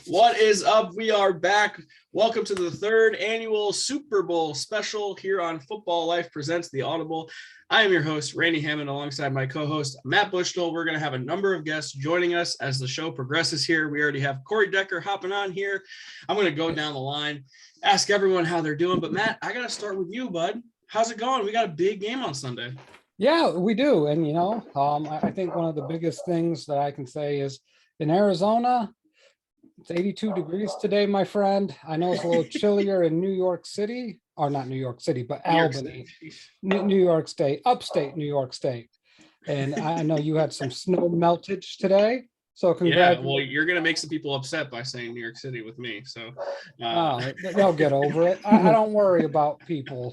What is up? We are back. Welcome to the third annual Super Bowl special here on Football Life Presents the Audible. I am your host, Randy Hammond, alongside my co-host, Matt Bushnell. We're going to have a number of guests joining us as the show progresses here. We already have Corey Decker hopping on here. I'm going to go down the line, ask everyone how they're doing. But Matt, I got to start with you, bud. How's it going? We got a big game on Sunday. Yeah, we do. And, I think one of the biggest things that I can say is in Arizona, it's 82 degrees today, my friend. I know it's a little chillier in New York City, or not New York City, but Albany, New York State, upstate New York State. And I know you had some snow meltage today. So congratulations. Yeah, well, you're going to make some people upset by saying New York City with me. So they'll get over it. I don't worry about people.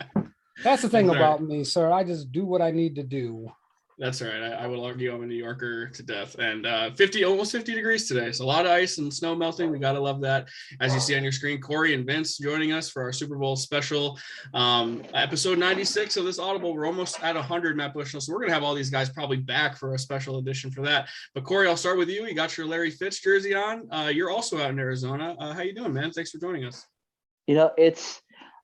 That's the thing about me, sir. I just do what I need to do. That's right. I will argue I'm a New Yorker to death. And almost 50 degrees today. So a lot of ice and snow melting. We got to love that. As you see on your screen, Corey and Vince joining us for our Super Bowl special. Episode 96 of this Audible. We're almost at 100, Matt Bushnell. So we're going to have all these guys probably back for a special edition for that. But Corey, I'll start with you. You got your Larry Fitz jersey on. You're also out in Arizona. How you doing, man? Thanks for joining us.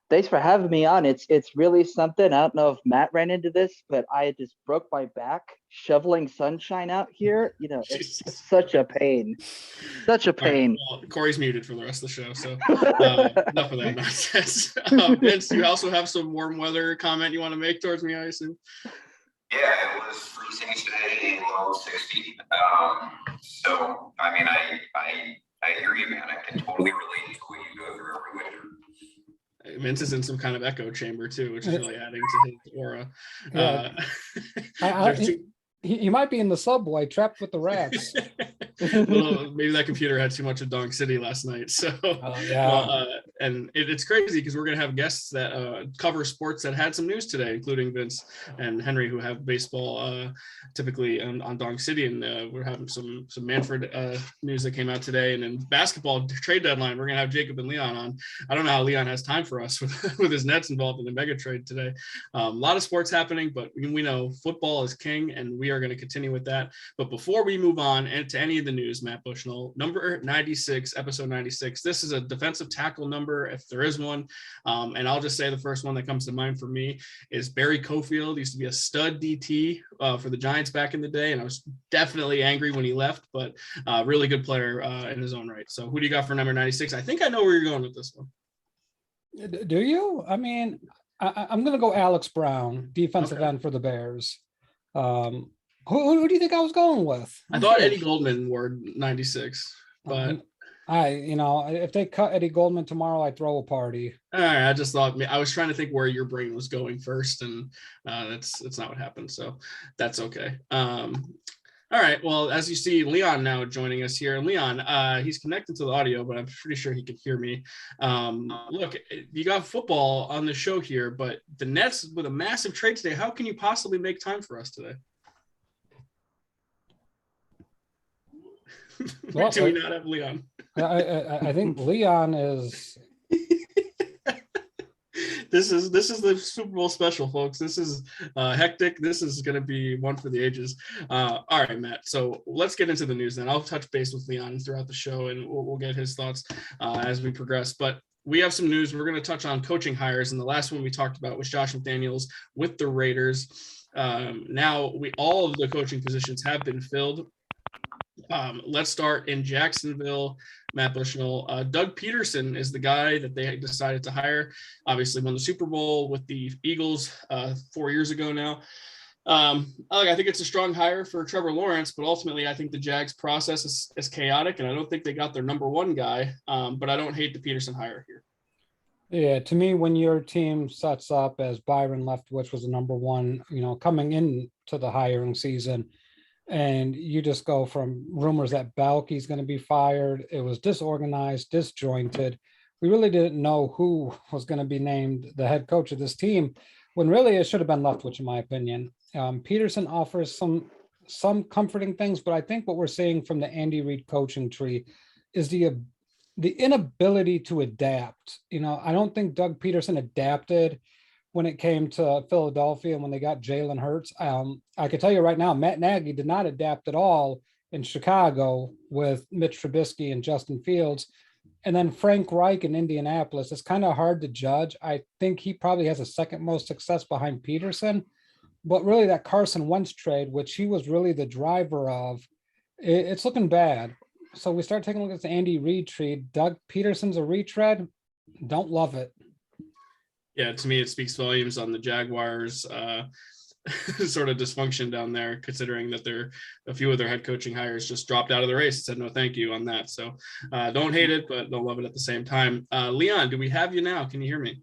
Thanks for having me on. It's really something. I don't know if Matt ran into this, but I just broke my back shoveling sunshine out here. It's such a pain. Such a pain. Right, well, Corey's muted for the rest of the show, so enough of that nonsense. Vince, you also have some warm weather comment you want to make towards me, I assume? Yeah, it was freezing today in low 60. So, I mean, I hear you, man. I can totally relate to what you go through every winter. Vince is in some kind of echo chamber too, which is really adding to his aura. He might be in the subway trapped with the rats. Maybe that computer had too much of Dong City last night. So, and it's crazy because we're going to have guests that cover sports that had some news today, including Vince and Henry, who have baseball typically on Dong City. And we're having some Manfred news that came out today. And then basketball trade deadline, we're going to have Jacob and Leon on. I don't know how Leon has time for us with his Nets involved in the mega trade today. A lot of sports happening, but we know football is king, and we are going to continue with that. But before we move on and to any of the news, Matt Bushnell, number 96, episode 96, this is a defensive tackle number, if there is one. And I'll just say the first one that comes to mind for me is Barry Cofield. Used to be a stud DT for the Giants back in the day, and I was definitely angry when he left, but really good player in his own right. So who do you got for number 96? I think I know where you're going with this one. Do you? I mean, I'm going to go Alex Brown, defensive end for the Bears. Who do you think I was going with? I thought Eddie Goldman wore 96, but if they cut Eddie Goldman tomorrow, I throw a party. All right, I just thought I was trying to think where your brain was going first, and that's not what happened. So that's okay. All right. Well, as you see, Leon now joining us here. Leon, he's connected to the audio, but I'm pretty sure he can hear me. Look, you got football on the show here, but the Nets with a massive trade today. How can you possibly make time for us today? Well, do we not have Leon? I think Leon is. This is the Super Bowl special, folks. This is hectic. This is going to be one for the ages. All right, Matt. So let's get into the news then. I'll touch base with Leon throughout the show, and we'll get his thoughts as we progress. But we have some news. We're going to touch on coaching hires, and the last one we talked about was Josh McDaniels with the Raiders. Now all of the coaching positions have been filled. Let's start in Jacksonville, Matt Bushnell. Doug Peterson is the guy that they decided to hire. Obviously won the Super Bowl with the Eagles 4 years ago now. I think it's a strong hire for Trevor Lawrence, but ultimately I think the Jags process is chaotic, and I don't think they got their number one guy, but I don't hate the Peterson hire here. Yeah, to me, when your team sets up as Byron Leftwich was the number one, coming into the hiring season, and you just go from rumors that Balky's going to be fired. It was disorganized, disjointed. We really didn't know who was going to be named the head coach of this team, when really it should have been Leftwich, in my opinion. Peterson offers some comforting things, but I think what we're seeing from the Andy Reid coaching tree is the inability to adapt. I don't think Doug Peterson adapted when it came to Philadelphia and when they got Jalen Hurts. I can tell you right now, Matt Nagy did not adapt at all in Chicago with Mitch Trubisky and Justin Fields. And then Frank Reich in Indianapolis. It's kind of hard to judge. I think he probably has the second most success behind Peterson. But really that Carson Wentz trade, which he was really the driver of, it's looking bad. So we start taking a look at the Andy Reid trade. Doug Peterson's a retread. Don't love it. Yeah, to me, it speaks volumes on the Jaguars' sort of dysfunction down there, considering that a few of their head coaching hires just dropped out of the race and said no thank you on that. So don't hate it, but don't love it at the same time. Leon, do we have you now? Can you hear me?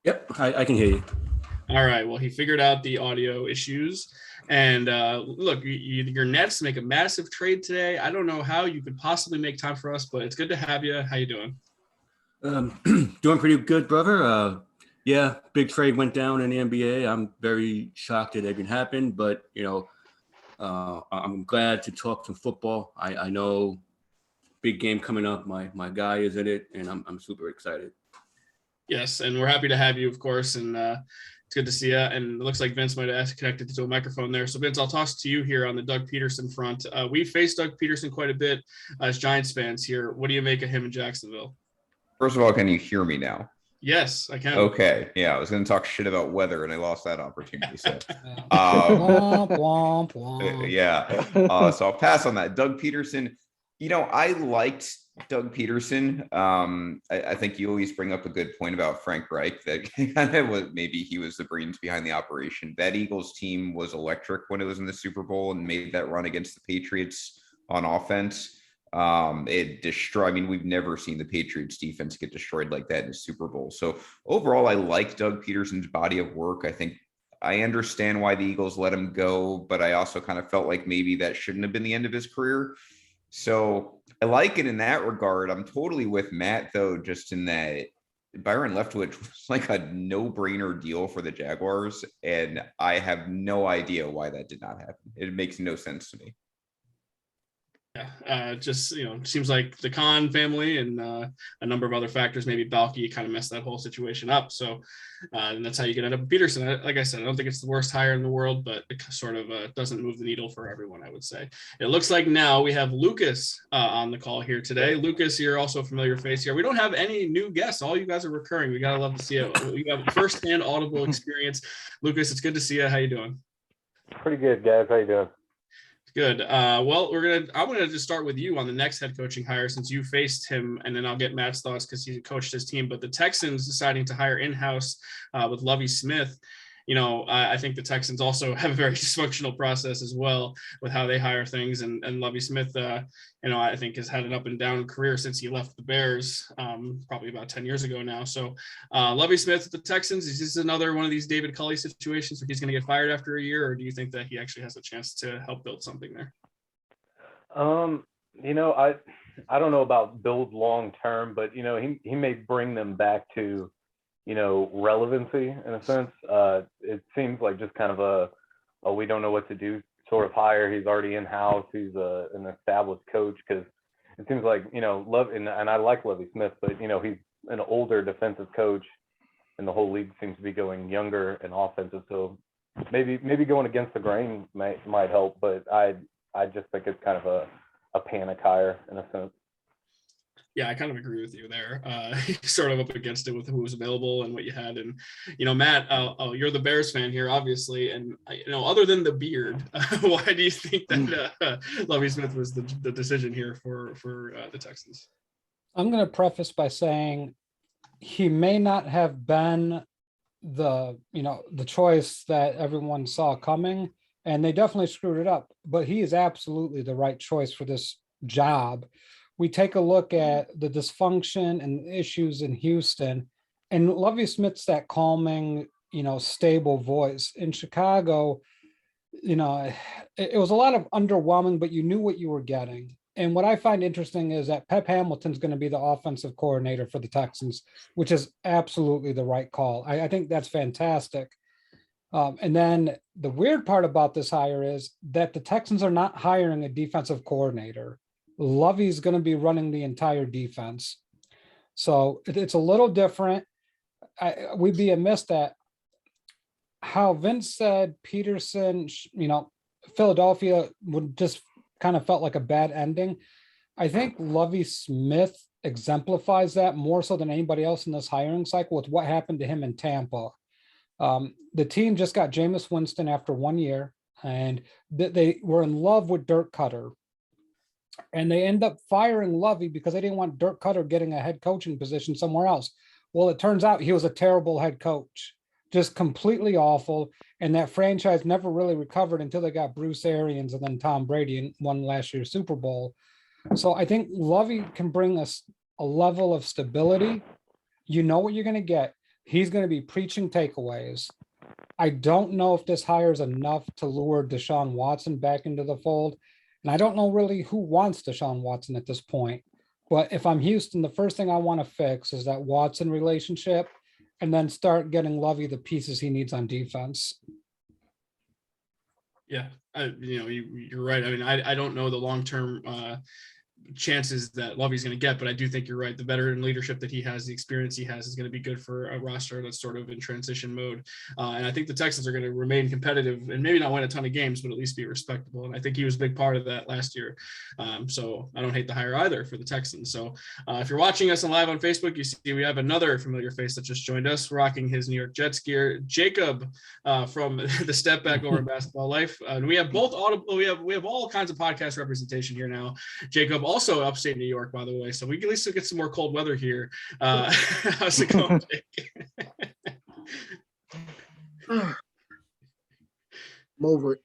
Yep, I can hear you. All right. Well, he figured out the audio issues. And look, your Nets make a massive trade today. I don't know how you could possibly make time for us, but it's good to have you. How you doing? Doing pretty good, brother. Yeah, big trade went down in the NBA. I'm very shocked that it even happened, but I'm glad to talk some football. I know big game coming up. My guy is in it, and I'm super excited. Yes, and we're happy to have you, of course, and it's good to see you. And it looks like Vince might have connected to a microphone there. So, Vince, I'll toss to you here on the Doug Peterson front. We faced Doug Peterson quite a bit as Giants fans here. What do you make of him in Jacksonville? First of all, can you hear me now? Yes, I can. Okay. Yeah, I was going to talk shit about weather, and I lost that opportunity. So, Womp, womp, womp. yeah. So I'll pass on that. Doug Peterson. I liked Doug Peterson. I think you always bring up a good point about Frank Reich, that kind of was, maybe he was the brains behind the operation. That Eagles team was electric when it was in the Super Bowl and made that run against the Patriots on offense. It destroyed. I mean, we've never seen the Patriots defense get destroyed like that in the Super Bowl. So overall, I like Doug Peterson's body of work. I think I understand why the Eagles let him go, but I also kind of felt like maybe that shouldn't have been the end of his career. So I like it in that regard. I'm totally with Matt, though, just in that Byron Leftwich was like a no-brainer deal for the Jaguars, and I have no idea why that did not happen. It makes no sense to me. Just seems like the Khan family and a number of other factors, maybe Balky, kind of messed that whole situation up. So and that's how you get end up with Peterson. Like I said, I don't think it's the worst hire in the world, but it sort of doesn't move the needle for everyone, I would say. It looks like now we have Lucas on the call here today. Lucas, you're also a familiar face here. We don't have any new guests. All you guys are recurring. We gotta love to see it. We got firsthand Audible experience. Lucas, it's good to see you. How you doing? Pretty good, guys. How you doing? Good. Well, I'm gonna just start with you on the next head coaching hire, since you faced him, and then I'll get Matt's thoughts because he coached his team. But the Texans deciding to hire in-house with Lovie Smith. I think the Texans also have a very dysfunctional process as well with how they hire things. And Lovie Smith, I think has had an up and down career since he left the Bears, probably about 10 years ago now. So Lovie Smith at the Texans, is this another one of these David Culley situations where he's going to get fired after a year, or do you think that he actually has a chance to help build something there? I don't know about build long term, but he may bring them back to relevancy in a sense. It seems like just kind of we don't know what to do sort of hire. He's already in house. He's an established coach, because it seems like Love and I like Lovie Smith, but he's an older defensive coach, and the whole league seems to be going younger and offensive. So maybe going against the grain might help, but I just think it's kind of a panic hire in a sense. Yeah, I kind of agree with you there. Sort of up against it with who was available and what you had. And, Matt, you're the Bears fan here, obviously. And, other than the beard, why do you think that Lovie Smith was the decision here for the Texans? I'm going to preface by saying he may not have been the choice that everyone saw coming, and they definitely screwed it up, but he is absolutely the right choice for this job. We take a look at the dysfunction and issues in Houston, and Lovie Smith's that calming, stable voice. In Chicago, it was a lot of underwhelming, but you knew what you were getting. And what I find interesting is that Pep Hamilton's going to be the offensive coordinator for the Texans, which is absolutely the right call. I think that's fantastic. And then the weird part about this hire is that the Texans are not hiring a defensive coordinator. Lovey's going to be running the entire defense. So it's a little different. We'd be amiss that how Vince said Peterson, Philadelphia would just kind of felt like a bad ending. I think Lovie Smith exemplifies that more so than anybody else in this hiring cycle with what happened to him in Tampa. The team just got Jameis Winston after 1 year, and they were in love with Dirk Cutter. And they end up firing Lovey because they didn't want Dirk Cutter getting a head coaching position somewhere else. Well, it turns out he was a terrible head coach, just completely awful. And that franchise never really recovered until they got Bruce Arians and then Tom Brady and won last year's Super Bowl. So I think Lovey can bring us a level of stability. You know what you're going to get. He's going to be preaching takeaways. I don't know if this hire is enough to lure Deshaun Watson back into the fold. And I don't know really who wants Deshaun Watson at this point. But if I'm Houston, the first thing I want to fix is that Watson relationship and then start getting Lovey the pieces he needs on defense. Yeah, you're right. I mean, I don't know the long-term chances that Lovey's going to get, but I do think you're right. The veteran leadership that he has, the experience he has, is going to be good for a roster that's sort of in transition mode. And I think the Texans are going to remain competitive and maybe not win a ton of games, but at least be respectable. And I think he was a big part of that last year. So I don't hate the hire either for the Texans. So if you're watching us live on Facebook, you see we have another familiar face that just joined us, rocking his New York Jets gear, Jacob from the Step Back Over Basketball Life. And we have both Audible. We have all kinds of podcast representation here now. Jacob, also upstate New York, by the way, so we can at least get some more cold weather here. How's it going, Jake? I'm over it.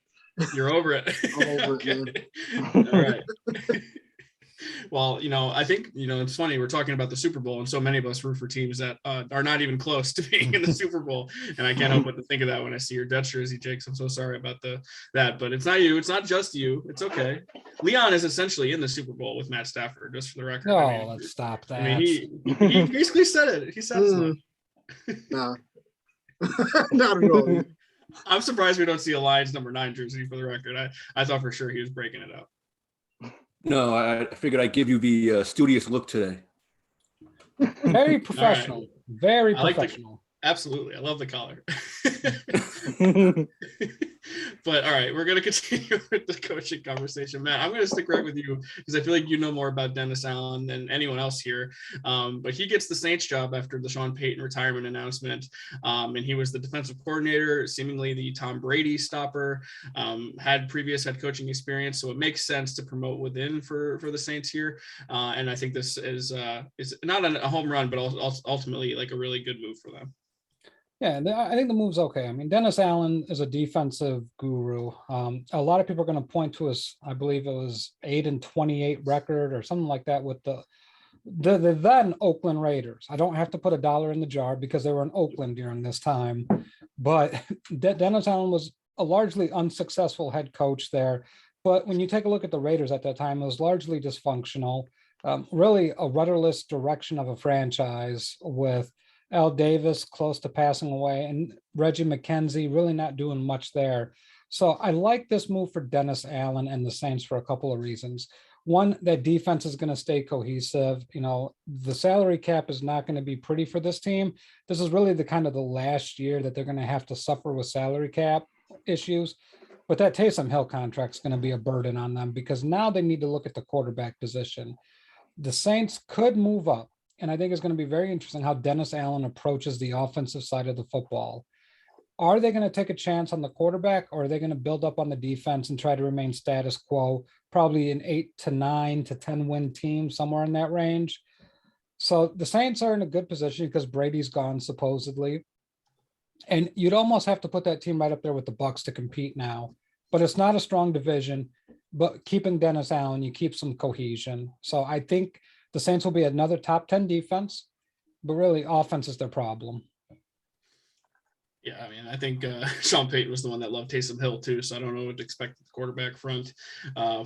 You're over it. I'm over Okay. it, man. All right. Well, I think, it's funny. We're talking about the Super Bowl, and so many of us root for teams that are not even close to being in the Super Bowl. And I can't help but to think of that when I see your Jets jersey, Jake. So I'm so sorry about that. But it's not you. It's not just you. It's okay. Leon is essentially in the Super Bowl with Matt Stafford, just for the record. No, let's stop that. I mean, he basically said it. He said it. Nah. Not at all. I'm surprised we don't see a Lions number 9 jersey for the record. I thought for sure he was breaking it out. No, I figured I'd give you the studious look today. Very professional. Right. Very professional. Absolutely. I love the collar. But all right, we're going to continue with the coaching conversation. Matt, I'm going to stick right with you because I feel like you know more about Dennis Allen than anyone else here. But he gets the Saints job after the Sean Payton retirement announcement. And he was the defensive coordinator, seemingly the Tom Brady stopper, had previous head coaching experience. So it makes sense to promote within for the Saints here. And I think this is not a home run, but ultimately like a really good move for them. Yeah, I think the move's okay. I mean, Dennis Allen is a defensive guru. A lot of people are going to point to his, I believe it was 8-28 record or something like that with the then Oakland Raiders. I don't have to put $1 in the jar because they were in Oakland during this time. But Dennis Allen was a largely unsuccessful head coach there. But when you take a look at the Raiders at that time, it was largely dysfunctional, really a rudderless direction of a franchise with Al Davis close to passing away and Reggie McKenzie really not doing much there. So I like this move for Dennis Allen and the Saints for a couple of reasons. One, that defense is going to stay cohesive. The salary cap is not going to be pretty for this team. This is really the last year that they're going to have to suffer with salary cap issues. But that Taysom Hill contract is going to be a burden on them because now they need to look at the quarterback position. The Saints could move up. And I think it's going to be very interesting how Dennis Allen approaches the offensive side of the football. Are they going to take a chance on the quarterback, or are they going to build up on the defense and try to remain status quo, probably an 8 to 9 to 10 win team, somewhere in that range? So the Saints are in a good position because Brady's gone, supposedly. And you'd almost have to put that team right up there with the Bucs to compete now. But it's not a strong division. But keeping Dennis Allen, you keep some cohesion. So I think the Saints will be another top 10 defense, but really offense is their problem. Yeah, I mean, I think Sean Payton was the one that loved Taysom Hill too, so I don't know what to expect at the quarterback front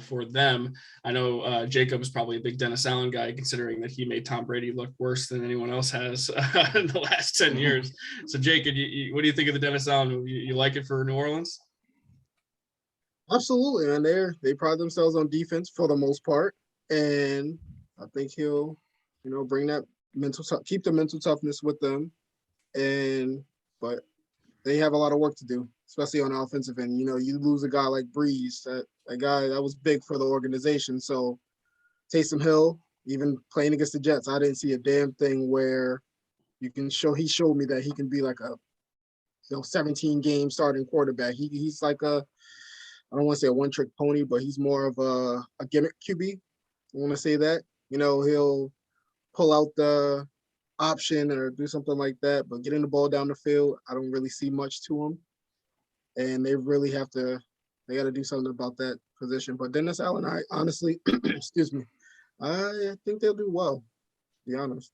for them. I know Jacob is probably a big Dennis Allen guy, considering that he made Tom Brady look worse than anyone else has in the last 10 years. So, Jake, what do you think of the Dennis Allen move? You like it for New Orleans? Absolutely, and they pride themselves on defense for the most part, and I think he'll, bring that keep the mental toughness with them, but they have a lot of work to do. especially on the offensive end. You know, you lose a guy like Breeze, that guy that was big for the organization. So Taysom Hill, even playing against the Jets, I didn't see a damn thing where you can show. He showed me that he can be like a 17 game starting quarterback. He's like I don't want to say a one trick pony, but he's more of a gimmick QB. I want to say that. You know, he'll pull out the option or do something like that, but getting the ball down the field, I don't really see much to him. And they really got to do something about that position. But Dennis Allen, I honestly, excuse me, I think they'll do well, to be honest.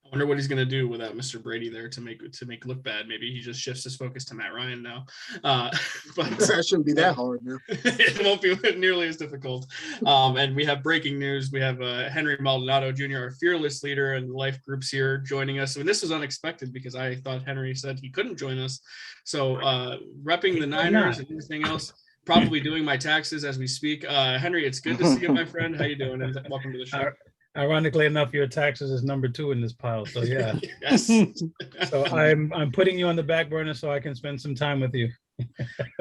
I wonder what he's going to do without Mr. Brady there to make look bad. Maybe he just shifts his focus to Matt Ryan now. But that shouldn't be that hard now. It won't be nearly as difficult. And we have breaking news. We have Henry Maldonado Jr., our fearless leader and life groups here, joining us. And this was unexpected because I thought Henry said he couldn't join us. So repping the Niners and everything else, probably doing my taxes as we speak. Henry, it's good to see you, my friend. How you doing? And welcome to the show. Ironically enough, your taxes is number 2 in this pile. So yeah. Yes. So I'm putting you on the back burner so I can spend some time with you.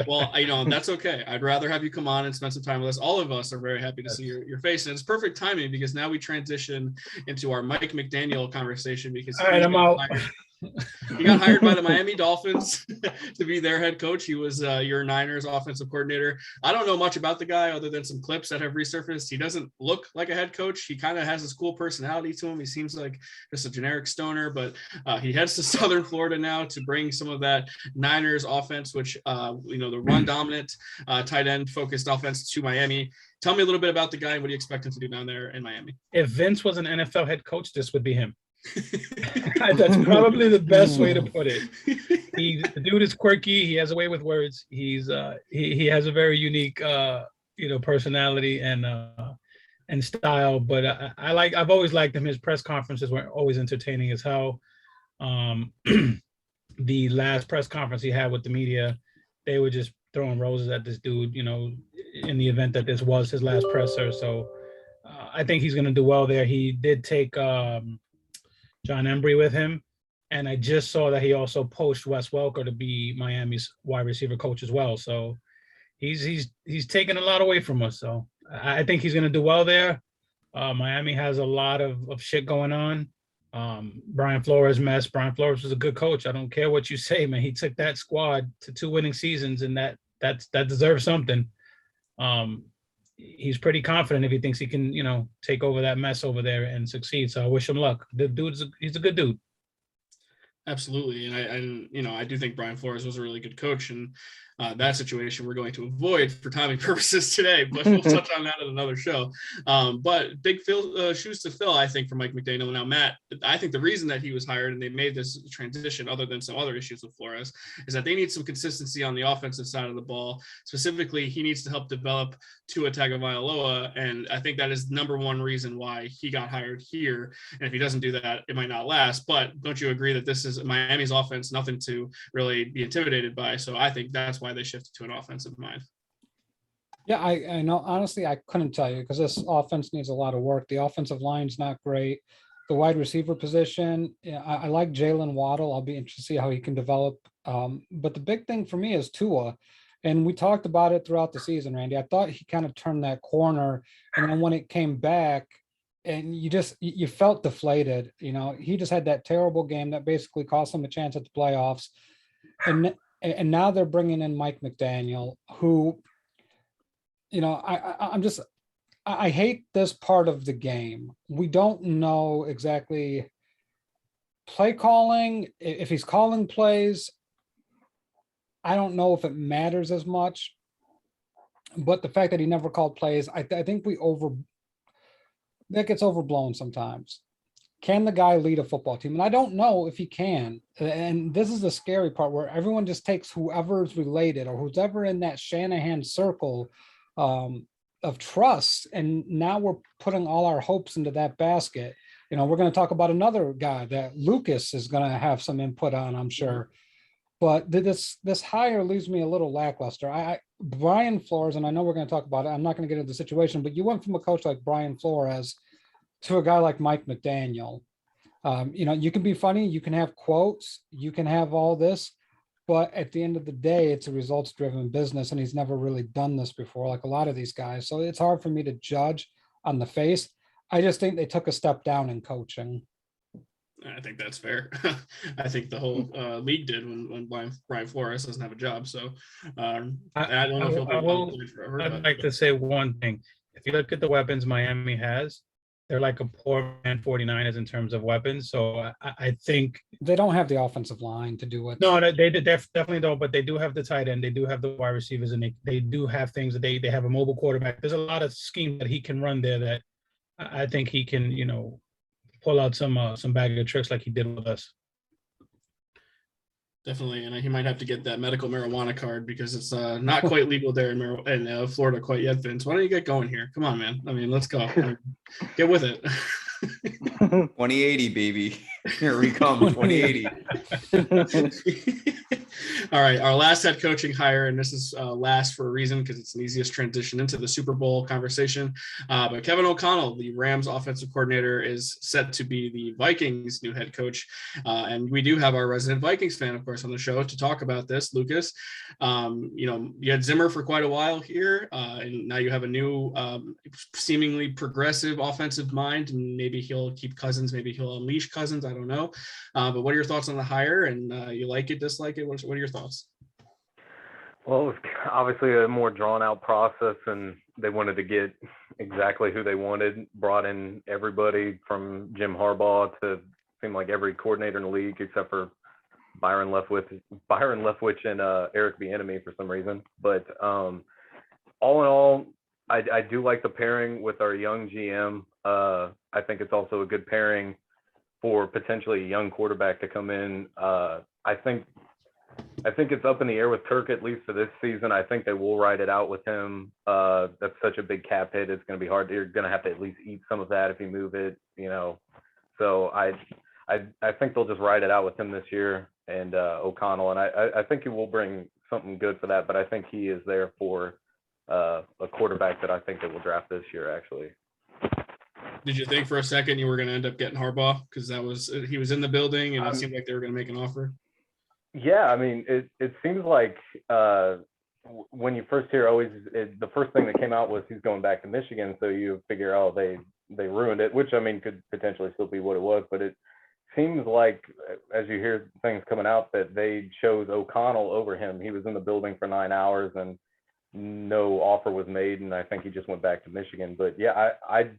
Well, that's okay. I'd rather have you come on and spend some time with us. All of us are very happy to see your face. And it's perfect timing because now we transition into our Mike McDaniel conversation because all right, I'm out. He got hired by the Miami Dolphins to be their head coach. He was your Niners offensive coordinator. I don't know much about the guy other than some clips that have resurfaced. He doesn't look like a head coach. He kind of has this cool personality to him. He seems like just a generic stoner, but he heads to Southern Florida now to bring some of that Niners offense, which, the run dominant, tight end focused offense to Miami. Tell me a little bit about the guy and what do you expect him to do down there in Miami? If Vince was an NFL head coach, this would be him. That's probably the best way to put it. The dude is quirky. He has a way with words. He has a very unique personality and style. But I've always liked him. His press conferences were always entertaining as hell. The last press conference he had with the media, they were just throwing roses at this dude, in the event that this was his last presser. So I think he's going to do well there. He did take John Embry with him. And I just saw that he also poached Wes Welker to be Miami's wide receiver coach as well. So he's taken a lot away from us. So I think he's going to do well there. Miami has a lot of shit going on. Brian Flores mess. Brian Flores was a good coach. I don't care what you say, man. He took that squad to 2 winning seasons, and that deserves something. He's pretty confident if he thinks he can, take over that mess over there and succeed. So I wish him luck. The he's a good dude. Absolutely. And I do think Brian Flores was a really good coach, and that situation we're going to avoid for timing purposes today, but we'll touch on that in another show. But big shoes to fill, I think, for Mike McDaniel. Now, Matt, I think the reason that he was hired and they made this transition, other than some other issues with Flores, is that they need some consistency on the offensive side of the ball. Specifically, he needs to help develop Tua Tagovailoa, and I think that is number one reason why he got hired here. And if he doesn't do that, it might not last. But don't you agree that this is Miami's offense, nothing to really be intimidated by? So I think that's why they shifted to an offensive mind. Yeah, I know. Honestly, I couldn't tell you because this offense needs a lot of work. The offensive line's not great. The wide receiver position, I like Jalen Waddle. I'll be interested to see how he can develop. But the big thing for me is Tua. And we talked about it throughout the season, Randy. I thought he kind of turned that corner. And then when it came back, and you felt deflated. He just had that terrible game that basically cost him a chance at the playoffs. And now they're bringing in Mike McDaniel, who, I hate this part of the game. We don't know exactly play calling. If he's calling plays, I don't know if it matters as much. But the fact that he never called plays, I think that gets overblown sometimes. Can the guy lead a football team? And I don't know if he can. And this is the scary part where everyone just takes whoever's related or who's ever in that Shanahan circle of trust. And now we're putting all our hopes into that basket. We're going to talk about another guy that Lucas is going to have some input on, I'm sure. But this hire leaves me a little lackluster. Brian Flores, and I know we're going to talk about it. I'm not going to get into the situation, but you went from a coach like Brian Flores to a guy like Mike McDaniel. You can be funny, you can have quotes, you can have all this, But at the end of the day, it's a results driven business, and he's never really done this before, like a lot of these guys. So it's hard for me to judge on the face. I just think they took a step down in coaching. I think that's fair. I think the whole league did when Brian Flores doesn't have a job. So I don't know if he'll be on forever. I'd like to say one thing. If you look at the weapons Miami has, they're like a poor man 49ers in terms of weapons. So I think they don't have the offensive line to do it. No, they definitely don't. But they do have the tight end. They do have the wide receivers, and they do have things that they have a mobile quarterback. There's a lot of scheme that he can run there that I think he can, pull out some bag of tricks like he did with us. Definitely, and he might have to get that medical marijuana card because it's not quite legal there in Florida quite yet, Vince. Why don't you get going here? Come on, man. I mean, let's go. Get with it. 2080, baby. Here we come, 2080. All right, our last head coaching hire, and this is last for a reason because it's the easiest transition into the Super Bowl conversation. But Kevin O'Connell, the Rams offensive coordinator, is set to be the Vikings' new head coach. And we do have our resident Vikings fan, of course, on the show to talk about this, Lucas. You had Zimmer for quite a while here, and now you have a new seemingly progressive offensive mind, and maybe he'll keep Cousins, maybe he'll unleash Cousins, I don't know. But what are your thoughts on the hire? And you like it, dislike it? What are your thoughts? Well, it was obviously a more drawn out process, and they wanted to get exactly who they wanted, brought in everybody from Jim Harbaugh to seem like every coordinator in the league except for Byron Leftwich and Eric Bieniemy for some reason. But all in all, I do like the pairing with our young GM. I think it's also a good pairing for potentially a young quarterback to come in. I think it's up in the air with Kirk, at least for this season. I think they will ride it out with him. That's such a big cap hit. It's going to be hard. You're going to have to at least eat some of that if you move it, So I think they'll just ride it out with him this year and O'Connell. And I think he will bring something good for that. But I think he is there for a quarterback that I think they will draft this year, actually. Did you think for a second you were going to end up getting Harbaugh? Because he was in the building and it seemed like they were going to make an offer. Yeah, I mean, it seems like when you first hear the first thing that came out was he's going back to Michigan. So you figure, oh, they ruined it, which I mean could potentially still be what it was. But it seems like as you hear things coming out that they chose O'Connell over him. He was in the building for 9 hours and no offer was made, and I think he just went back to Michigan. But yeah, I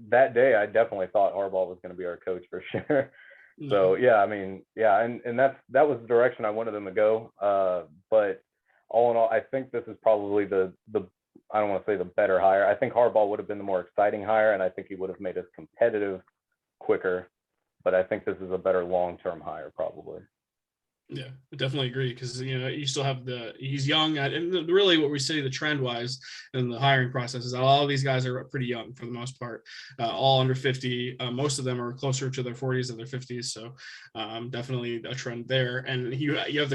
that day I definitely thought Harbaugh was going to be our coach for sure. So yeah, I mean, yeah, and that was the direction I wanted them to go. But all in all, I think this is probably the I don't want to say the better hire. I think Harbaugh would have been the more exciting hire, and I think he would have made us competitive quicker. But I think this is a better long-term hire, probably. Yeah, I definitely agree because you still have he's young and really what we see the trend wise in the hiring process is that all of these guys are pretty young for the most part, all under 50. Most of them are closer to their 40s than their 50s, so definitely a trend there. And you have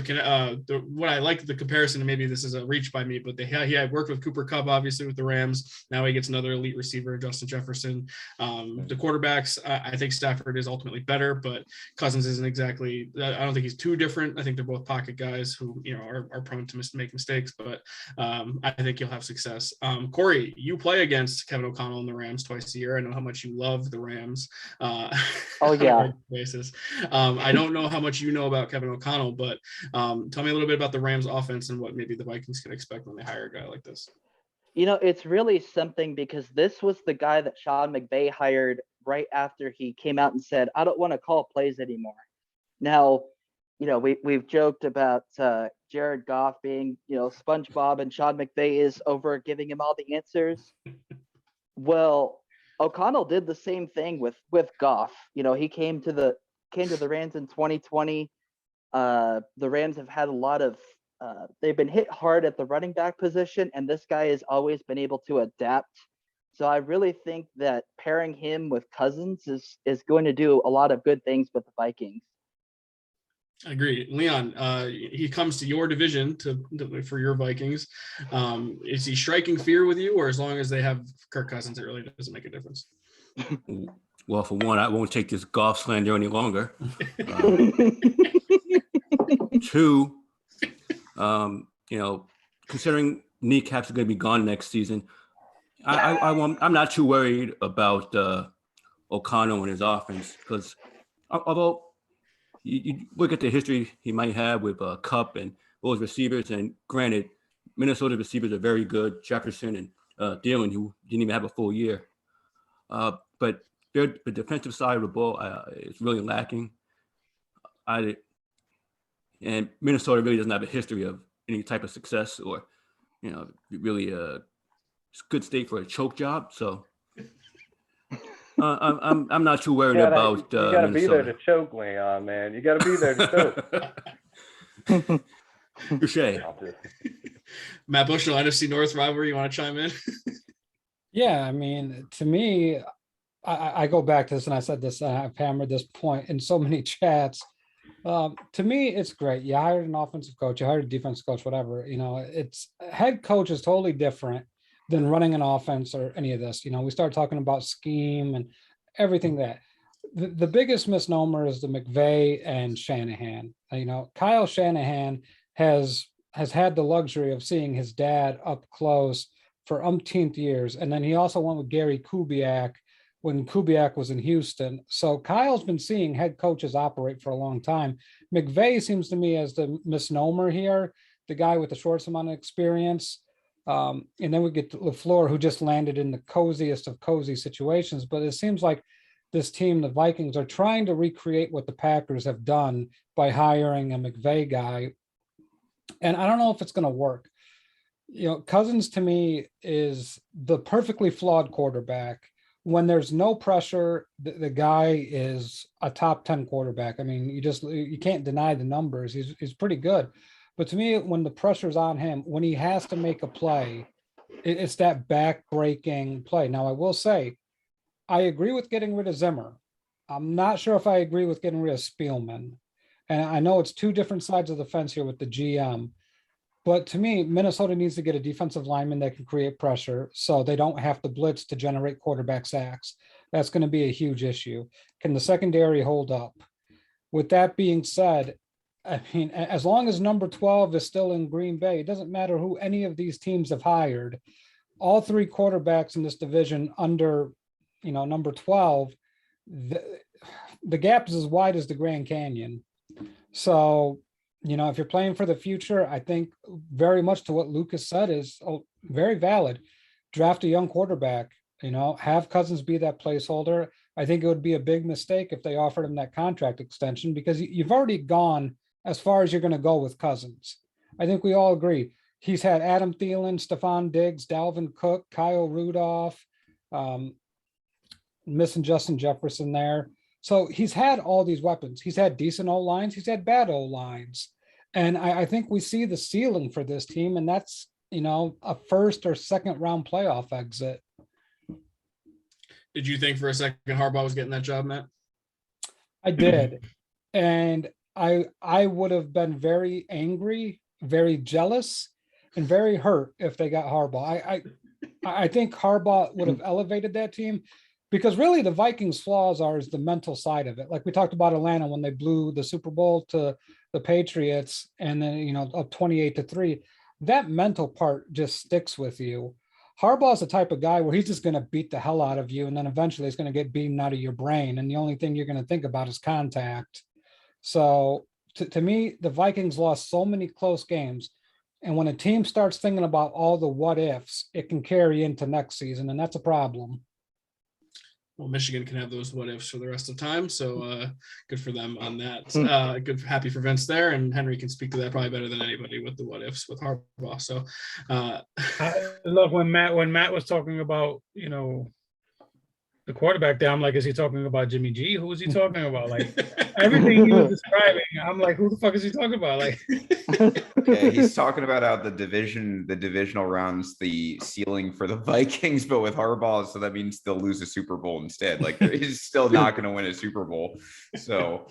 what I like the comparison, and maybe this is a reach by me, but he had worked with Cooper Kupp obviously with the Rams. Now he gets another elite receiver, Justin Jefferson. The quarterbacks, I think Stafford is ultimately better, but Cousins isn't exactly. I don't think he's too different. I think they're both pocket guys who are prone to make mistakes, but I think you'll have success. Corey, you play against Kevin O'Connell and the Rams twice a year. I know how much you love the Rams. Oh yeah. Basis. I don't know how much you know about Kevin O'Connell, but tell me a little bit about the Rams offense and what maybe the Vikings can expect when they hire a guy like this. It's really something because this was the guy that Sean McVay hired right after he came out and said, I don't want to call plays anymore. Now, we've joked about Jared Goff being, SpongeBob, and Sean McVay is over giving him all the answers. Well, O'Connell did the same thing with Goff. He came to the Rams in 2020. The Rams have had a lot of they've been hit hard at the running back position, and this guy has always been able to adapt. So I really think that pairing him with Cousins is going to do a lot of good things with the Vikings. I agree. Leon, he comes to your division for your Vikings. Is he striking fear with you, or as long as they have Kirk Cousins, it really doesn't make a difference? Well, for one, I won't take this golf slander any longer. Two, Considering kneecaps are going to be gone next season, I'm not too worried about O'Connell and his offense, because although you look at the history he might have with Cup and those receivers, and granted, Minnesota receivers are very good, Jefferson and Thielen, who didn't even have a full year. But the defensive side of the ball is really lacking. And Minnesota really doesn't have a history of any type of success, or really a good state for a choke job. So I'm not too worried about. You gotta be there to choke, Leon, man. You gotta be there to choke. Touche. Matt Bushnell, NFC North rivalry. You want to chime in? Yeah, I mean, to me, I go back to this, and I said this, I've hammered this point in so many chats. To me, it's great. You hired an offensive coach, you hired a defensive coach, whatever. It's head coach is totally different than running an offense or any of this. We start talking about scheme and everything that. The biggest misnomer is the McVay and Shanahan. Kyle Shanahan has had the luxury of seeing his dad up close for umpteenth years. And then he also went with Gary Kubiak when Kubiak was in Houston. So Kyle's been seeing head coaches operate for a long time. McVay seems to me as the misnomer here, the guy with the shortest amount of experience. And then we get to LaFleur, who just landed in the coziest of cozy situations. But it seems like this team, the Vikings, are trying to recreate what the Packers have done by hiring a McVay guy. And I don't know if it's going to work. Cousins to me is the perfectly flawed quarterback. When there's no pressure, the guy is a top 10 quarterback. I mean, you can't deny the numbers. He's pretty good. But to me, when the pressure's on him, when he has to make a play, it's that back-breaking play. Now, I will say, I agree with getting rid of Zimmer. I'm not sure if I agree with getting rid of Spielman. And I know it's two different sides of the fence here with the GM. But to me, Minnesota needs to get a defensive lineman that can create pressure so they don't have to blitz to generate quarterback sacks. That's going to be a huge issue. Can the secondary hold up? With that being said, I mean, as long as number 12 is still in Green Bay, it doesn't matter who any of these teams have hired. All three quarterbacks in this division under, number 12, the gap is as wide as the Grand Canyon. So, if you're playing for the future, I think very much to what Lucas said is very valid. Draft a young quarterback, have Cousins be that placeholder. I think it would be a big mistake if they offered him that contract extension, because you've already gone as far as you're going to go with Cousins. I think we all agree. He's had Adam Thielen, Stephon Diggs, Dalvin Cook, Kyle Rudolph, missing Justin Jefferson there. So he's had all these weapons. He's had decent O-lines. He's had bad O-lines. And I think we see the ceiling for this team, and that's, a first or second round playoff exit. Did you think for a second Harbaugh was getting that job, Matt? I did. And I would have been very angry, very jealous, and very hurt if they got Harbaugh. I think Harbaugh would have elevated that team. Because really the Vikings' flaws is the mental side of it. Like we talked about Atlanta when they blew the Super Bowl to the Patriots and then, up 28-3, that mental part just sticks with you. Harbaugh's the type of guy where he's just going to beat the hell out of you. And then eventually it's going to get beaten out of your brain. And the only thing you're going to think about is contact. So to me, the Vikings lost so many close games. And when a team starts thinking about all the what ifs, it can carry into next season. And that's a problem. Well, Michigan can have those what ifs for the rest of time. So good for them on that. Happy for Vince there. And Henry can speak to that probably better than anybody with the what ifs with Harbaugh. So look, when Matt was talking about, the quarterback there, I'm like, is he talking about Jimmy G? Who is he talking about? Like everything he was describing, I'm like, who the fuck is he talking about? Like yeah, he's talking about how the divisional rounds, the ceiling for the Vikings, but with Harbaugh, so that means they'll lose a Super Bowl instead. Like he's still not going to win a Super Bowl. So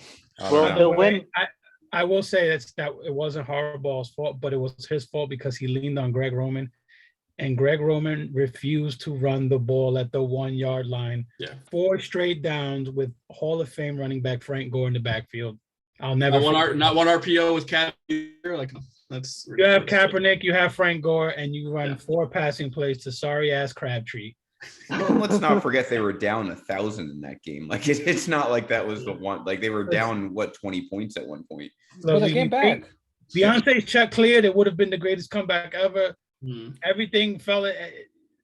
well, they'll win. I will say that it wasn't Harbaugh's fault, but it was his fault because he leaned on Greg Roman. And Greg Roman refused to run the ball at the 1 yard line. Yeah. 4 straight downs with Hall of Fame running back Frank Gore in the backfield. I'll never not one RPO with Cat. Like That's You have ridiculous. Kaepernick, you have Frank Gore, and you run 4 passing plays to sorry ass Crabtree. Well, let's not forget they were down 1,000 in that game. Like it's not like that was the one. Like they were down 20 points at one point. But they came back. Beyonce's check cleared. It would have been the greatest comeback ever. Hmm. Everything fell at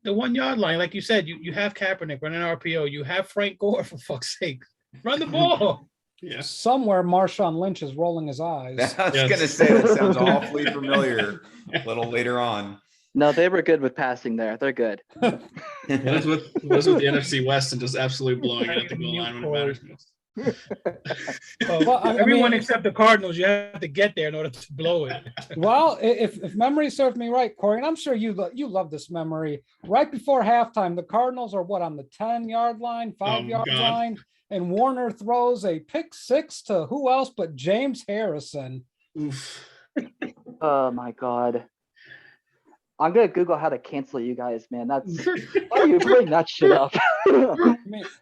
the 1 yard line, like you said. You have Kaepernick running RPO. You have Frank Gore, for fuck's sake. Run the ball. Yeah. Somewhere Marshawn Lynch is rolling his eyes. I was gonna say that sounds awfully familiar. A little later on. No, they were good with passing there. They're good. What is with the NFC West and just absolutely blowing it at the goal line when it matters most? Everyone except the Cardinals, you have to get there in order to blow it. Well, if memory served me right, Corey, and I'm sure you love this memory. Right before halftime, the Cardinals are what, on the 10-yard line, 5-yard line, and Warner throws a pick six to who else but James Harrison. Oof. Oh my God. I'm gonna Google how to cancel you guys, man. That's why are you bringing that shit up?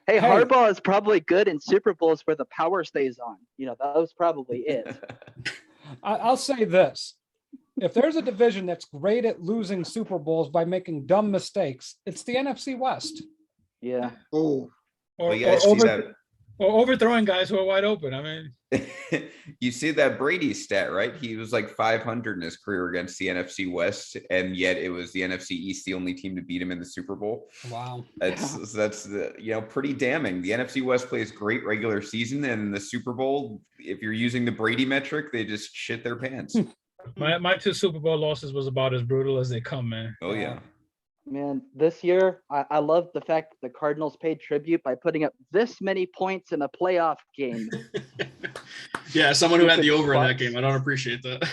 Hey, Harbaugh is probably good in Super Bowls where the power stays on. You know, that was probably it. I'll say this. If there's a division that's great at losing Super Bowls by making dumb mistakes, it's the NFC West. Yeah. Oh, Or, Well, you guys or, see over, or overthrowing guys who are wide open. I mean, you see that Brady stat, right? He was like 500 in his career against the NFC West, and yet it was the NFC East, the only team to beat him in the Super Bowl. Wow. That's pretty damning. The NFC West plays great regular season, and the Super Bowl, if you're using the Brady metric, they just shit their pants. my 2 Super Bowl losses was about as brutal as they come, man. Oh yeah. Man, this year, I love the fact the Cardinals paid tribute by putting up this many points in a playoff game. Yeah, someone who had the over in that game. I don't appreciate that.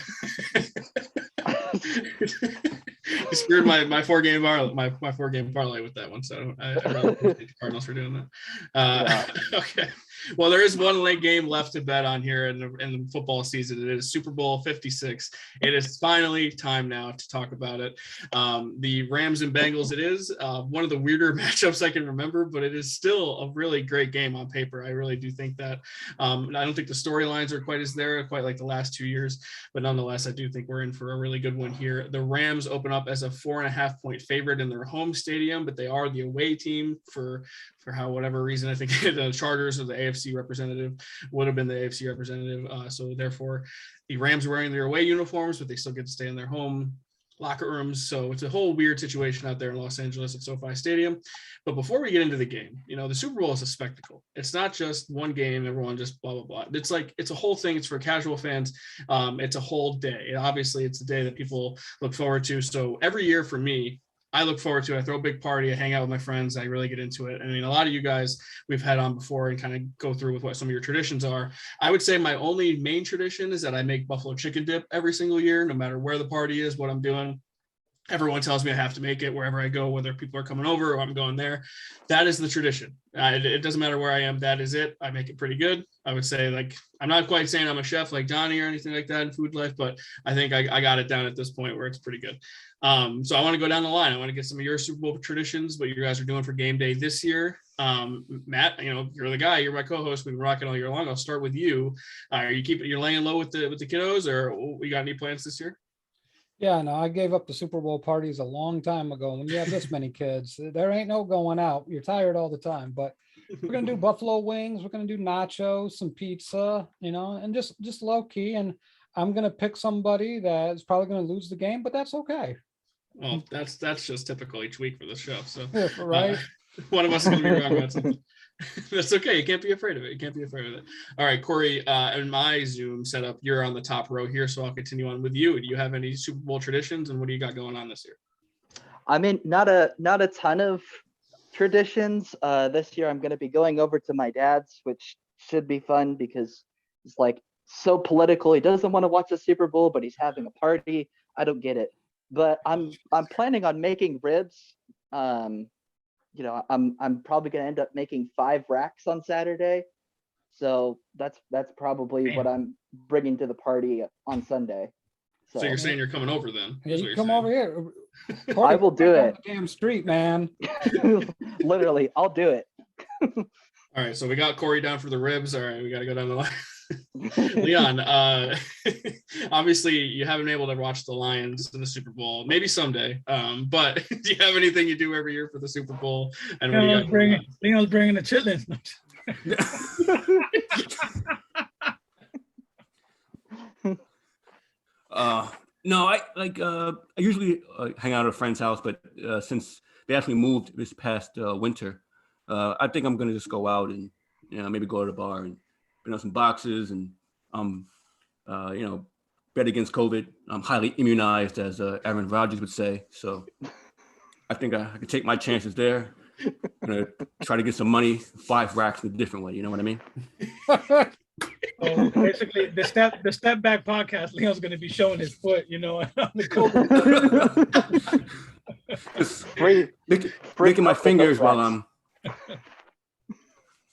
You screwed my 4-game parlay, my 4-game parlay with that one. So I really appreciate the Cardinals for doing that. Okay. Well, there is one late game left to bet on here in the football season. It is Super Bowl 56. It is finally time now to talk about it. The Rams and Bengals. It is one of the weirder matchups I can remember, but it is still a really great game on paper. I really do think that. I don't think the storylines are quite like the last 2 years, but nonetheless, I do think we're in for a really good one here. The Rams open up as a 4.5-point favorite in their home stadium, but they are the away team for whatever reason. I think the Chargers or the AFC representative would have been the AFC representative. So therefore, the Rams are wearing their away uniforms, but they still get to stay in their home locker rooms. So it's a whole weird situation out there in Los Angeles at SoFi Stadium. But before we get into the game, the Super Bowl is a spectacle. It's not just one game, everyone just blah, blah, blah. It's like, it's a whole thing. It's for casual fans. It's a whole day. And obviously it's a day that people look forward to. So every year for me, I look forward to it. I throw a big party. I hang out with my friends. I really get into it. I mean, a lot of you guys we've had on before and kind of go through with what some of your traditions are. I would say my only main tradition is that I make buffalo chicken dip every single year, no matter where the party is, what I'm doing. Everyone tells me I have to make it wherever I go, whether people are coming over or I'm going there. That is the tradition. It doesn't matter where I am. That is it. I make it pretty good. I would say, like, I'm not quite saying I'm a chef like Johnny or anything like that in food life, but I think I got it down at this point where it's pretty good. So I want to go down the line. I want to get some of your Super Bowl traditions, what you guys are doing for game day this year. Matt, you're the guy. You're my co-host. We've been rocking all year long. I'll start with you. You're laying low with the kiddos, or you got any plans this year? Yeah, no, I gave up the Super Bowl parties a long time ago. When you have this many kids, there ain't no going out. You're tired all the time. But we're gonna do buffalo wings. We're gonna do nachos, some pizza, and just low key. And I'm gonna pick somebody that's probably gonna lose the game, but that's okay. Well, that's just typical each week for the show. So right. One of us is gonna be wrong about something. That's okay. You can't be afraid of it. All right, Corey, in my Zoom setup, you're on the top row here, so I'll continue on with you. Do you have any Super Bowl traditions, and what do you got going on this year? I mean, not a ton of traditions. This year I'm going to be going over to my dad's, which should be fun because it's like so political. He doesn't want to watch the Super Bowl, but he's having a party. I don't get it. But I'm planning on making ribs. I'm probably going to end up making 5 racks on Saturday. So that's probably what I'm bringing to the party on Sunday. So you're saying you're coming over then? Yeah, you come over here. Corey, I will do it. Damn street, man. Literally, I'll do it. All right, so we got Corey down for the ribs. All right, we got to go down the line. Leon, obviously you haven't been able to watch the Lions in the Super Bowl. Maybe someday. But do you have anything you do every year for the Super Bowl? And what do you got going on? Leon's bringing the chitlins. No, I usually hang out at a friend's house, but since they actually moved this past winter, I think I'm gonna just go out and maybe go to the bar and bring out some boxes and bet against COVID. I'm highly immunized, as Aaron Rodgers would say. So I think I can take my chances there. I'm gonna try to get some money, 5 racks in a different way. You know what I mean? So basically, the step back podcast, Leon's going to be showing his foot, on the COVID. Just making my fingers while I'm.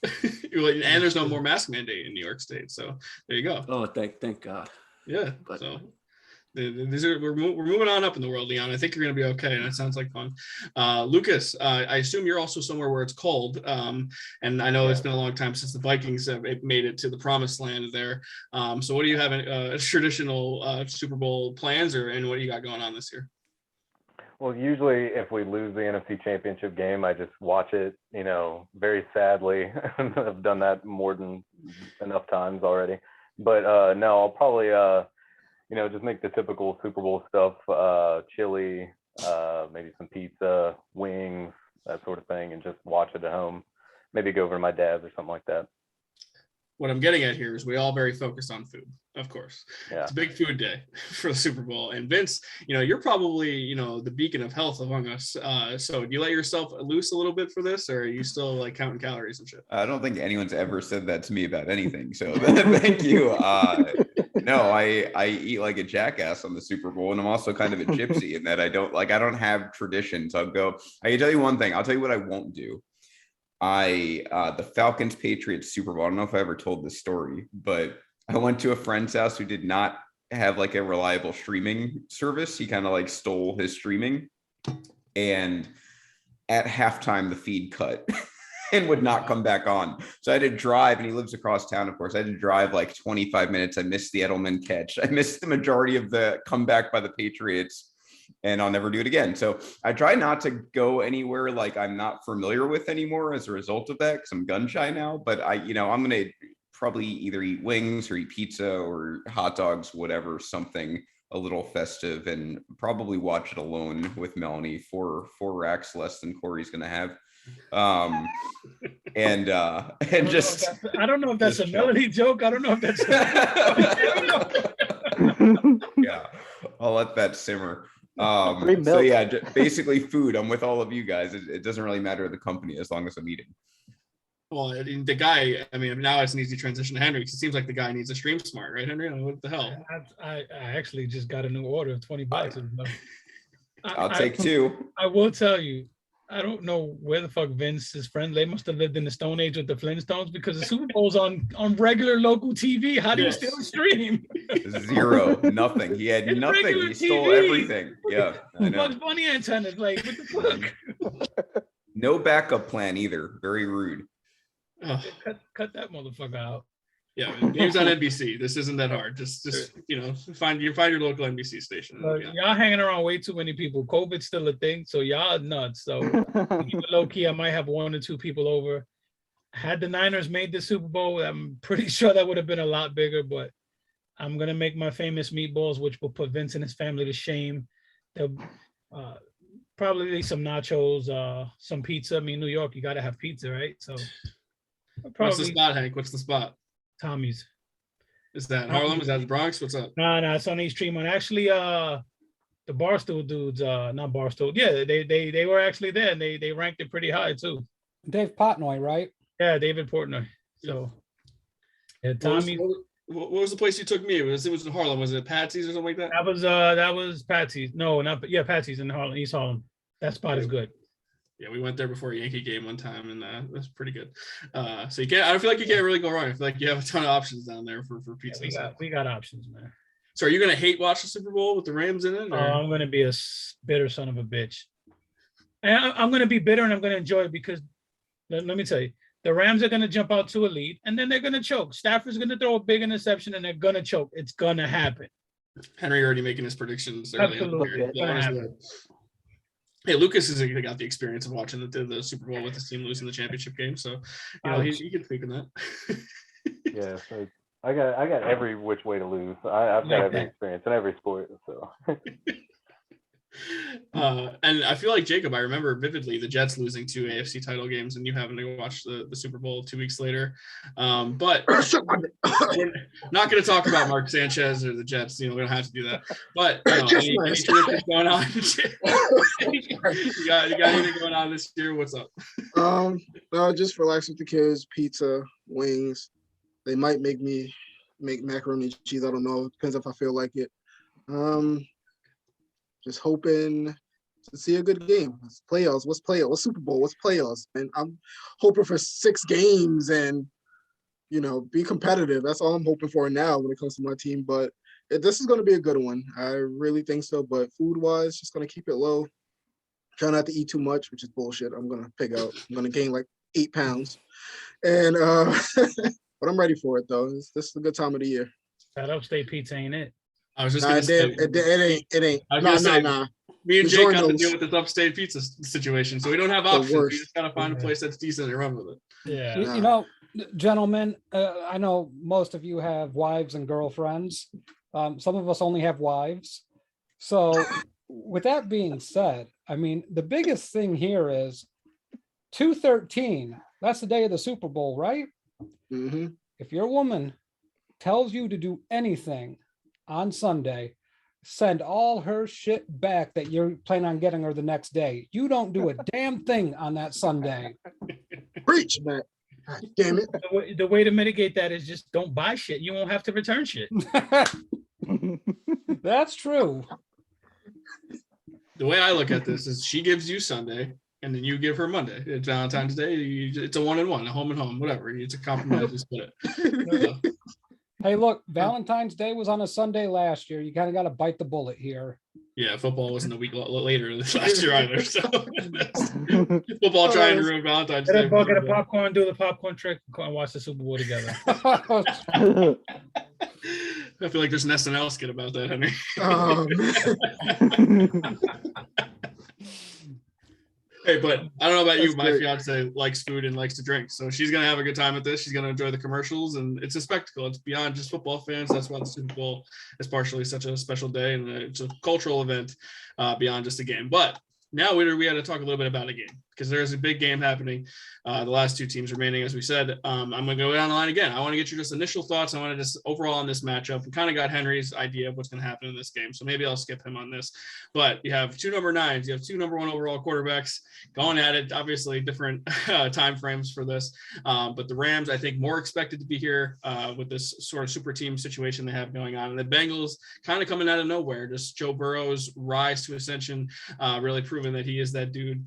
And there's no more mask mandate in New York State, so there you go. Oh, thank God. Yeah. So we're moving on up in the world, Leon. I think you're going to be okay, and it sounds like fun. Lucas, I assume you're also somewhere where it's cold, and I know it's been a long time since the Vikings have made it to the promised land there. So what do you have traditional Super Bowl plans, and what do you got going on this year? Well, usually if we lose the NFC Championship game, I just watch it, very sadly. I've done that more than enough times already. But no, I'll probably just make the typical Super Bowl stuff, chili, maybe some pizza, wings, that sort of thing, and just watch it at home. Maybe go over to my dad's or something like that. What I'm getting at here is we all very focused on food, of course. Yeah. It's a big food day for the Super Bowl. And Vince, you're probably, the beacon of health among us. So do you let yourself loose a little bit for this, or are you still like counting calories and shit? I don't think anyone's ever said that to me about anything. So thank you. No, I eat like a jackass on the Super Bowl, and I'm also kind of a gypsy in that I don't have traditions. I can tell you one thing. I'll tell you what I won't do. The Falcons Patriots Super Bowl. I don't know if I ever told this story, but I went to a friend's house who did not have like a reliable streaming service. He kind of like stole his streaming, and at halftime the feed cut and would not come back on. So I had to drive, and he lives across town, of course. I had to drive like 25 minutes. I missed the Edelman catch. I missed the majority of the comeback by the Patriots. And I'll never do it again. So I try not to go anywhere like I'm not familiar with anymore as a result of that, because I'm gun shy now. But I'm going to probably either eat wings or eat pizza or hot dogs, whatever, something a little festive, and probably watch it alone with Melanie, 4 racks less than Corey's going to have. And just I don't know if that's a Melanie joke. I don't know if that's yeah, I'll let that simmer. So yeah, basically food. I'm with all of you guys. It doesn't really matter the company as long as I'm eating. Well, the guy, now it's an easy transition to Henry, because it seems like the guy needs a Stream Smart, right, Henry? What the hell? I actually just got a new order of $20. I'll take 2. I will tell you, I don't know where the fuck Vince's friend. They must have lived in the Stone Age with the Flintstones, because the Super Bowl's on regular local TV. How do you still stream? 0, nothing. He had nothing. He stole TV. Everything. Yeah, I know. Bugs Bunny antennas, like what the fuck? No backup plan either. Very rude. Cut that motherfucker out. Yeah, games on NBC. This isn't that hard. Just find your local NBC station. Y'all hanging around way too many people. COVID's still a thing, so y'all are nuts. So low key, I might have 1 or 2 people over. Had the Niners made the Super Bowl, I'm pretty sure that would have been a lot bigger. But I'm gonna make my famous meatballs, which will put Vince and his family to shame. They'll probably some nachos, some pizza. New York, you gotta have pizza, right? So what's the spot, Hank? What's the spot? Tommy's. Is that Harlem? Is that the Bronx? What's up? No, it's on East Tremont. Actually, the Barstool dudes, not Barstool. Yeah, they were actually there, and they ranked it pretty high too. Dave Portnoy, right? Yeah, David Portnoy. So, yeah, Tommy. What was the place you took me? It was in Harlem. Was it Patsy's or something like that? That was Patsy's. No, Patsy's in Harlem, East Harlem. That spot is good. Yeah, we went there before a Yankee game one time, and it was pretty good. So I don't feel like you can't really go wrong. I feel like you have a ton of options down there for pizza. Yeah, we got options, man. So are you gonna hate watch the Super Bowl with the Rams in it? Or? I'm gonna be a bitter son of a bitch. And I'm gonna be bitter, and I'm gonna enjoy it, because let me tell you, The Rams are going to jump out to a lead, and then they're going to choke. Stafford's going to throw a big interception, and they're going to choke. It's going to happen. Henry already making his predictions early. Absolutely. It's going to happen. Hey, Lucas has got the experience of watching the Super Bowl with his team losing the championship game, so he can speak on that. Yeah, so I got every which way to lose. I've got every experience in every sport. So. And I feel like Jacob, I remember vividly the Jets losing 2 AFC title games, and you having to watch the Super Bowl 2 weeks later. But we're not going to talk about Mark Sanchez or the Jets. We don't have to do that. But any traditions going on? you got anything going on this year? What's up? No, just relax with the kids. Pizza, wings. They might make me make macaroni and cheese. I don't know. It depends if I feel like it. Just hoping to see a good game. It's playoffs. What's playoffs? What's Super Bowl? What's playoffs? And I'm hoping for 6 games and, be competitive. That's all I'm hoping for now when it comes to my team. But this is going to be a good one. I really think so. But food-wise, just going to keep it low. Try not to eat too much, which is bullshit. I'm going to pig out. I'm going to gain like 8 pounds. And but I'm ready for it, though. This is a good time of the year. That upstate pizza ain't it. I was just going to say. It ain't. Nah. Me and Jake got to deal with this upstate pizza situation, so we don't have options. We just got to find a place that's decent and run with it. Yeah. Gentlemen, I know most of you have wives and girlfriends. Some of us only have wives. So with that being said, I mean, the biggest thing here is 2/13. That's the day of the Super Bowl, right? Mm-hmm. If your woman tells you to do anything on Sunday, send all her shit back that you're planning on getting her the next day. You don't do a damn thing on that Sunday. Preach, man. God damn it. The way to mitigate that is just don't buy shit. You won't have to return shit. That's true. The way I look at this is she gives you Sunday, and then you give her Monday. It's Valentine's Day. It's a 1-and-1, a home and home, whatever. It's a compromise. Just put it. Hey, look, Valentine's Day was on a Sunday last year. You kind of got to bite the bullet here. Yeah, football wasn't a week later this last year either. So football trying to ruin Valentine's Day. Get a popcorn, do the popcorn trick, and watch the Super Bowl together. I feel like there's an SNL skit about that, Henry. Hey, but I don't know about you. My fiance likes food and likes to drink, so she's gonna have a good time at this. She's gonna enjoy the commercials, and it's a spectacle. It's beyond just football fans. That's why the Super Bowl is partially such a special day, and it's a cultural event beyond just a game. But now we had to talk a little bit about a game, because there's a big game happening. The last 2 teams remaining, as we said. I'm going to go down the line again. I want to get your just initial thoughts. I want to just overall on this matchup. We kind of got Henry's idea of what's going to happen in this game, so maybe I'll skip him on this. But you have 2 number 9s. You have 2 number 1 overall quarterbacks going at it. Obviously, different time frames for this. But the Rams, I think, more expected to be here with this sort of super team situation they have going on. And the Bengals kind of coming out of nowhere. Just Joe Burrow's rise to ascension, really proving that he is that dude.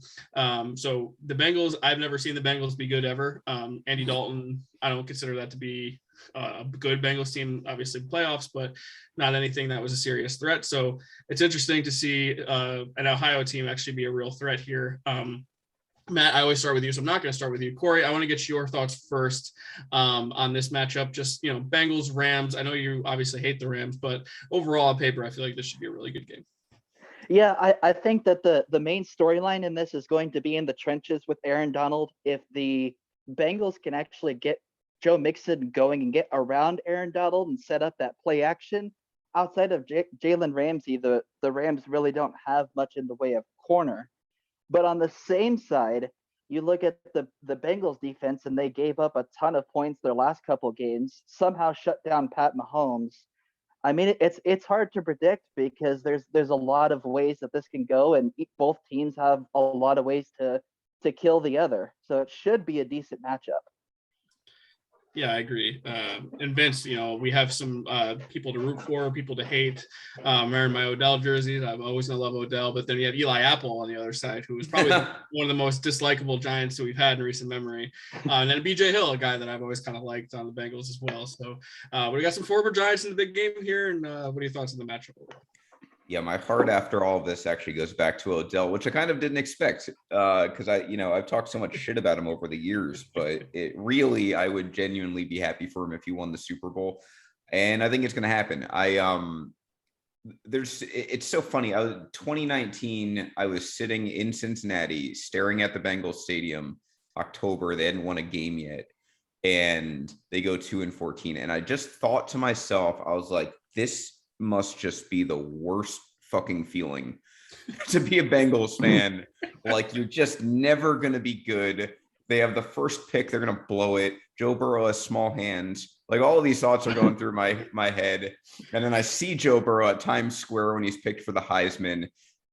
So the Bengals, I've never seen the Bengals be good ever. Andy Dalton, I don't consider that to be a good Bengals team, obviously playoffs, but not anything that was a serious threat. So it's interesting to see an Ohio team actually be a real threat here. Matt, I always start with you, so I'm not going to start with you. Corey, I want to get your thoughts first on this matchup. Just, Bengals, Rams. I know you obviously hate the Rams, but overall on paper, I feel like this should be a really good game. Yeah, I think that the main storyline in this is going to be in the trenches with Aaron Donald. If the Bengals can actually get Joe Mixon going and get around Aaron Donald and set up that play action, outside of Jalen Ramsey, the Rams really don't have much in the way of corner. But on the same side, you look at the Bengals defense, and they gave up a ton of points their last couple of games, somehow shut down Pat Mahomes. I mean, it's hard to predict, because there's a lot of ways that this can go, and both teams have a lot of ways to kill the other. So it should be a decent matchup. Yeah, I agree. And Vince, we have some people to root for, people to hate. I'm wearing my Odell jerseys. I'm always going to love Odell. But then you have Eli Apple on the other side, who is probably one of the most dislikable Giants who we've had in recent memory. And then BJ Hill, a guy that I've always kind of liked on the Bengals as well. So we got some former Giants in the big game here. And what are your thoughts on the matchup? Yeah, my heart after all of this actually goes back to Odell, which I kind of didn't expect because I've talked so much shit about him over the years, but I would genuinely be happy for him if he won the Super Bowl. And I think it's going to happen. It's so funny. 2019, I was sitting in Cincinnati staring at the Bengals stadium, October. They hadn't won a game yet. And they go 2-14. And I just thought to myself, I was like, this must just be the worst fucking feeling to be a Bengals fan. Like, you're just never going to be good. They have the first pick. They're going to blow it. Joe Burrow has small hands. Like, all of these thoughts are going through my head. And then I see Joe Burrow at Times Square when he's picked for the Heisman.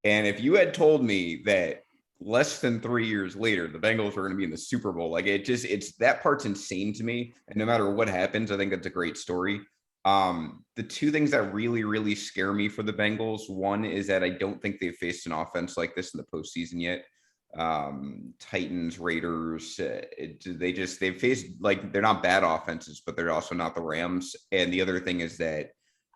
And if you had told me that less than 3 years later, the Bengals were going to be in the Super Bowl, like, it's that part's insane to me. And no matter what happens, I think that's a great story. The two things that really, really scare me for the Bengals, one is that I don't think they've faced an offense like this in the postseason yet. Titans, Raiders, they've faced, like, they're not bad offenses, but they're also not the Rams. And the other thing is that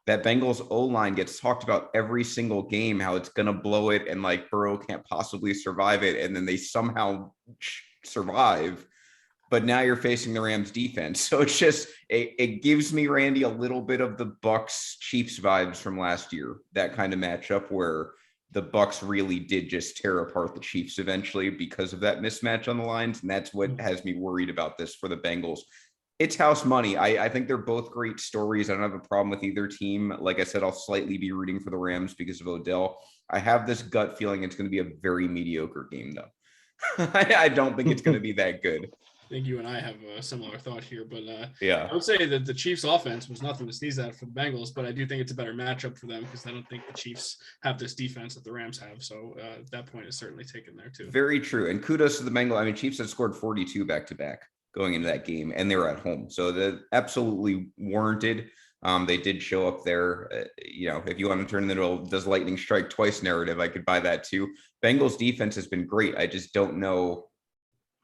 Bengals O-line gets talked about every single game, how it's going to blow it and like Burrow can't possibly survive it. And then they somehow survive. But now you're facing the Rams defense. So it's just, it gives me, Randy, a little bit of the Bucs Chiefs vibes from last year, that kind of matchup where the Bucs really did just tear apart the Chiefs eventually because of that mismatch on the lines. And that's what has me worried about this for the Bengals. It's house money. I think they're both great stories. I don't have a problem with either team. Like I said, I'll slightly be rooting for the Rams because of Odell. I have this gut feeling it's going to be a very mediocre game, though. I don't think it's going to be that good. I think you and I have a similar thought here, but yeah, I would say that the Chiefs offense was nothing to sneeze at for the Bengals, but I do think it's a better matchup for them because I don't think the Chiefs have this defense that the Rams have. So that point is certainly taken there too. Very true. And kudos to the Bengals. I mean, Chiefs had scored 42 back-to-back going into that game, and they were at home. So they're absolutely warranted. They did show up there. If you want to turn the does lightning strike twice narrative, I could buy that too. Bengals defense has been great. I just don't know.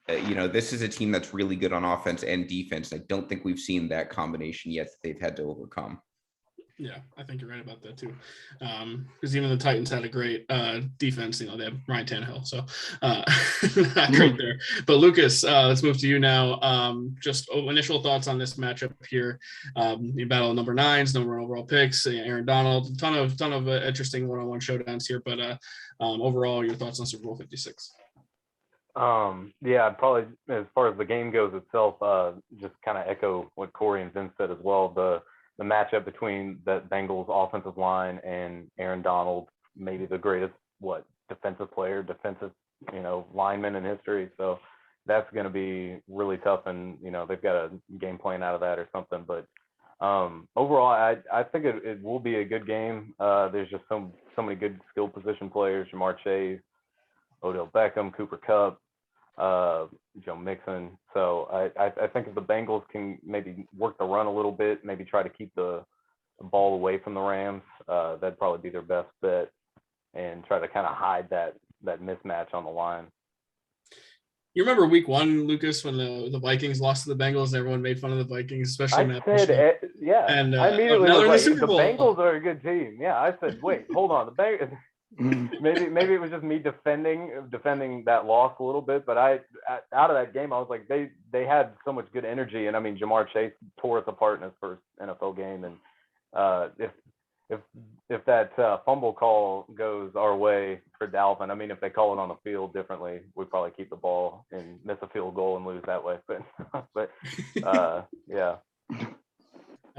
This is a team that's really good on offense and defense. I don't think we've seen that combination yet that they've had to overcome. Yeah, I think you're right about that too. Because even the Titans had a great defense. They have Ryan Tannehill, so not great there. But Lucas, let's move to you now. Just initial thoughts on this matchup here. You battle number 9s, number 1 overall picks. Aaron Donald, ton of interesting one-on-one showdowns here. But overall, your thoughts on Super Bowl 56? I'd probably, as far as the game goes itself, just kind of echo what Corey and Vince said as well. The matchup between the Bengals offensive line and Aaron Donald, maybe the greatest defensive lineman in history. So that's going to be really tough, and they've got a game plan out of that or something. But overall, I think it will be a good game. There's just so many good skill position players: Jamar Chase, Odell Beckham, Cooper Kupp, Joe Mixon. So I think if the Bengals can maybe work the run a little bit, maybe try to keep the ball away from the Rams, that'd probably be their best bet, and try to kind of hide that mismatch on the line. You remember week 1, Lucas, when the Vikings lost to the Bengals and everyone made fun of the Vikings, especially And I immediately was like, the Bengals are a good team. Yeah, I said, wait, hold on, the Bengals. maybe it was just me defending that loss a little bit, but out of that game I was like, they had so much good energy, and I mean, Jamar Chase tore us apart in his first NFL game, and if that fumble call goes our way for Dalvin, I mean, if they call it on the field differently, we'd probably keep the ball and miss a field goal and lose that way, but yeah.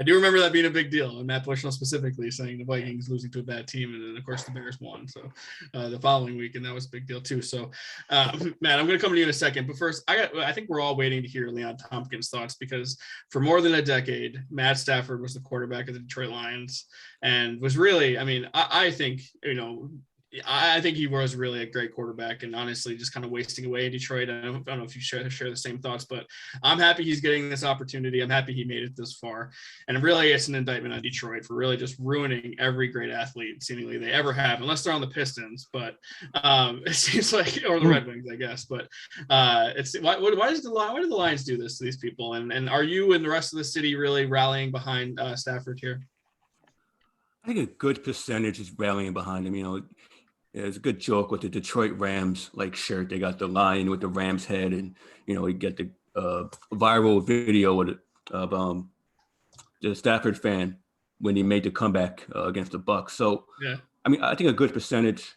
I do remember that being a big deal, and Matt Bushnell specifically saying the Vikings losing to a bad team, and then of course the Bears won. So the following week, and that was a big deal too. So Matt, I'm going to come to you in a second, but first, I think we're all waiting to hear Leon Tompkins' thoughts, because for more than a decade, Matt Stafford was the quarterback of the Detroit Lions, and was really, I mean, I think I think he was really a great quarterback, and honestly just kind of wasting away in Detroit. I don't know if you share the same thoughts, but I'm happy he's getting this opportunity. I'm happy he made it this far. And really, it's an indictment on Detroit for really just ruining every great athlete seemingly they ever have, unless they're on the Pistons, but it seems like, or the Red Wings, I guess. But it's why did the Lions do this to these people? And are you and the rest of the city really rallying behind Stafford here? I think a good percentage is rallying behind him. You know, there's a good joke with the Detroit Rams like shirt. They got the lion with the Rams head, and you know, you get the viral video of the Stafford fan when he made the comeback against the Bucks. So, Yeah. I mean, I think a good percentage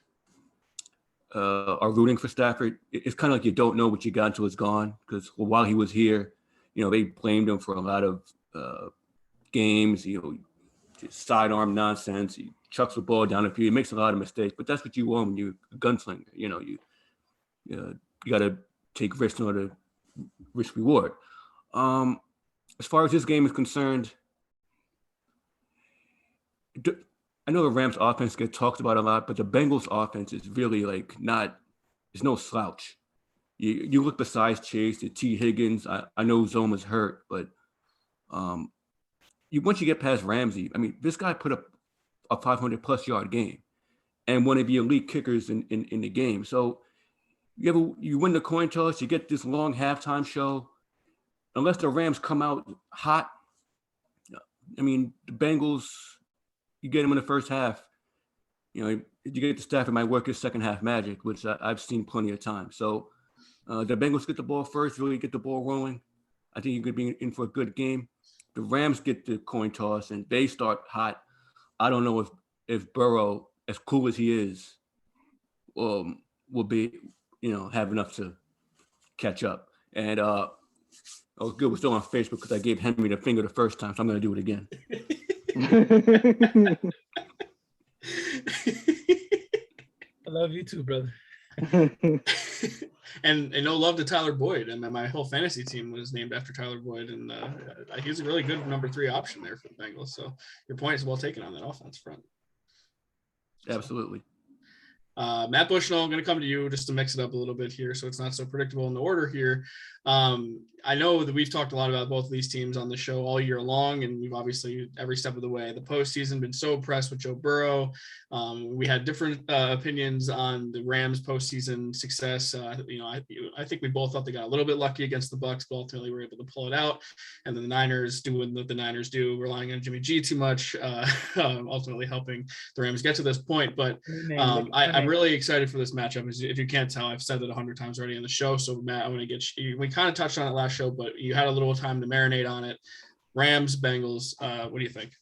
are rooting for Stafford. It's kind of like you don't know what you got until it's gone, because while he was here, you know, they blamed him for a lot of games, you know, sidearm nonsense. He chucks the ball down the field. He makes a lot of mistakes, but that's what you want when you're a gunslinger. You know, you got to take risks in order to risk reward. As far as this game is concerned, I know the Rams offense gets talked about a lot, but the Bengals offense is really like not, there's no slouch. You look besides Chase to T. Higgins. I know Zoma's hurt, but once you get past Ramsey, I mean, this guy put up a 500+ yard game and one of the elite kickers in the game. So you win the coin toss, you get this long halftime show. Unless the Rams come out hot, I mean, the Bengals, you get them in the first half, you know, you get the Stafford might work his second half magic, which I've seen plenty of times. So the Bengals get the ball first, really get the ball rolling. I think you could be in for a good game. The Rams get the coin toss and they start hot. I don't know if Burrow, as cool as he is, will be, you know, have enough to catch up. And oh, good, we're still on Facebook because I gave Henry the finger the first time, so I'm going to do it again. I love you too, brother. and no love to Tyler Boyd. And my whole fantasy team was named after Tyler Boyd, and he's a really good number 3 option there for the Bengals. So your point is well taken on that offense front. Absolutely. Matt Bushnell, I'm going to come to you just to mix it up a little bit here so it's not so predictable in the order here. I know that we've talked a lot about both of these teams on the show all year long, and we've obviously every step of the way. The postseason been so impressed with Joe Burrow. We had different opinions on the Rams postseason success. You know, I think we both thought they got a little bit lucky against the Bucs, but ultimately were able to pull it out. And then the Niners doing what the Niners do, relying on Jimmy G too much, ultimately helping the Rams get to this point. But I'm really excited for this matchup. If you can't tell, I've said it 100 times already on the show. So Matt, I want to get you. We kind of touched on it last show, but you had a little time to marinate on it. Rams, Bengals. What do you think?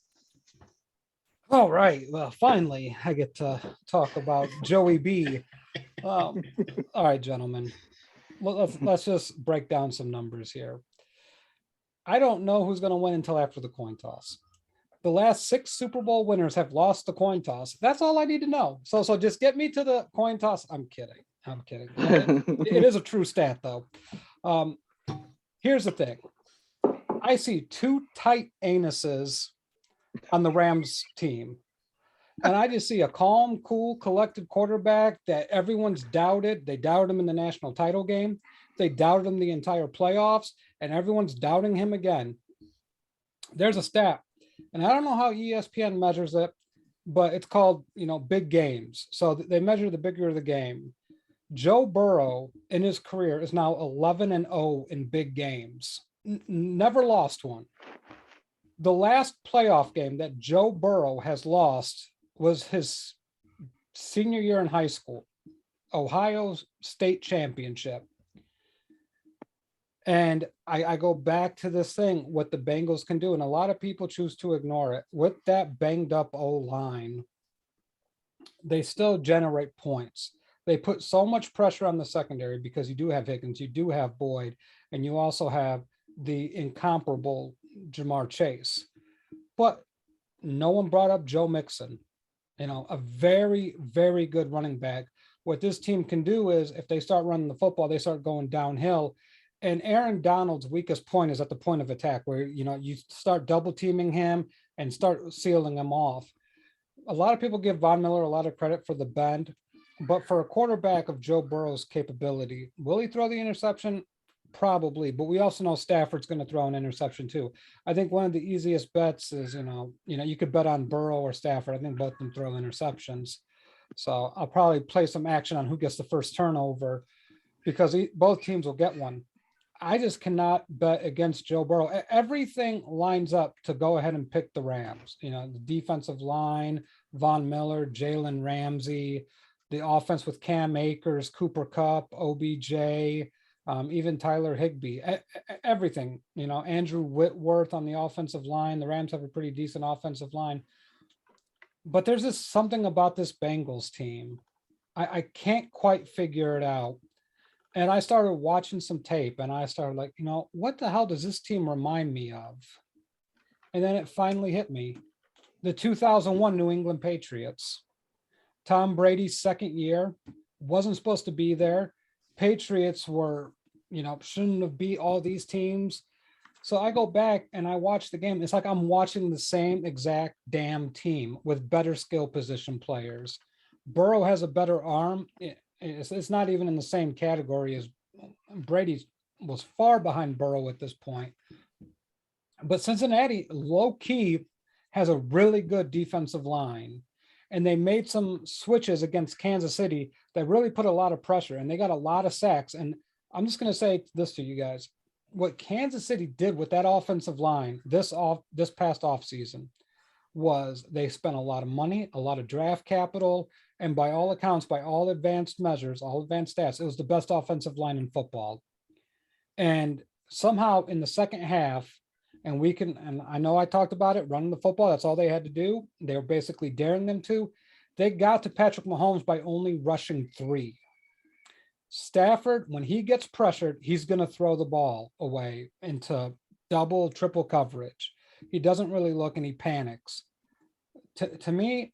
All right. Well, finally, I get to talk about Joey B. All right, gentlemen. Let's just break down some numbers here. I don't know who's going to win until after the coin toss. The last 6 Super Bowl winners have lost the coin toss. That's all I need to know. So just get me to the coin toss. I'm kidding. It is a true stat, though. Here's the thing. I see 2 tight anuses on the Rams team. And I just see a calm, cool, collected quarterback that everyone's doubted. They doubted him in the national title game. They doubted him the entire playoffs, and everyone's doubting him again. There's a stat, and I don't know how ESPN measures it, but it's called, you know, big games. So they measure the bigger the game. Joe Burrow in his career is now 11-0 in big games. Never lost one. The last playoff game that Joe Burrow has lost was his senior year in high school, Ohio State Championship. And I go back to this thing, what the Bengals can do, and a lot of people choose to ignore it. With that banged up O-line, they still generate points. They put so much pressure on the secondary because you do have Higgins, you do have Boyd, and you also have the incomparable Jamar Chase. But no one brought up Joe Mixon, you know, a very, very good running back. What this team can do is if they start running the football, they start going downhill. And Aaron Donald's weakest point is at the point of attack where, you know, you start double teaming him and start sealing him off. A lot of people give Von Miller a lot of credit for the bend, but for a quarterback of Joe Burrow's capability, will he throw the interception? Probably, but we also know Stafford's going to throw an interception too. I think one of the easiest bets is, you know, you could bet on Burrow or Stafford. I think both of them throw interceptions. So I'll probably play some action on who gets the first turnover because both teams will get one. I just cannot bet against Joe Burrow. Everything lines up to go ahead and pick the Rams. You know, the defensive line, Von Miller, Jalen Ramsey, the offense with Cam Akers, Cooper Kupp, OBJ, even Tyler Higbee, everything, you know, Andrew Whitworth on the offensive line. The Rams have a pretty decent offensive line. But there's just something about this Bengals team. I can't quite figure it out. And I started watching some tape and I started like, you know, what the hell does this team remind me of? And then it finally hit me. The 2001 New England Patriots. Tom Brady's second year, wasn't supposed to be there. Patriots were, you know, shouldn't have beat all these teams. So I go back and I watch the game. It's like I'm watching the same exact damn team with better skill position players. Burrow has a better arm. It's not even in the same category as Brady was far behind Burrow at this point. But Cincinnati, low key, has a really good defensive line. And they made some switches against Kansas City that really put a lot of pressure. And they got a lot of sacks. And I'm just going to say this to you guys. What Kansas City did with that offensive line this past offseason was they spent a lot of money, a lot of draft capital, and by all accounts, by all advanced measures, all advanced stats, it was the best offensive line in football. And somehow in the second half, and I know I talked about it, running the football, that's all they had to do. They were basically daring them to. They got to Patrick Mahomes by only rushing 3. Stafford, when he gets pressured, he's going to throw the ball away into double, triple coverage. He doesn't really look and he panics. To me,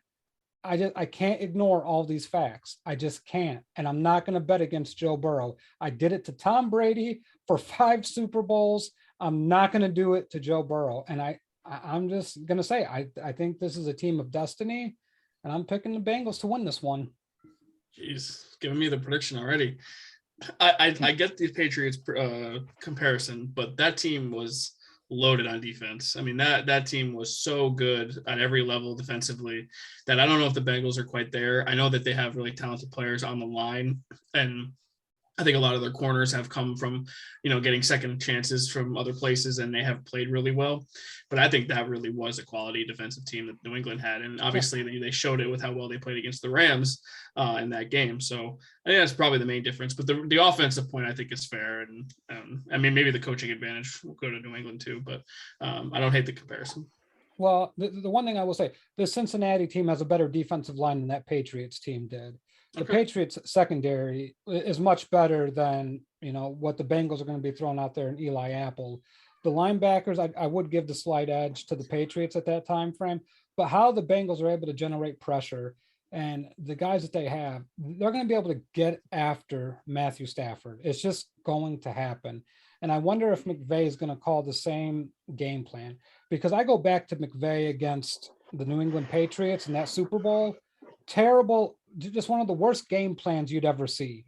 I can't ignore all these facts. I just can't. And I'm not going to bet against Joe Burrow. I did it to Tom Brady for 5 Super Bowls. I'm not going to do it to Joe Burrow. And I'm just going to say, I think this is a team of destiny, and I'm picking the Bengals to win this one. Jeez, giving me the prediction already. I get the Patriots comparison, but that team was loaded on defense. I mean, that team was so good at every level defensively that I don't know if the Bengals are quite there. I know that they have really talented players on the line, and I think a lot of their corners have come from, you know, getting second chances from other places, and they have played really well. But I think that really was a quality defensive team that New England had. And obviously they showed it with how well they played against the Rams in that game. So I think that's probably the main difference. But the offensive point, I think, is fair. And I mean, maybe the coaching advantage will go to New England too, but I don't hate the comparison. Well, the one thing I will say, the Cincinnati team has a better defensive line than that Patriots team did. The Patriots secondary is much better than, you know, what the Bengals are going to be throwing out there in Eli Apple. The linebackers, I would give the slight edge to the Patriots at that time frame, but how the Bengals are able to generate pressure and the guys that they have, they're going to be able to get after Matthew Stafford. It's just going to happen. And I wonder if McVay is going to call the same game plan, because I go back to McVay against the New England Patriots in that Super Bowl. Terrible, just one of the worst game plans you'd ever see.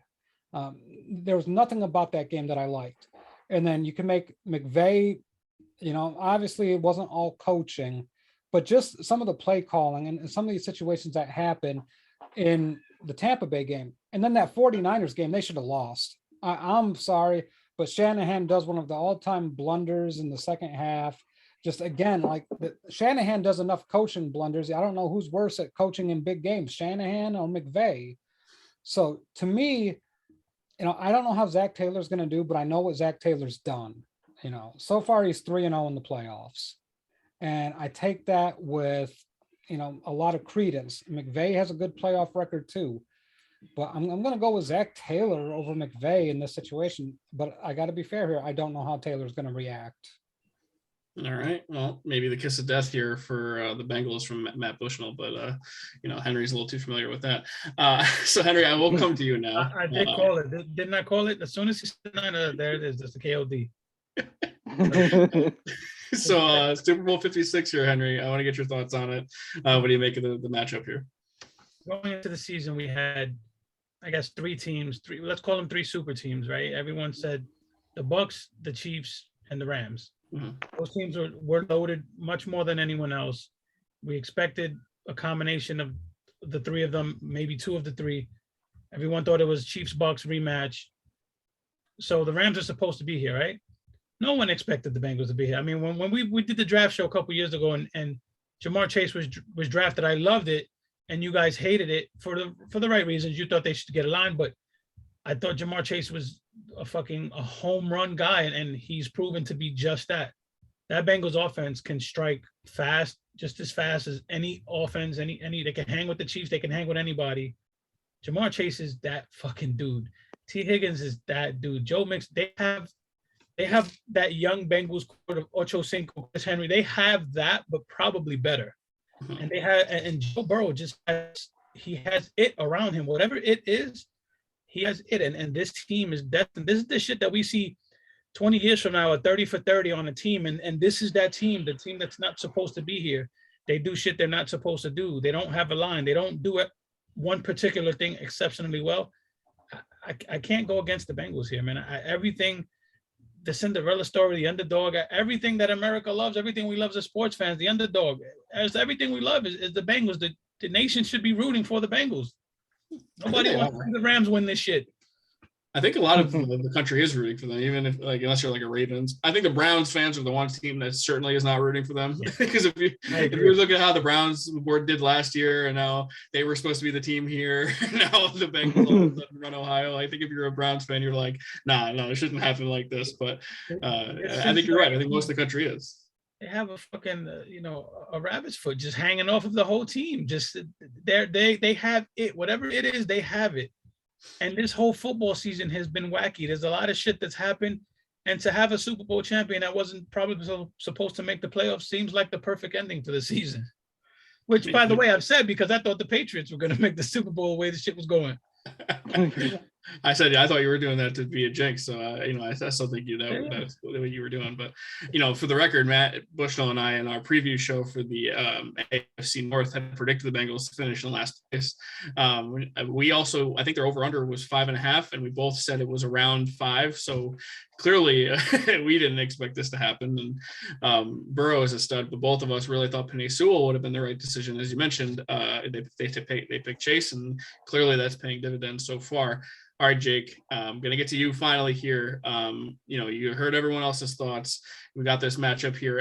There was nothing about that game that I liked. And then you can make McVay, you know, obviously it wasn't all coaching, but just some of the play calling and some of these situations that happened in the Tampa Bay game. And then that 49ers game, they should have lost. I'm sorry, but Shanahan does one of the all-time blunders in the second half. Just again, like Shanahan does enough coaching blunders. I don't know who's worse at coaching in big games, Shanahan or McVay. So to me, you know, I don't know how Zach Taylor's going to do, but I know what Zach Taylor's done. You know, so far he's 3-0 in the playoffs. And I take that with, you know, a lot of credence. McVay has a good playoff record too. But I'm going to go with Zach Taylor over McVay in this situation. But I got to be fair here. I don't know how Taylor's going to react. All right. Well, maybe the kiss of death here for the Bengals from Matt Bushnell, but you know, Henry's a little too familiar with that. So Henry, I will come to you now. I did call it. Didn't I call it? As soon as he said there it is. That's the KOD. So Super Bowl 56 here, Henry. I want to get your thoughts on it. What do you make of the matchup here? Going into the season, we had, I guess, 3 teams. Let's call them 3 super teams, right? Everyone said the Bucs, the Chiefs, and the Rams. Mm-hmm. Those teams were loaded much more than anyone else. We expected a combination of the 3 of them, maybe 2 of the 3. Everyone thought it was Chiefs-Bucs rematch. So the Rams are supposed to be here, right? No one expected the Bengals to be here. I mean, when we did the draft show a couple years ago and Jamar Chase was drafted, I loved it, and you guys hated it for the right reasons. You thought they should get a line, but I thought Jamar Chase was a home run guy, and he's proven to be just that. That Bengals offense can strike fast, just as fast as any offense. Any they can hang with the Chiefs, they can hang with anybody. Jamar Chase is that fucking dude. T. Higgins is that dude. Joe Mix, they have that young Bengals quarter of Ocho Cinco, Chris Henry. They have that, but probably better. And and Joe Burrow just has it around him. Whatever it is, he has it. And this team is destined. This is the shit that we see 20 years from now, a 30 for 30 on a team. And this is that team, the team that's not supposed to be here. They do shit they're not supposed to do. They don't have a line. They don't do it one particular thing exceptionally well. I can't go against the Bengals here, man. Everything, the Cinderella story, the underdog, everything that America loves, everything we love as sports fans, the underdog, as everything we love is the Bengals. The nation should be rooting for the Bengals. Nobody wants to see the Rams win this shit. I think a lot of the country is rooting for them, even if unless you're like a Ravens. I think the Browns fans are the one team that certainly is not rooting for them. Because if you look at how the Browns board did last year, and now they were supposed to be the team here, now the Bengals run Ohio. I think if you're a Browns fan, you're like, no, it shouldn't happen like this. But I think you're right. I think most of the country is. They have a fucking a rabbit's foot just hanging off of the whole team. Just they have it. Whatever it is, they have it. And this whole football season has been wacky. There's a lot of shit that's happened. And to have a Super Bowl champion that wasn't probably supposed to make the playoffs seems like the perfect ending to the season. Which, by the way, I've said because I thought the Patriots were going to make the Super Bowl the way the shit was going. I thought you were doing that to be a jinx. So, I still think that's the way you were doing. But, for the record, Matt Bushnell and I in our preview show for the AFC North had predicted the Bengals to finish in last place. We also, I think their over-under was 5.5, and we both said it was around 5. So clearly we didn't expect this to happen. And Burrow is a stud, but both of us really thought Penei Sewell would have been the right decision. As you mentioned, they picked Chase, and clearly that's paying dividends so far. All right, Jake, I'm going to get to you finally here. You heard everyone else's thoughts. We got this matchup here.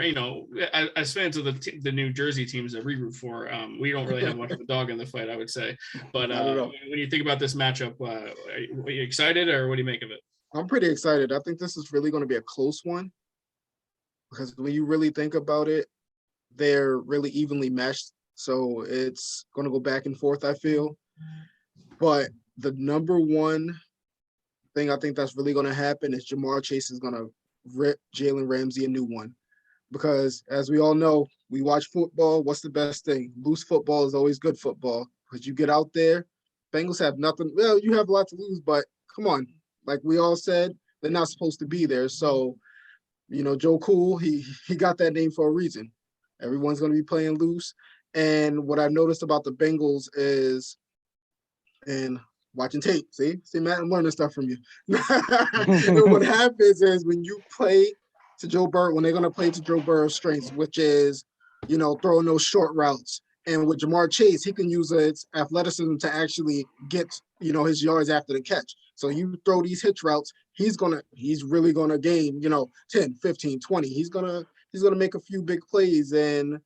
As fans of the New Jersey teams that we root for, we don't really have much of a dog in the fight, I would say. But when you think about this matchup, are you excited, or what do you make of it? I'm pretty excited. I think this is really going to be a close one because when you really think about it, they're really evenly matched. So it's going to go back and forth, I feel. But the number one thing I think that's really going to happen is Jamar Chase is going to rip Jalen Ramsey a new one. Because as we all know, we watch football. What's the best thing? Loose football is always good football because you get out there. Bengals have nothing. Well, you have a lot to lose, but come on. Like we all said, they're not supposed to be there. So, Joe Cool, he got that name for a reason. Everyone's going to be playing loose. And what I've noticed about the Bengals is, and watching tape, see, Matt, I'm learning stuff from you. And what happens is when you play to Joe Burrow, when they're going to play to Joe Burrow's strengths, which is, throwing those short routes. And with Jamar Chase, he can use his athleticism to actually get, his yards after the catch. So you throw these hitch routes, he's really going to gain, 10, 15, 20. He's going to make a few big plays. And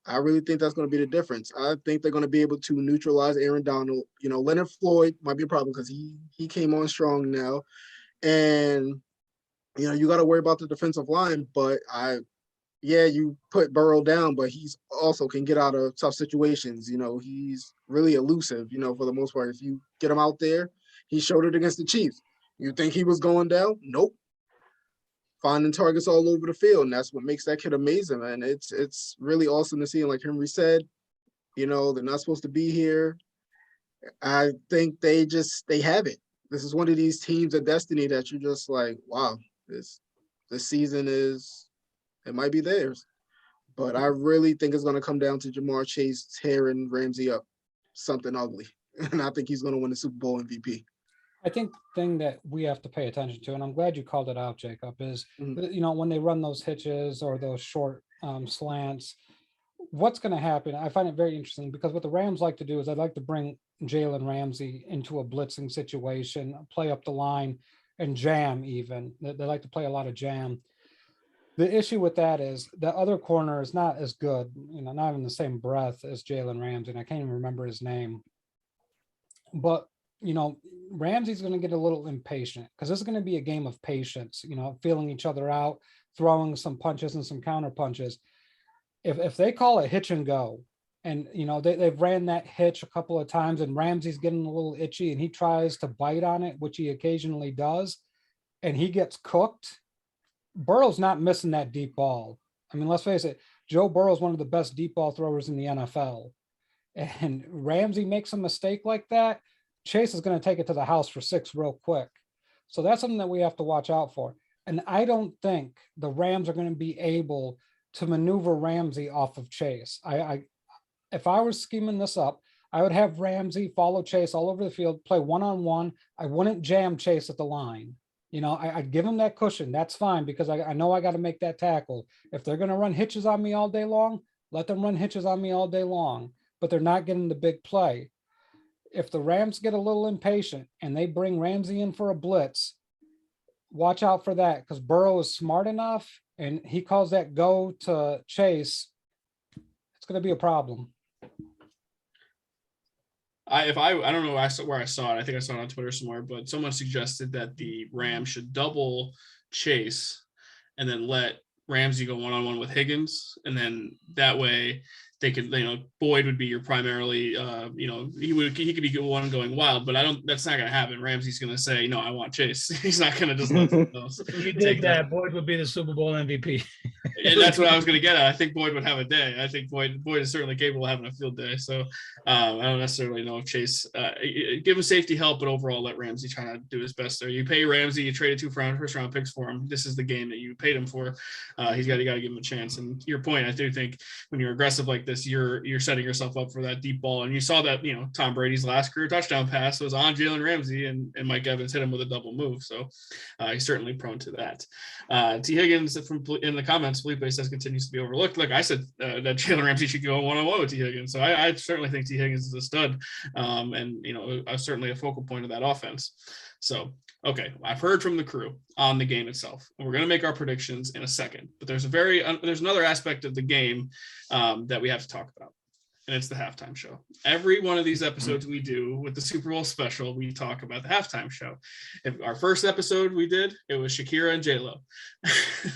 I really think that's going to be the difference. I think they're going to be able to neutralize Aaron Donald. Leonard Floyd might be a problem because he came on strong now. And, you got to worry about the defensive line. But you put Burrow down, but he's also can get out of tough situations. He's really elusive, for the most part. If you get him out there, he showed it against the Chiefs. You think he was going down? Nope. Finding targets all over the field, and that's what makes that kid amazing, man. It's really awesome to see. And like Henry said, they're not supposed to be here. I think they have it. This is one of these teams of destiny that you're just like, wow, this season it might be theirs. But I really think it's going to come down to Jamar Chase tearing Ramsey up something ugly. And I think he's going to win the Super Bowl MVP. I think the thing that we have to pay attention to, and I'm glad you called it out, Jacob, is, when they run those hitches or those short slants, what's going to happen? I find it very interesting because what the Rams like to do is they like to bring Jalen Ramsey into a blitzing situation, play up the line, and jam even. They like to play a lot of jam. The issue with that is the other corner is not as good, not in the same breath as Jalen Ramsey, and I can't even remember his name. But, Ramsey's going to get a little impatient because this is going to be a game of patience, feeling each other out, throwing some punches and some counter punches. If they call it hitch and go, and, they've ran that hitch a couple of times and Ramsey's getting a little itchy and he tries to bite on it, which he occasionally does, and he gets cooked, Burrow's not missing that deep ball. I mean, let's face it, Joe Burrow's one of the best deep ball throwers in the NFL. And Ramsey makes a mistake like that, Chase is going to take it to the house for 6 real quick. So that's something that we have to watch out for. And I don't think the Rams are going to be able to maneuver Ramsey off of Chase. If I was scheming this up, I would have Ramsey follow Chase all over the field, play one-on-one. I wouldn't jam Chase at the line. I'd give him that cushion. That's fine because I know I got to make that tackle. If they're going to run hitches on me all day long, let them run hitches on me all day long, but they're not getting the big play. If the Rams get a little impatient and they bring Ramsey in for a blitz, watch out for that because Burrow is smart enough and he calls that go to Chase. It's going to be a problem. I don't know where I saw it. I think I saw it on Twitter somewhere, but someone suggested that the Rams should double Chase and then let Ramsey go one-on-one with Higgins. And then that way they could, Boyd would be your primarily, he could be one going wild, but that's not going to happen. Ramsey's going to say, no, I want Chase. He's not going to just let those. If he did that, Boyd would be the Super Bowl MVP. And that's what I was going to get at. I think Boyd would have a day. I think Boyd is certainly capable of having a field day. So I don't necessarily know if Chase, give him safety help, but overall let Ramsey try to do his best there. You pay Ramsey, you traded 2 first round picks for him. This is the game that you paid him for. You got to give him a chance. And to your point, I do think when you're aggressive like this, you're setting yourself up for that deep ball. And you saw that, Tom Brady's last career touchdown pass was on Jalen Ramsey and Mike Evans hit him with a double move. So he's certainly prone to that. T. Higgins in the comments, Felipe says continues to be overlooked. Like I said, that Jalen Ramsey should go one-on-one with T. Higgins. So I certainly think T. Higgins is a stud and, certainly a focal point of that offense. So, okay, I've heard from the crew on the game itself. And we're going to make our predictions in a second. But there's another aspect of the game that we have to talk about. And it's the halftime show. Every one of these episodes we do with the Super Bowl special, we talk about the halftime show. Our first episode we did, it was Shakira and J-Lo.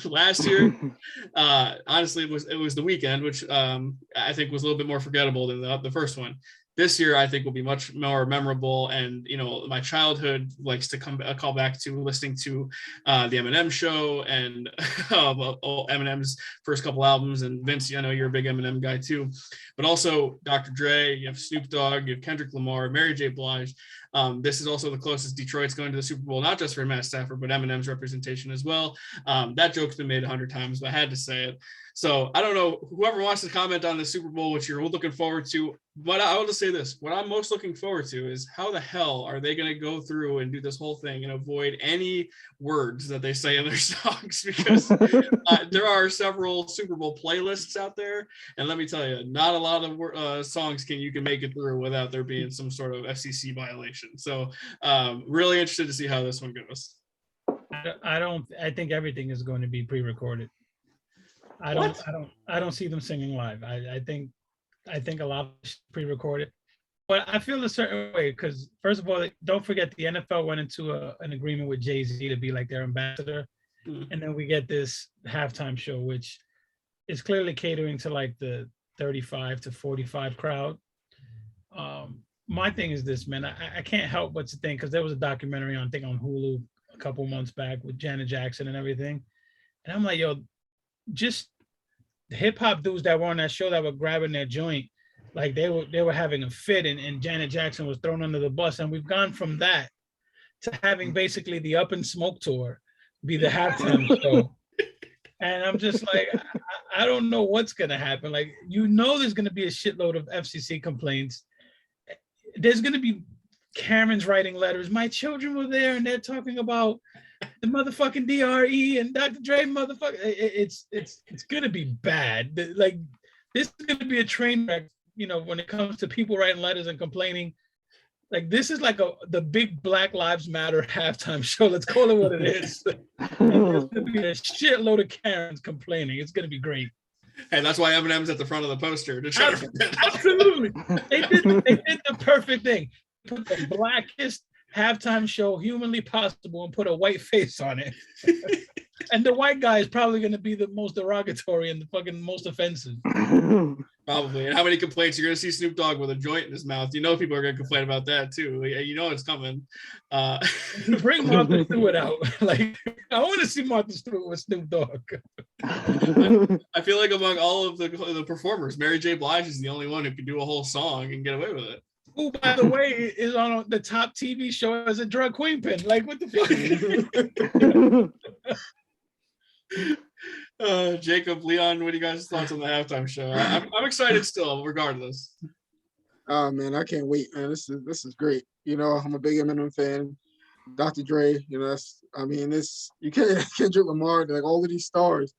Last year, honestly, it was The Weeknd, which I think was a little bit more forgettable than the first one. This year, I think will be much more memorable. And, my childhood likes to call back to listening to the Eminem show and Eminem's first couple albums. And Vince, I know you're a big Eminem guy too, but also Dr. Dre, you have Snoop Dogg, you have Kendrick Lamar, Mary J. Blige. This is also the closest Detroit's going to the Super Bowl, not just for Matt Stafford, but Eminem's representation as well. That joke's been made 100 times, but I had to say it. So I don't know, whoever wants to comment on the Super Bowl, which you're looking forward to, but I will just say this. What I'm most looking forward to is how the hell are they going to go through and do this whole thing and avoid any words that they say in their songs? Because there are several Super Bowl playlists out there. And let me tell you, not a lot of songs you can make it through without there being some sort of FCC violation. So really interested to see how this one goes. I think everything is going to be pre-recorded. I don't see them singing live. I think a lot is pre-recorded, but I feel a certain way because first of all, don't forget the NFL went into an agreement with Jay-Z to be like their ambassador, and then we get this halftime show, which is clearly catering to like the 35 to 45 crowd. My thing is this, man. I can't help but to think because there was a documentary on Hulu a couple months back with Janet Jackson and everything, and I'm like, yo. Just the hip hop dudes that were on that show that were grabbing their joint, like they were having a fit, and Janet Jackson was thrown under the bus. And we've gone from that to having basically the Up in Smoke tour be the halftime show. And I'm just like, I don't know what's gonna happen. Like, there's gonna be a shitload of FCC complaints. There's gonna be Karens writing letters. My children were there, and they're talking about the motherfucking DRE and Dr. Dre motherfucker. It's gonna be bad. Like, this is gonna be a train wreck, when it comes to people writing letters and complaining. Like this is like the big Black Lives Matter halftime show. Let's call it what it is. And there's gonna be a shitload of Karens complaining. It's gonna be great. Hey, that's why Eminem's at the front of the poster to try to Absolutely. They did the perfect thing. Put the blackest halftime show humanly possible and put a white face on it. And the white guy is probably going to be the most derogatory and the fucking most offensive. Probably. And how many complaints you're going to see Snoop Dogg with a joint in his mouth? You know people are going to complain about that too. You know it's coming. Bring Martha Stewart out. Like I want to see Martha Stewart with Snoop Dogg. I feel like among all of the performers, Mary J. Blige is the only one who can do a whole song and get away with it. Who, by the way, is on the top TV show as a drug queen pin. Like what the fuck? Jacob, Leon, what do you guys' thoughts on the halftime show? I'm excited still, regardless. Oh man, I can't wait, man. This is great. You know, I'm a big Eminem fan. Dr. Dre, you know, you can't Kendrick Lamar, like all of these stars.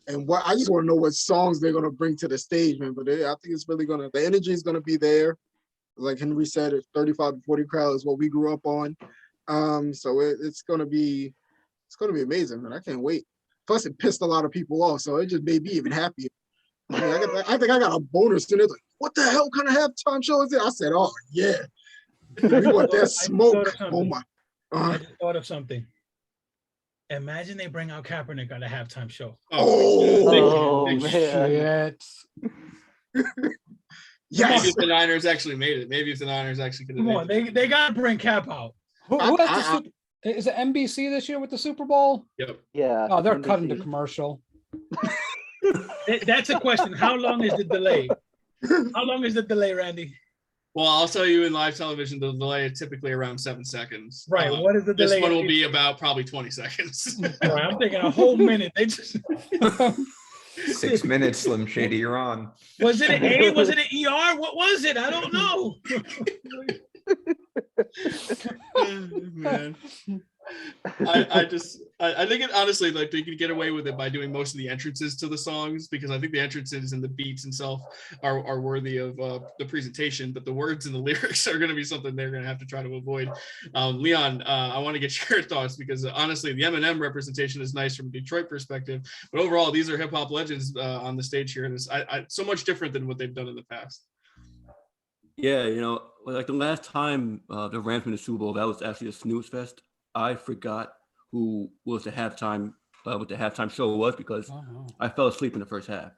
And I just want to know what songs they're gonna bring to the stage, man. But I think it's really the energy is gonna be there. Like Henry said, it's 35 to 40 crowd is what we grew up on. So it's gonna be amazing, man. I can't wait. Plus, it pissed a lot of people off, so it just made me even happier. I think I got a bonus in it. Like, what the hell kind of halftime show is it? I said, oh yeah, we want that smoke. Oh my! I just thought of something. Imagine they bring out Kaepernick at a halftime show. Oh man! Shit. Yes. Maybe if the Niners actually made it. Maybe if the Niners actually could have made it. They got to bring Cap out. Is it NBC this year with the Super Bowl? Yep. Yeah. Oh, they're cutting the commercial. That's a question. How long is the delay? How long is the delay, Randy? Well, I'll tell you in live television, the delay is typically around 7 seconds. Right. What is the delay? This one will be about probably 20 seconds. All right, I'm thinking a whole minute. They just 6 minutes, Slim Shady, you're on. Was it an A? Was it an ER? What was it? I don't know. Man. I think it honestly, like, they could get away with it by doing most of the entrances to the songs, because I think the entrances and the beats itself are worthy of the presentation, but the words and the lyrics are going to be something they're going to have to try to avoid. Leon, I want to get your thoughts, because honestly, the Eminem representation is nice from a Detroit perspective, but overall, these are hip hop legends on the stage here, and it's so much different than what they've done in the past. Yeah, you know, like the last time the Rams won the Super Bowl, that was actually a snooze fest. I forgot who was the halftime, what the halftime show was, because I fell asleep in the first half.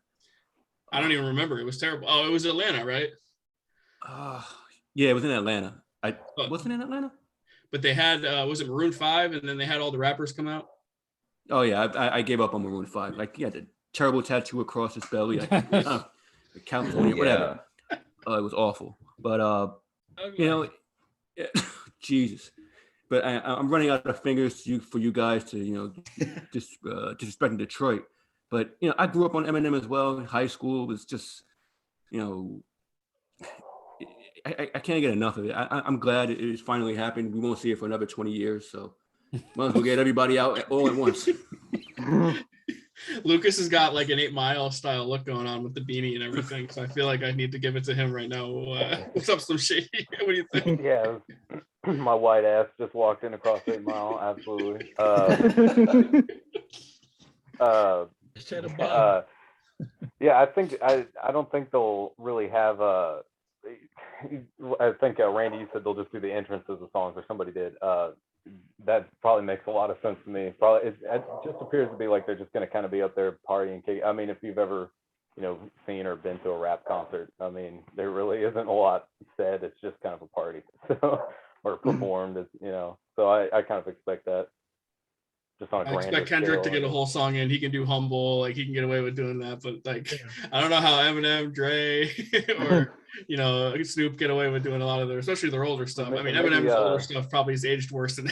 I don't even remember. It was terrible. Oh, it was Atlanta, right? Yeah, it was in Atlanta. Wasn't it in Atlanta? But they had, was it Maroon 5? And then they had all the rappers come out? Oh, yeah. I gave up on Maroon 5. Like, he had the terrible tattoo across his belly. Like, California, whatever. It was awful. But, you know, Jesus. But I'm running out of fingers for you guys to, you know, disrespecting Detroit. But, you know, I grew up on Eminem as well. In high school, it was just, you know, I can't get enough of it. I'm glad it's finally happened. We won't see it for another 20 years. So might as well get everybody out all at once. Lucas has got like an 8 Mile style look going on with the beanie and everything. So I feel like I need to give it to him right now. What's up, Slim Shady? What do you think? Yeah. My white ass just walked in across 8 Mile. Absolutely. Yeah, I don't think they'll really have I think Randy, you said they'll just do the entrance of the songs, or somebody did. That probably makes a lot of sense to me. Probably it just appears to be like they're just going to kind of be up there partying. I mean, if you've ever, you know, seen or been to a rap concert, I mean, there really isn't a lot said. It's just kind of a party. So, or performed, as you know. So I kind of expect that. Just on a I expect Kendrick to get a whole song in. He can do Humble, like he can get away with doing that. But like, I don't know how Eminem, Dre, or you know, Snoop get away with doing a lot of their, especially their older stuff. I mean, Eminem's older stuff probably is aged worse than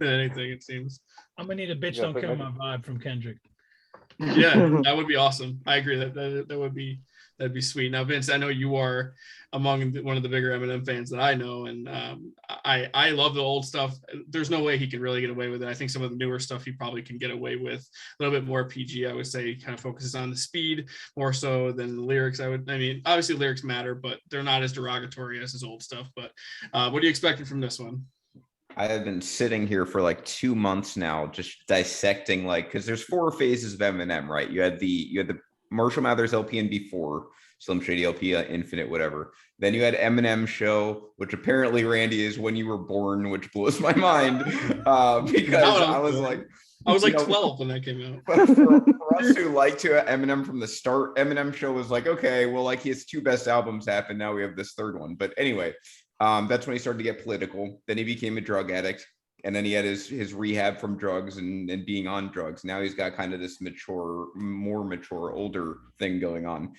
anything. It seems. I'm gonna need a bitch don't kill my vibe from Kendrick. Yeah, that would be awesome. I agree that would be That'd be sweet. Now, Vince, I know you are among one of the bigger Eminem fans that I know, and I love the old stuff. There's no way he can really get away with it. I think some of the newer stuff he probably can get away with a little bit more PG. I would say kind of focuses on the speed more so than the lyrics. I mean, obviously lyrics matter, but they're not as derogatory as his old stuff. But what are you expecting from this one? I have been sitting here for like 2 months now, just dissecting, like, because there's 4 phases of Eminem, right? You had the Marshall Mathers LP and before, Slim Shady LP, Infinite, whatever. Then you had Eminem Show, which apparently, Randy, is When You Were Born, which blows my mind because I was like 12 when that came out. But for us who liked to Eminem from the start, Eminem Show was like, okay, well, like his 2 best albums happened. Now we have this 3rd one. But anyway, that's when he started to get political. Then he became a drug addict. And then he had his rehab from drugs and being on drugs. Now he's got kind of this more mature, older thing going on.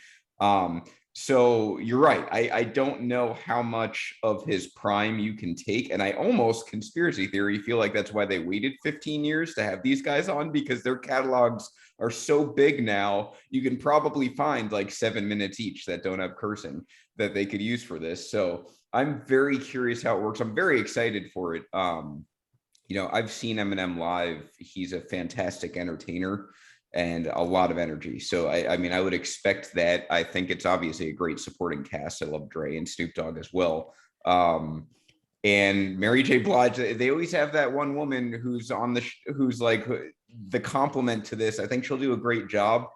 So you're right. I don't know how much of his prime you can take. And I almost, conspiracy theory, feel like that's why they waited 15 years to have these guys on, because their catalogs are so big now. You can probably find like 7 minutes each that don't have cursing that they could use for this. So I'm very curious how it works. I'm very excited for it. I've seen Eminem live. He's a fantastic entertainer and a lot of energy. So I mean, I would expect that. I think it's obviously a great supporting cast. I love Dre and Snoop Dogg as well. And Mary J. Blige, they always have that one woman who's on who's like the complement to this. I think she'll do a great job.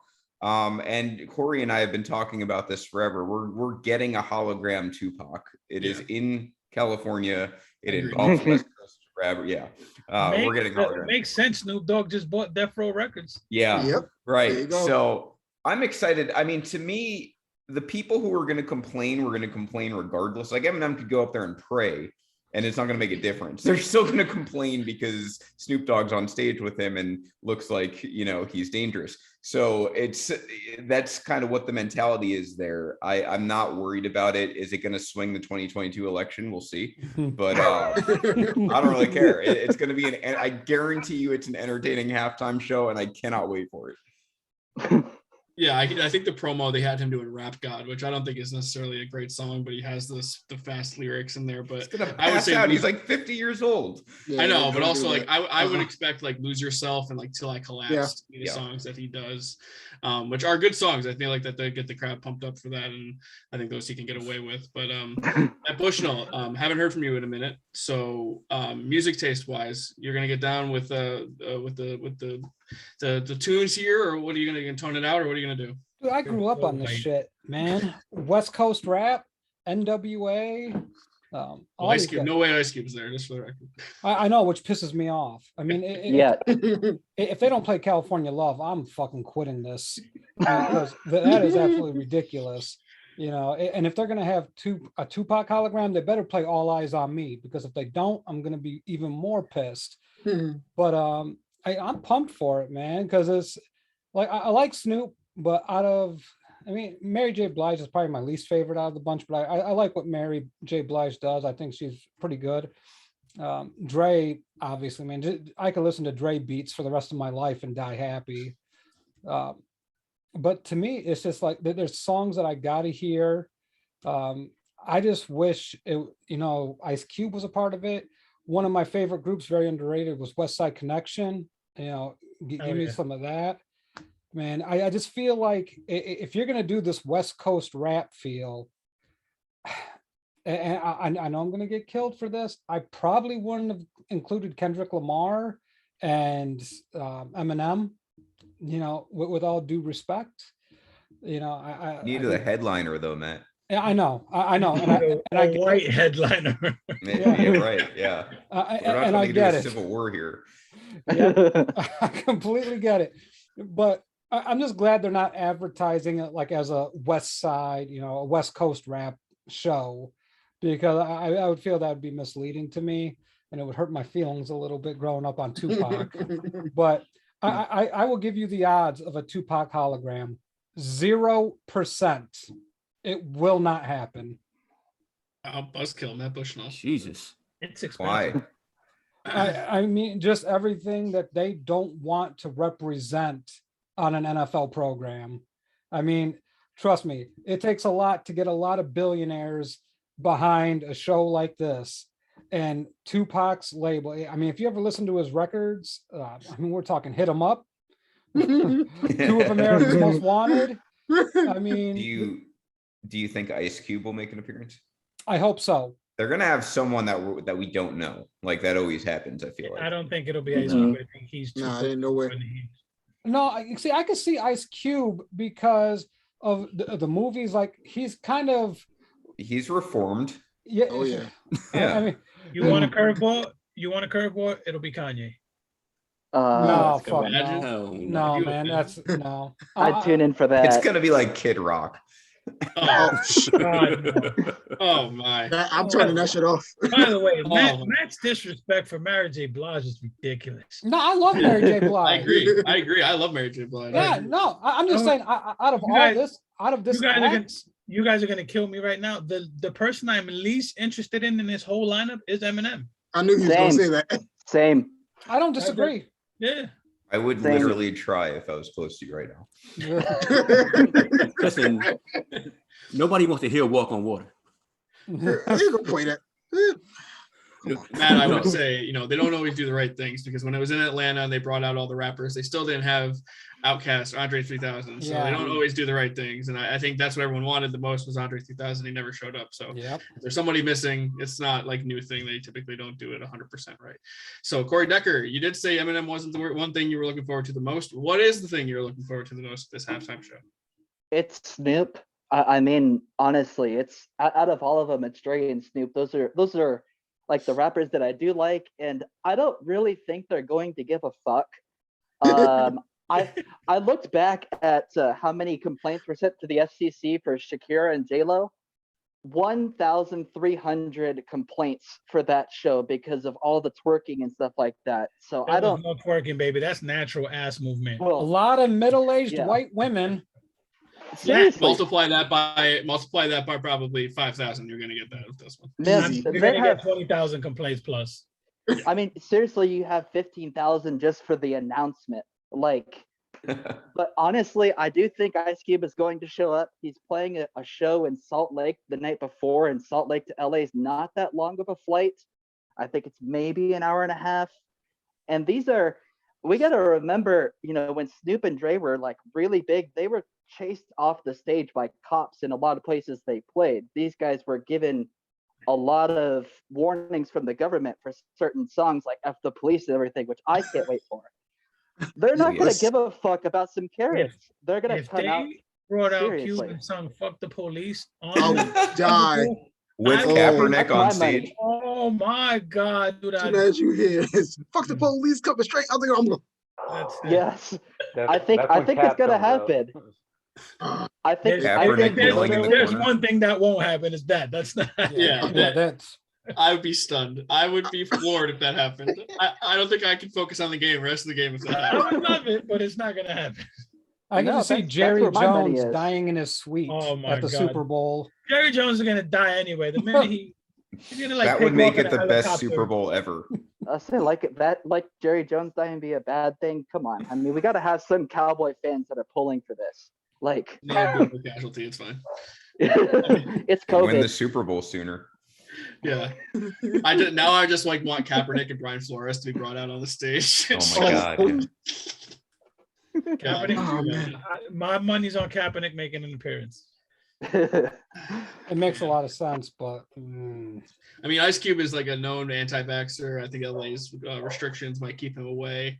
And Corey and I have been talking about this forever. We're getting a hologram Tupac. It is in California. It involves West Coast rapper. Yeah. We're getting hologram. Makes sense. Snoop Dogg just bought Death Row Records. Yeah. Yep. Right. So I'm excited. I mean, to me, the people who are going to complain, we're going to complain regardless. Like Eminem could go up there and pray, and it's not going to make a difference. They're still going to complain because Snoop Dogg's on stage with him and looks like, he's dangerous. So that's kind of what the mentality is there. I'm not worried about it. Is it going to swing the 2022 election? We'll see. But I don't really care. It's going to be I guarantee you it's an entertaining halftime show, and I cannot wait for it. Yeah, I think the promo they had him doing "Rap God," which I don't think is necessarily a great song, but he has the fast lyrics in there. But I would say he's like 50 years old. Yeah, I know, but also like I would expect like "Lose Yourself" and like "Till I Collapse" to be the songs that he does, which are good songs. I feel like that they get the crowd pumped up for that, and I think those he can get away with. But at Bushnell, haven't heard from you in a minute. So music taste wise, you're gonna get down with the tunes here, or what are you gonna tone it out, or what are you gonna do? Dude, I grew up on this shit, man. West Coast rap, NWA. Ice Cube, no way Ice Cube's there, just for the record. I know, which pisses me off. I mean, if they don't play California Love, I'm fucking quitting this, because that is absolutely ridiculous. And if they're gonna have a Tupac hologram, they better play All Eyes on Me, because if they don't, I'm gonna be even more pissed. But I'm pumped for it, man, because it's like I like Snoop, but Mary J. Blige is probably my least favorite out of the bunch, but I like what Mary J. Blige does. I think she's pretty good. Dre, obviously, man, I could listen to Dre beats for the rest of my life and die happy. But to me, it's just like there's songs that I gotta hear. I just wish Ice Cube was a part of it. One of my favorite groups, very underrated, was West Side Connection. Give me some of that, man. I just feel like if you're gonna do this West Coast rap feel, and I know I'm gonna get killed for this, I probably wouldn't have included Kendrick Lamar and Eminem. With all due respect, I needed a headliner though, Matt. Yeah, I know, and I get white headliner. Yeah, right. Yeah, we're not trying to get a civil war here. Yeah, I completely get it, but I'm just glad they're not advertising it like as a West Side, a West Coast rap show, because I would feel that would be misleading to me, and it would hurt my feelings a little bit growing up on Tupac. But I will give you the odds of a Tupac hologram: 0%. It will not happen. Buzzkill, Matt Bushnell. Jesus, it's expensive. Why? I mean, just everything that they don't want to represent on an NFL program. I mean, trust me, it takes a lot to get a lot of billionaires behind a show like this. And Tupac's label, I mean, if you ever listen to his records, I mean, we're talking Hit 'Em Up, Two of America's Most Wanted. I mean, do you think Ice Cube will make an appearance? I hope so. They're gonna have someone that we don't know. Like that always happens, I feel like. I don't think it'll be Ice Cube. I think he's too Nah, there ain't no way. No, I could see Ice Cube because of the movies. Like he's reformed. Yeah. Oh yeah. Yeah. I mean, you want a curveball? It'll be Kanye. No, fuck No, man, that's no. I'd tune in for that. It's gonna be like Kid Rock. Oh, God, no. Oh my! I'm turning that shit off. By the way, Matt's disrespect for Mary J. Blige is ridiculous. No, I love Mary J. Blige. I agree. I love Mary J. Blige. Yeah, no, I'm just saying. Out of this, you guys are gonna kill me right now. The person I'm least interested in this whole lineup is Eminem. I knew he was gonna say that. Same. I don't disagree. Yeah. I would literally try if I was close to you right now. Listen, nobody wants to hear Walk on Water. You're gonna play that. Matt, I would say, they don't always do the right things, because when I was in Atlanta and they brought out all the rappers, they still didn't have Outkast or Andre 3000. So they don't always do the right things. And I think that's what everyone wanted the most was Andre 3000. He never showed up. So if there's somebody missing, it's not like a new thing. They typically don't do it 100% right. So Corey Decker, you did say Eminem wasn't the one thing you were looking forward to the most. What is the thing you're looking forward to the most this halftime show? It's Snoop. I mean, honestly, it's out of all of them, it's Dre and Snoop. Those are like the rappers that I do like, and I don't really think they're going to give a fuck. I looked back at how many complaints were sent to the FCC for Shakira and J-Lo. 1,300 complaints for that show because of all the twerking and stuff like that. So I don't know twerking, baby. That's natural ass movement. Well, a lot of middle-aged white women. Seriously. Multiply that by probably 5,000. You're gonna get that with this one. You're gonna get 20,000 complaints plus. I mean, seriously, you have 15,000 just for the announcement. But honestly, I do think Ice Cube is going to show up. He's playing a show in Salt Lake the night before, and Salt Lake to LA is not that long of a flight. I think it's maybe an hour and a half. And we got to remember, when Snoop and Dre were like really big, they were chased off the stage by cops in a lot of places they played. These guys were given a lot of warnings from the government for certain songs like F the Police and everything, which I can't wait for. They're not going to give a fuck about some carrots. They're going to come out. Brought out seriously. Cube and sung "Fuck the Police" I'll die with Kaepernick on stage. Oh my God, dude! As you hear, fuck the police coming straight. I think I'm gonna. Yes, I think it's gonna happen. I think there's one thing that won't happen is that. That's not. That's. I would be stunned. I would be floored if that happened. I don't think I could focus on the rest of the game if that happened. I would love it, but it's not gonna happen. I can see Jerry Jones dying in his suite at the Super Bowl. Jerry Jones is gonna die anyway. The minute he's gonna that would make it the best Super Bowl ever. I say like Jerry Jones dying be a bad thing. Come on, I mean we got to have some Cowboy fans that are pulling for this. Casualty, it's fine. It's COVID. Win the Super Bowl sooner. Yeah, I just want Kaepernick and Brian Flores to be brought out on the stage. Oh my God. Kaepernick, my money's on Kaepernick making an appearance. It makes a lot of sense, but I mean, Ice Cube is like a known anti-vaxxer. I think LA's restrictions might keep him away,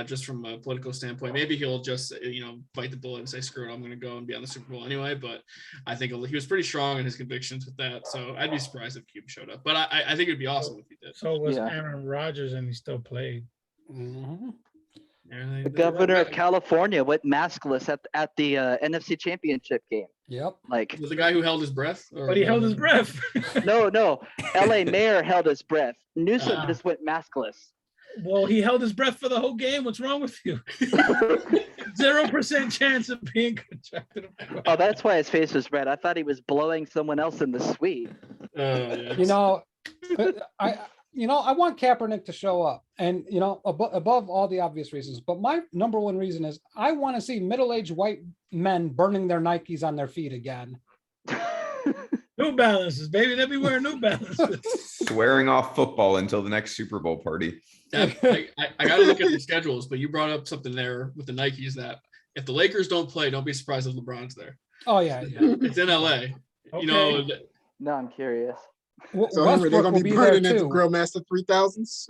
just from a political standpoint. Maybe he'll just bite the bullet and say, "Screw it, I'm going to go and be on the Super Bowl anyway." But I think he was pretty strong in his convictions with that. So I'd be surprised if Cube showed up. But I think it'd be awesome if he did. So was Aaron Rodgers, and he still played. Mm-hmm. The governor of California went maskless at the NFC Championship game. Yep. Was the guy who held his breath? But he held his breath. No. LA mayor held his breath. Newsom just went maskless. Well, he held his breath for the whole game. What's wrong with you? 0% chance of being contracted. Oh, that's why his face was red. I thought he was blowing someone else in the suite. I I want Kaepernick to show up, and above all the obvious reasons. But my number one reason is I want to see middle-aged white men burning their Nikes on their feet again. New Balances, baby. They'll be wearing New Balances. Swearing off football until the next Super Bowl party. I got to look at the schedules, but you brought up something there with the Nikes that if the Lakers don't play, don't be surprised if LeBron's there. Oh yeah. It's in LA. Okay. No, I'm curious. So Henry, they're gonna be burning at the Grillmaster 3000s.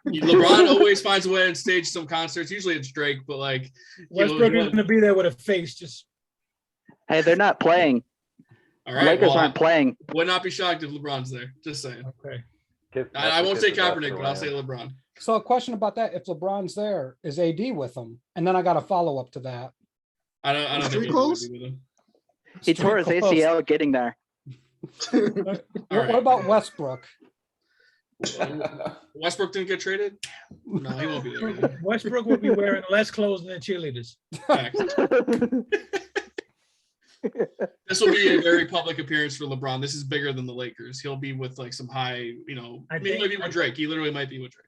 LeBron always finds a way to stage some concerts. Usually it's Drake, but like Westbrook is going to be there with a face. Just Hey, they're not playing. all right. Lakers Well, aren't playing. would not be shocked if LeBron's there. Just saying. okay. I won't say Kaepernick, but I'll say LeBron. So a question about that: if LeBron's there, is AD with him? And then I got a follow up to that. I don't think Street he's clothes? with him. He tore his ACL getting there. What right. about Westbrook? Westbrook didn't get traded? No, he won't be there either. Westbrook will be wearing less clothes than the cheerleaders. Fact. This will be a very public appearance for LeBron. This is bigger than the Lakers. He'll be with like some high, maybe with Drake. He literally might be with Drake.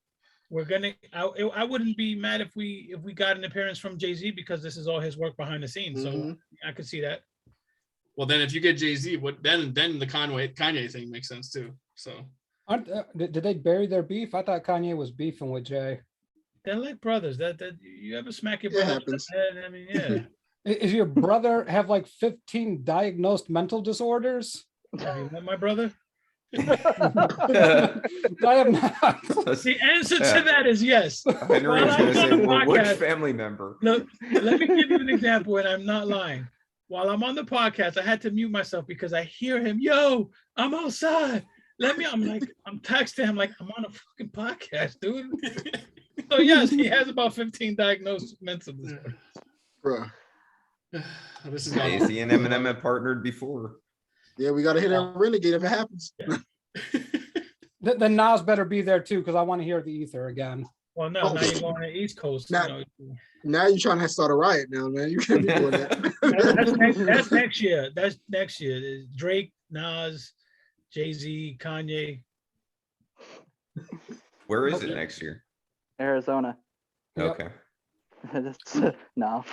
We're gonna. I wouldn't be mad if we got an appearance from Jay-Z because this is all his work behind the scenes. So I could see that. Well, then if you get Jay-Z, then the Kanye thing makes sense too. So Did they bury their beef? I thought Kanye was beefing with Jay. They're like brothers. That you ever smack your It brother? happens. I mean, yeah. Is your brother have like 15 diagnosed mental disorders? Have you met my brother? I have not. The answer to that is yes. Henry was While going to I'm say, on the well, which podcast- family member? Look, let me give you an example, and I'm not lying. While I'm on the podcast, I had to mute myself because I hear him. Yo, I'm outside. I'm texting him like I'm on a fucking podcast, dude. So yes, he has about 15 diagnosed mental disorders. Bruh. this is Jay-Z and Eminem have partnered before. Yeah, we gotta hit a renegade if it happens. Then Nas better be there too, because I want to hear the ether again. Well, no, now you're going to the East Coast. Now- Now you're trying to start a riot now, man. You can't be doing that. That's next year. That's next year. It's Drake, Nas, Jay-Z, Kanye. Where is it next year? Arizona. Yep. Okay. No.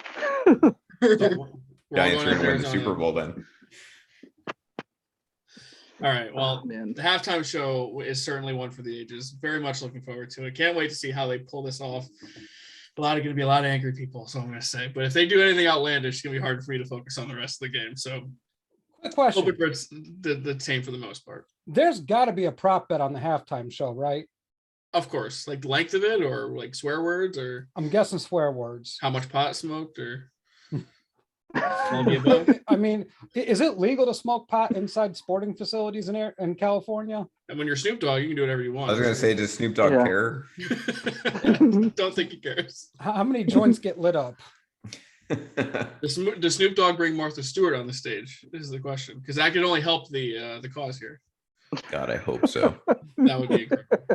We're all Giants going are going to win the Arizona. Super Bowl then. All right. Well, Oh, man. the halftime show is certainly one for the ages. Very much looking forward to it. Can't wait to see how they pull this off. Going to be a lot of angry people, so I'm going to say. But if they do anything outlandish, it's going to be hard for me to focus on the rest of the game. So Quick question. hoping for it's the same for the most part. There's got to be a prop bet on the halftime show, right? Of course, like the length of it, or like swear words, or I'm guessing swear words. how much pot smoked, or all of the above. I mean, is it legal to smoke pot inside sporting facilities in California? And when you're Snoop Dogg, you can do whatever you want. I was going to say, does Snoop Dogg Yeah. care? Don't think he cares. How many joints get lit up? Does Snoop Dogg bring Martha Stewart on the stage? This is the question, because that could only help the cause here. God, I hope so. That would be incredible.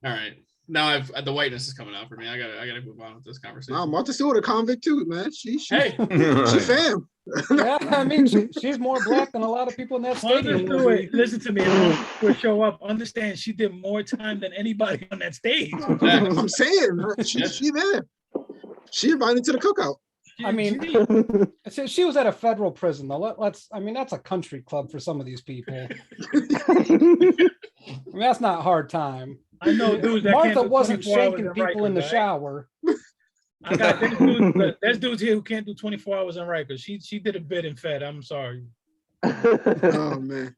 All right, now the whiteness is coming out for me. I gotta move on with this conversation. Nah, Martha Stewart a convict too, man. She Hey, she fam. Yeah, I mean, she's more black than a lot of people in that Martha stadium. Stewart, listen to me. If we show up, understand she did more time than anybody on that stage. I'm saying she there. She invited to the cookout. I mean, she was at a federal prison though. I mean, that's a country club for some of these people. I mean, that's not a hard time. I know dudes that can't Martha do wasn't 24 hours shaking in people in the Rikers, right? shower. I got there's dudes here who can't do 24 hours in Rikers. She did a bit in Fed. I'm sorry. Oh man.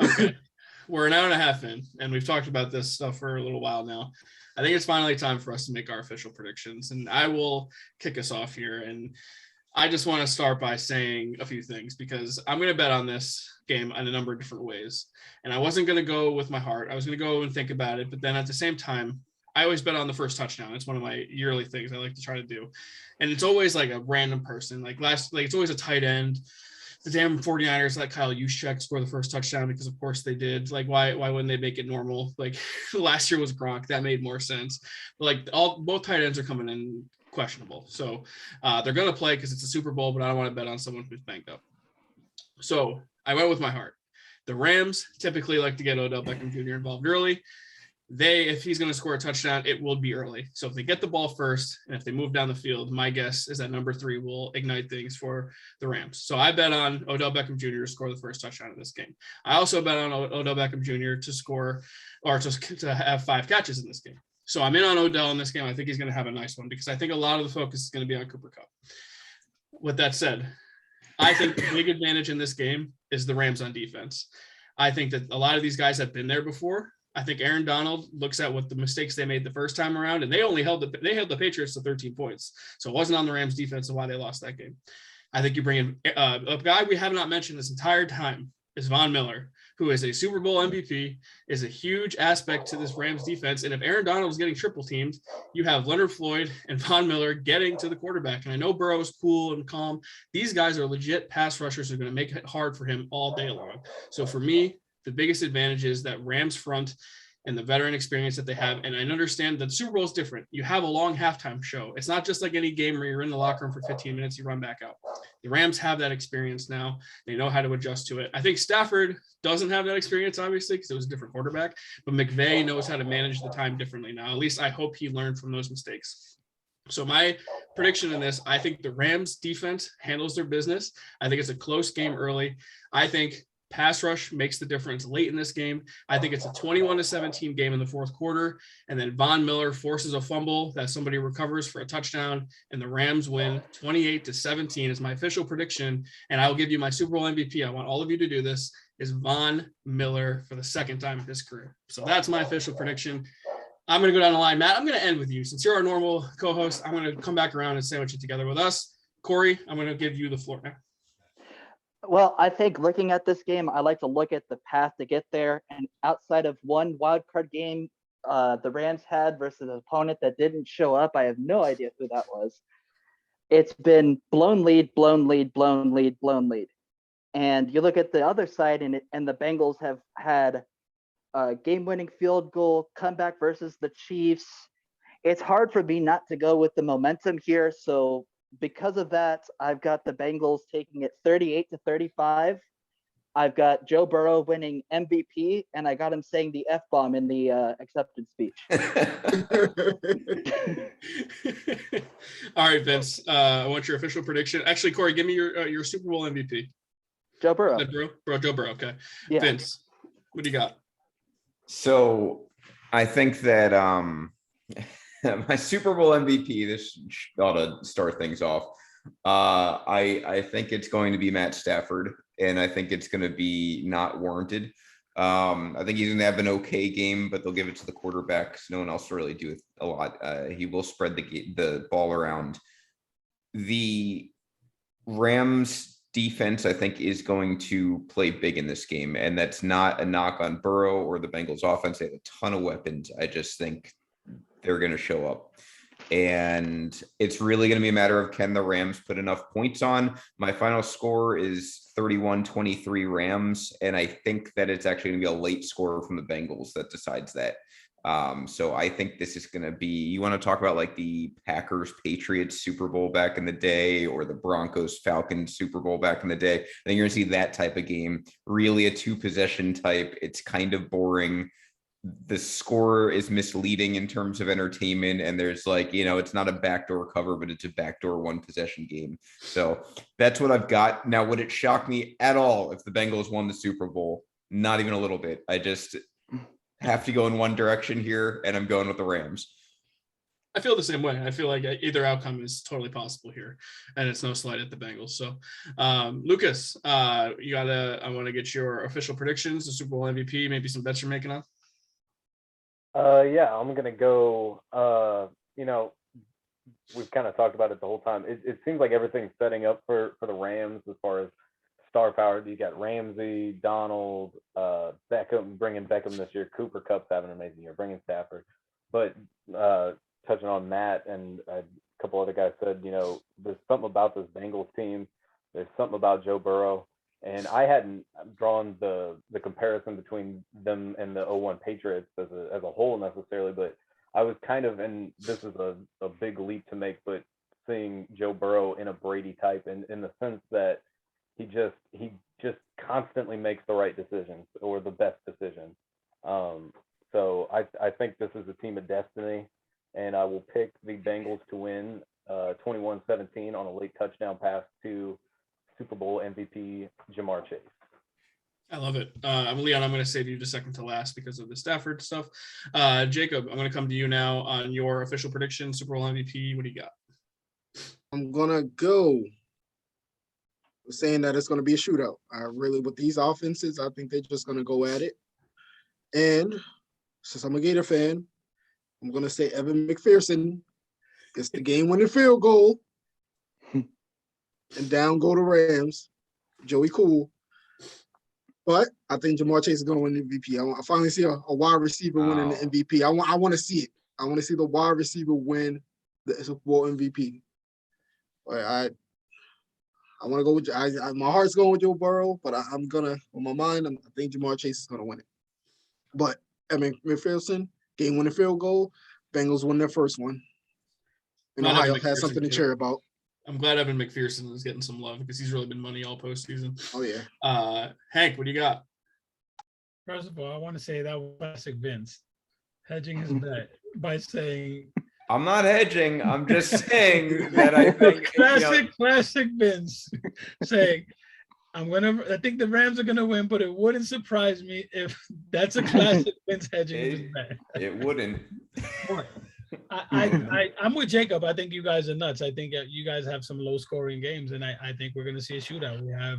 okay, we're an hour and a half in, and we've talked about this stuff for a little while now. I think it's finally time for us to make our official predictions, and I will kick us off here. And I just want to start by saying a few things, because I'm going to bet on this game in a number of different ways. And I wasn't going to go with my heart. I was going to go and think about it. But then at the same time, I always bet on the first touchdown. It's one of my yearly things I like to try to do. And it's always like a random person. Like it's always a tight end. The damn 49ers let Kyle Juszczyk score the first touchdown because of course they did. Like why wouldn't they make it normal? Like last year was Gronk. That made more sense. But like both tight ends are coming in questionable. So they're going to play because it's a Super Bowl, but I don't want to bet on someone who's banged up. So I went with my heart. The Rams typically like to get Odell Beckham Jr. involved early. if he's going to score a touchdown, it will be early. So if they get the ball first and if they move down the field, my guess is that number 3 will ignite things for the Rams. So I bet on Odell Beckham Jr. to score the first touchdown in this game. I also bet on Odell Beckham Jr. to score or to have 5 catches in this game. So I'm in on Odell in this game. I think he's going to have a nice one because I think a lot of the focus is going to be on Cooper Kupp. With that said, I think the big advantage in this game is the Rams on defense. I think that a lot of these guys have been there before. I think Aaron Donald looks at what the mistakes they made the first time around, and they held the Patriots to 13 points. So it wasn't on the Rams defense and why they lost that game. I think you bring in a guy we have not mentioned this entire time is Von Miller, who is a Super Bowl MVP, is a huge aspect to this Rams defense. And if Aaron Donald is getting triple teamed, you have Leonard Floyd and Von Miller getting to the quarterback. And I know Burrow is cool and calm. These guys are legit pass rushers who are going to make it hard for him all day long. So for me, the biggest advantage is that Rams front and the veteran experience that they have. And I understand that the Super Bowl is different. You have a long halftime show. It's not just like any game where you're in the locker room for 15 minutes, you run back out. The Rams have that experience now. They know how to adjust to it. I think Stafford doesn't have that experience, obviously, because it was a different quarterback, but McVay knows how to manage the time differently now. At least I hope he learned from those mistakes. So my prediction in this, I think the Rams defense handles their business. I think it's a close game early. I think pass rush makes the difference late in this game. I think it's a 21-17 game in the fourth quarter. And then Von Miller forces a fumble that somebody recovers for a touchdown. And the Rams win 28-17 is my official prediction. And I will give you my Super Bowl MVP. I want all of you to do this, is Von Miller for the second time in his career. So that's my official prediction. I'm going to go down the line. Matt, I'm going to end with you. Since you're our normal co-host, I'm going to come back around and sandwich it together with us. Corey, I'm going to give you the floor now. Well, I think looking at this game, I like to look at the path to get there. And outside of one wild card game the Rams had versus an opponent that didn't show up, I have no idea who that was. It's been blown lead, blown lead, blown lead, blown lead. And you look at the other side, and the Bengals have had a game-winning field goal comeback versus the Chiefs. It's hard for me not to go with the momentum here. So because of that, I've got the Bengals taking it 38-35. I've got Joe Burrow winning MVP, and I got him saying the F-bomb in the acceptance speech. All right, Vince, I want your official prediction. Actually, Corey, give me your Super Bowl MVP. Joe Burrow. Joe Burrow, okay. Yeah. Vince, what do you got? So I think that my Super Bowl MVP, this ought to start things off. I think it's going to be Matt Stafford, and I think it's going to be not warranted. I think he's going to have an okay game, but they'll give it to the quarterback because no one else will really do a lot. He will spread the ball around. The Rams defense, I think, is going to play big in this game, and that's not a knock on Burrow or the Bengals offense. They have a ton of weapons. I just think they're going to show up. And it's really going to be a matter of, can the Rams put enough points on? My final score is 31-23 Rams, and I think that it's actually going to be a late score from the Bengals that decides that. So I think this is going to be, you want to talk about like the Packers Patriots Super Bowl back in the day, or the Broncos Falcons Super Bowl back in the day. I think you're going to see that type of game, really a 2-possession type. It's kind of boring. The score is misleading in terms of entertainment, and there's like, it's not a backdoor cover, but it's a backdoor 1-possession game. So that's what I've got. Now, would it shock me at all if the Bengals won the Super Bowl? Not even a little bit. I just have to go in one direction here, and I'm going with the Rams. I feel the same way. I feel like either outcome is totally possible here, and it's no slight at the Bengals. So, Lucas, I want to get your official predictions, the Super Bowl MVP, maybe some bets you're making on. Yeah, I'm gonna go. We've kind of talked about it the whole time. It seems like everything's setting up for the Rams as far as star power. You got Ramsey, Donald, Beckham, bringing Beckham this year. Cooper Kupp's having an amazing year, bringing Stafford. But touching on Matt and a couple other guys said, there's something about this Bengals team. There's something about Joe Burrow. And I hadn't drawn the comparison between them and the 0-1 Patriots as a whole necessarily, but I was kind of, and this is a big leap to make, but seeing Joe Burrow in a Brady type in the sense that he just constantly makes the right decisions, or the best decisions. So I think this is a team of destiny, and I will pick the Bengals to win 21-17 on a late touchdown pass to Super Bowl MVP Jamar Chase. I love it. Leon, I'm going to save you to second to last because of the Stafford stuff. Jacob, I'm going to come to you now on your official prediction, Super Bowl MVP. What do you got? I'm gonna go saying that it's gonna be a shootout. I really, with these offenses, I think they're just gonna go at it. And since I'm a Gator fan, I'm gonna say Evan McPherson gets the game-winning field goal, and down go the Rams. Joey Cool. But I think Jamar Chase is going to win the MVP. I finally see a wide receiver winning the MVP. I want to see it. I want to see the wide receiver win the Super Bowl MVP. But I want to go with my heart's going with Joe Burrow, but I'm gonna, on my mind, I think Jamar Chase is gonna win it. But Evan McPherson, game-winning field goal. Bengals win their first one. And Ohio has something to cheer about. I'm glad Evan McPherson is getting some love because he's really been money all postseason. Oh, yeah. Hank, what do you got? First of all, I want to say that was classic Vince hedging his bet by saying, I'm not hedging. I'm just saying that I think classic Vince saying, I think the Rams are gonna win, but it wouldn't surprise me if that's a classic Vince hedging his bet. It wouldn't. I'm with Jacob. I think you guys are nuts. I think you guys have some low scoring games, and I think we're going to see a shootout. We have,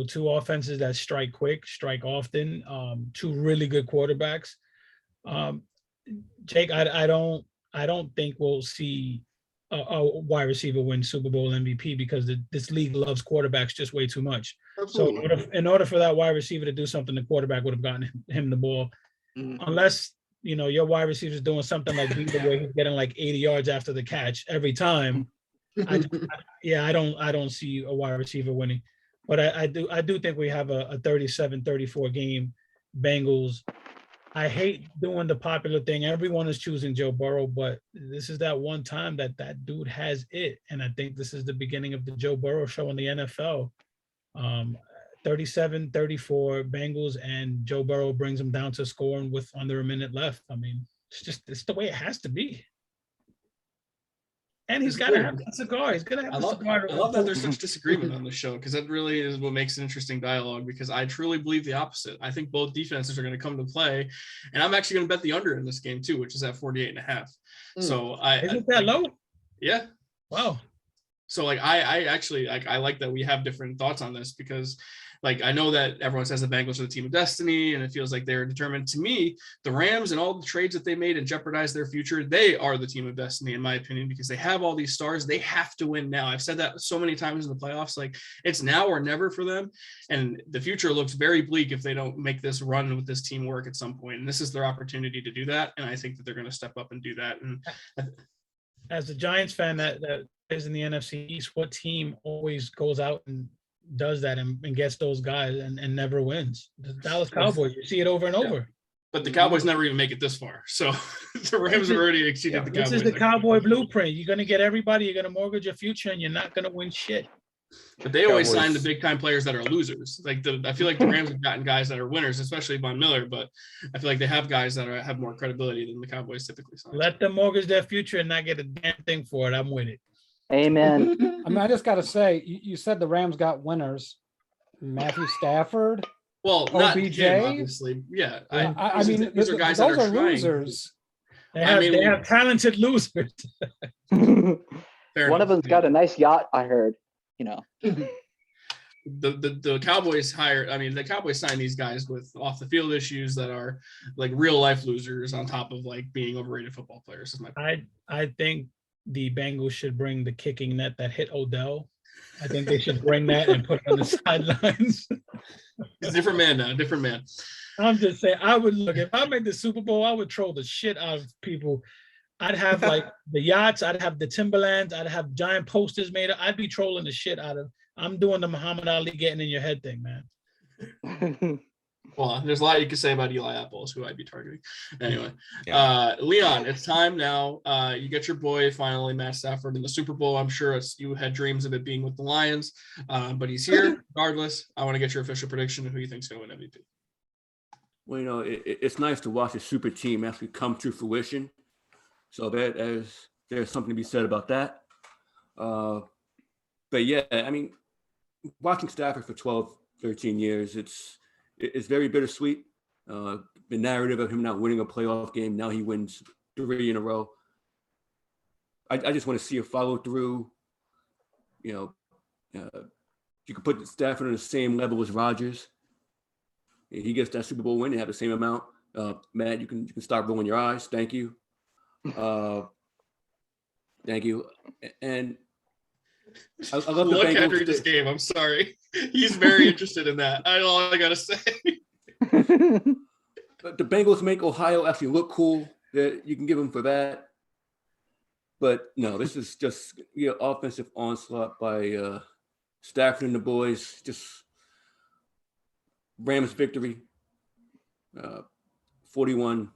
two offenses that strike quick, strike often, two really good quarterbacks. Jake, I don't think we'll see a wide receiver win Super Bowl MVP because this league loves quarterbacks just way too much. Absolutely. So in order for that wide receiver to do something, the quarterback would have gotten him the ball, unless your wide receiver is doing something like Beaver where he's getting like 80 yards after the catch every time. I don't see a wide receiver winning, but I do think we have a 37-34 game Bengals. I hate doing the popular thing. Everyone is choosing Joe Burrow, but this is that one time that dude has it. And I think this is the beginning of the Joe Burrow show in the NFL. 37-34 Bengals, and Joe Burrow brings them down to scoring with under a minute left. I mean, it's the way it has to be. And he's got to have a cigar. He's going to have a cigar. I love that there's such disagreement on the show because that really is what makes an interesting dialogue, because I truly believe the opposite. I think both defenses are going to come to play, and I'm actually going to bet the under in this game too, which is at 48.5. So Isn't that low? Yeah. Wow. So I actually I like that we have different thoughts on this, because I know that everyone says the Bengals are the team of destiny and it feels like they're determined. To me, the Rams and all the trades that they made and jeopardized their future, they are the team of destiny, in my opinion, because they have all these stars. They have to win now. I've said that so many times in the playoffs. It's now or never for them. And the future looks very bleak if they don't make this run with this teamwork at some point. And this is their opportunity to do that. And I think that they're going to step up and do that. And as a Giants fan that is in the NFC East, what team always goes out and does that and gets those guys and never wins? The Dallas Cowboys. You see it over and over. But the Cowboys never even make it this far. So the Rams have already exceeded the Cowboys. This is the Cowboy blueprint. You're going to get everybody. You're going to mortgage your future, and you're not going to win shit. But they always sign the big time players that are losers. I feel like the Rams have gotten guys that are winners, especially Von Miller. But I feel like they have guys that have more credibility than the Cowboys typically sign. Let them mortgage their future and not get a damn thing for it. I'm with it. Amen. I mean, I just got to say, you said the Rams got winners. Matthew Stafford. Well, not OBJ, him, obviously. Yeah. I mean, these are guys that are losers. They have talented losers. One of them's got a nice yacht, I heard. The Cowboys the Cowboys sign these guys with off the field issues that are real life losers on top of being overrated football players. Is my point. I think the Bengals should bring the kicking net that hit Odell. I think they should bring that and put it on the sidelines. He's a different man now, different man. I'm just saying, if I made the Super Bowl, I would troll the shit out of people. I'd have the yachts, I'd have the Timberlands, I'd have giant posters made. I'd be trolling the shit out of. I'm doing the Muhammad Ali getting in your head thing, man. Well, there's a lot you can say about Eli Apples, who I'd be targeting. Anyway, Leon, it's time now. You get your boy finally, Matt Stafford, in the Super Bowl. I'm sure you had dreams of it being with the Lions, but he's here. Regardless, I want to get your official prediction of who you think's going to win MVP. well, it's nice to watch a super team actually come to fruition. So there's something to be said about that. But yeah, I mean, watching Stafford for 12, 13 years, it's very bittersweet. The narrative of him not winning a playoff game, now he wins 3 in a row. I just want to see a follow through. You could put Stafford on the same level as Rodgers. He gets that Super Bowl win, they have the same amount. Matt, you can stop rolling your eyes. Thank you. Thank you. And I love the Bengals. Henry just gave. I'm sorry. He's very interested in that. That's all I gotta say. But the Bengals make Ohio actually look cool. That you can give them for that. But no, this is just offensive onslaught by Stafford and the boys. Just Rams victory, 41-34.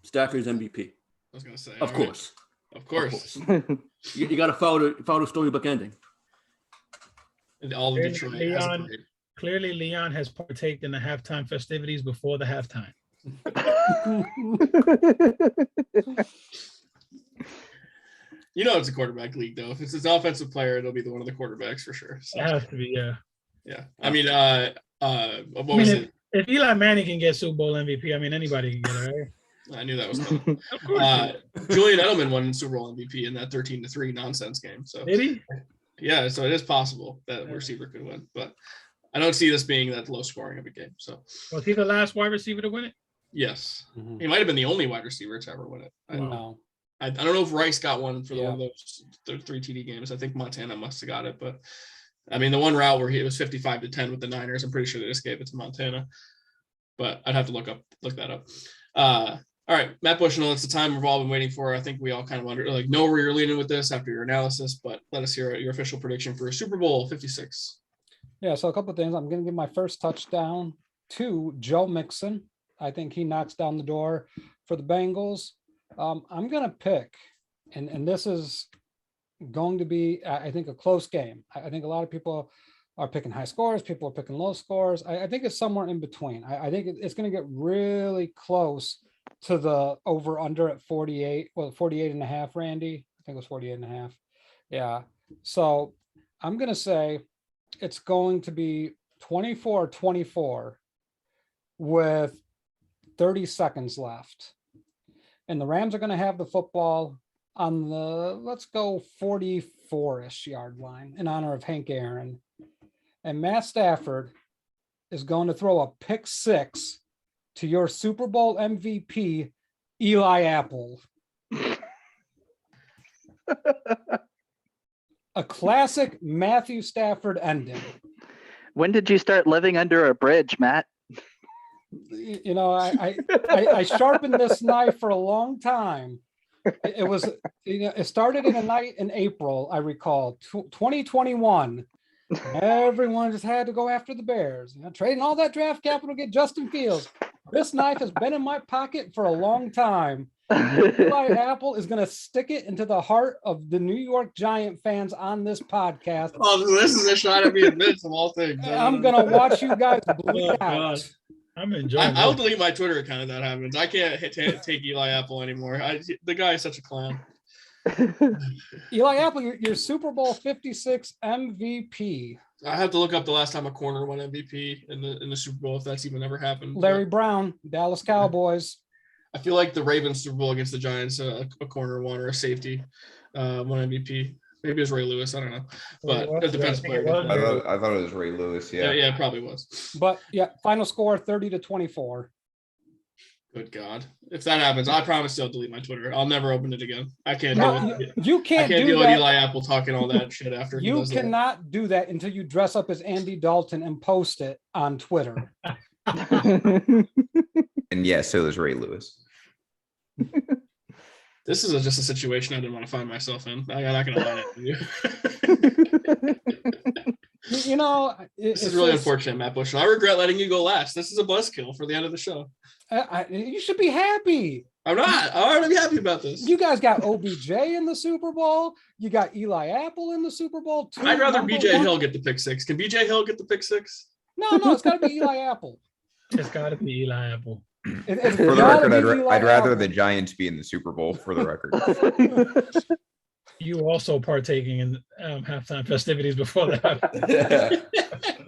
Stafford's MVP. I was gonna say. Of course. You got to follow the storybook ending. And all of Detroit. Clearly, Leon has partaked in the halftime festivities before the halftime. It's a quarterback league, though. If it's an offensive player, it'll be one of the quarterbacks for sure. So. It has to be, yeah. Yeah. I mean, what was it? If Eli Manning can get Super Bowl MVP, I mean, anybody can get it, right? I knew that was coming. Julian Edelman won Super Bowl MVP in that 13-3 nonsense game. So did he? Yeah, so it is possible that a receiver could win, but I don't see this being that low scoring of a game. So was he the last wide receiver to win it? Yes, he might have been the only wide receiver to ever win it. I don't know. I don't know if Rice got one for one of those 3 TD games. I think Montana must have got it, but I mean the one route where it was 55-10 with the Niners. I'm pretty sure they just gave it to Montana, but I'd have to look that up. All right, Matt Bushnell, it's the time we've all been waiting for. I think we all kind of know where you're leaning with this after your analysis, but let us hear your official prediction for Super Bowl 56. Yeah, so a couple of things. I'm going to give my first touchdown to Joe Mixon. I think he knocks down the door for the Bengals. I'm going to pick, and this is going to be, I think, a close game. I think a lot of people are picking high scores. People are picking low scores. I think it's somewhere in between. I think it's going to get really close to the over under at 48, 48 and a half, Randy. I think it was 48 and a half. Yeah. So I'm going to say it's going to be 24-24 with 30 seconds left. And the Rams are going to have the football on the, let's go 44-ish yard line in honor of Hank Aaron. And Matt Stafford is going to throw a pick 6 to your Super Bowl MVP, Eli Apple. A classic Matthew Stafford ending. When did you start living under a bridge, Matt? I sharpened this knife for a long time. It was, it started in a night in April, I recall, 2021. Everyone just had to go after the Bears, trading all that draft capital to get Justin Fields. This knife has been in my pocket for a long time. Eli Apple is going to stick it into the heart of the New York Giant fans on this podcast. Oh, this is a shot at me in Vince of all things. I'm going to watch you guys bleed out. God. I'm enjoying I'll delete my Twitter account if that happens. I can't take Eli Apple anymore. The guy is such a clown. Eli Apple, your Super Bowl 56 MVP. I have to look up the last time a corner won MVP in the Super Bowl, if that's even ever happened. Larry Brown, Dallas Cowboys. I feel like the Ravens Super Bowl against the Giants, a corner won or a safety won MVP. Maybe it was Ray Lewis. I don't know, but a defensive player. I thought it was Ray Lewis. Yeah, it probably was. But yeah, final score 30-24. Good God! If that happens, I promise I'll delete my Twitter. I'll never open it again. I can't do it. You can't. I can't deal with Eli Apple talking all that shit after. You cannot do that until you dress up as Andy Dalton and post it on Twitter. And yes, so is Ray Lewis. This is just a situation I didn't want to find myself in. I'm not going to lie to you. This is really unfortunate, Matt Bush. I regret letting you go last. This is a buzzkill for the end of the show. You should be happy. I'm not. I ought to be happy about this. You guys got OBJ in the Super Bowl. You got Eli Apple in the Super Bowl. I'd rather BJ Hill get the pick 6. Can BJ Hill get the pick 6? No, it's got to be Eli Apple. It's got to be Eli Apple. It's For the gotta record, be Eli I'd rather Apple. the Giants be in the Super Bowl. For the record. You also partaking in halftime festivities before that.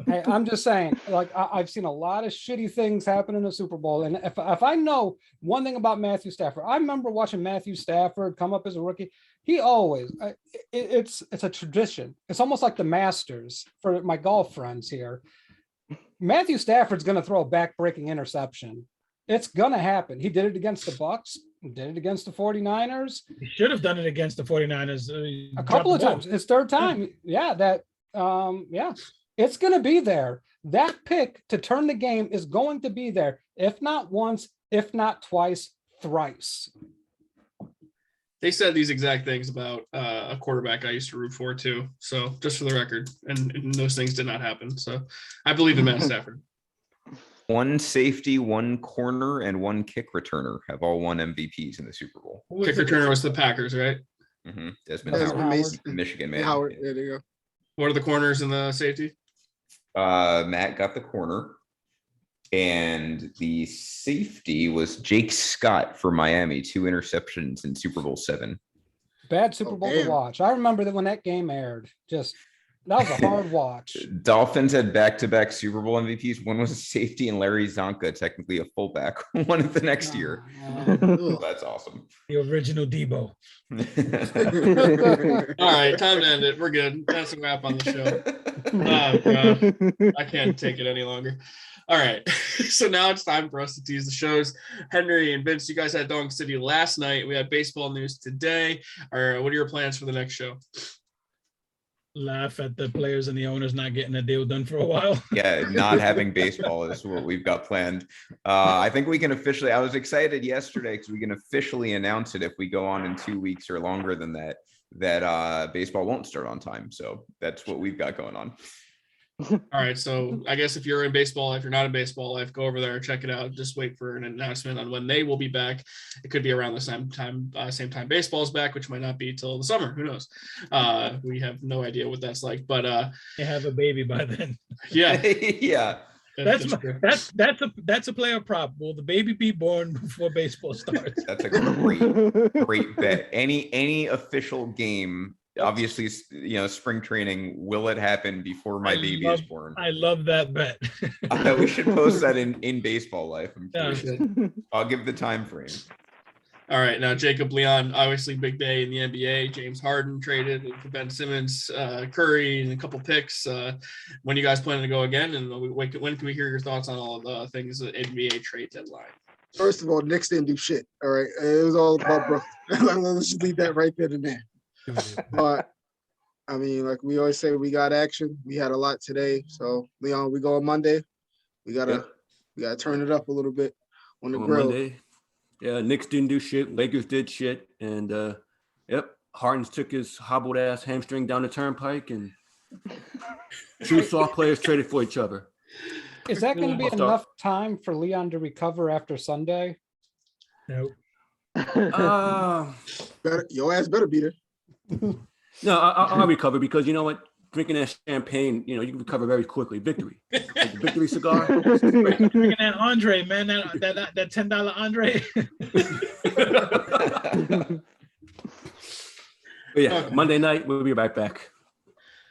Hey, I'm just saying, like I've seen a lot of shitty things happen in the Super Bowl, and if I know one thing about Matthew Stafford, I remember watching Matthew Stafford come up as a rookie. He always, it's a tradition. It's almost like the Masters for my golf friends here. Matthew Stafford's going to throw a back-breaking interception. It's going to happen. He did it against the Bucs. He did it against the 49ers. He should have done it against the 49ers. A couple of times. His third time. Yeah, it's going to be there. That pick to turn the game is going to be there. If not once, if not twice, thrice. They said these exact things about a quarterback I used to root for too. So just for the record, and those things did not happen. So I believe in Matt Stafford. One safety, one corner, and one kick returner have all won MVPs in the Super Bowl. Kick returner was the Packers, right? Mm-hmm. Desmond Desmond Howard, Mason. Michigan man. Howard, there you go. What are the corners and the safety? Matt got the corner, and the safety was Jake Scott for Miami. 2 interceptions in Super Bowl 7. Bad Super Bowl to watch. I remember that when that game aired. That was a hard watch. Dolphins had back-to-back Super Bowl MVPs. One was a safety, and Larry Zonka, technically a fullback, won it the next year. That's awesome. The original Debo. All right, time to end it. We're good. That's a wrap on the show. Oh, God. I can't take it any longer. All right, so now it's time for us to tease the shows. Henry and Vince, you guys had Dong City last night. We had baseball news today. What are your plans for the next show? Laugh at the players and the owners not getting a deal done for a while. Yeah, not having baseball is what we've got planned. I think we can officially, I was excited yesterday because we can officially announce it if we go on in 2 weeks or longer than that baseball won't start on time. So that's what we've got going on. All right, so I guess if you're in baseball, if you're not in baseball life, go over there, check it out. Just wait for an announcement on when they will be back. It could be around the same time baseball's back, which might not be till the summer. Who knows? We have no idea what that's like, but they have a baby by then. Yeah, yeah. That's a player prop. Will the baby be born before baseball starts? That's a great bet. Any official game. Obviously, spring training. Will it happen before my baby is born? I love that bet. We should post that in baseball life. I'm sure. I'll give the time frame. All right, now Jacob Leon, obviously big day in the NBA. James Harden traded for Ben Simmons, Curry, and a couple picks. When you guys planning to go again? And when can we hear your thoughts on all of the things the NBA trade deadline? First of all, Knicks didn't do shit. All right, it was all about Brooklyn. Let's just leave that right there and there. But I mean, like we always say, we got action. We had a lot today. So Leon, we go on Monday. We gotta turn it up a little bit on the grill. Monday. Yeah, Knicks didn't do shit. Lakers did shit. And Harden took his hobbled ass hamstring down the turnpike, and 2 soft players traded for each other. Is that going to be enough time for Leon to recover after Sunday? Nope. Your ass better be there. No, I'll recover because you know what? Drinking that champagne, you can recover very quickly. Victory. Like the victory cigar. Drinking that Andre, man, that $10 Andre. But yeah, Monday night, we'll be right back.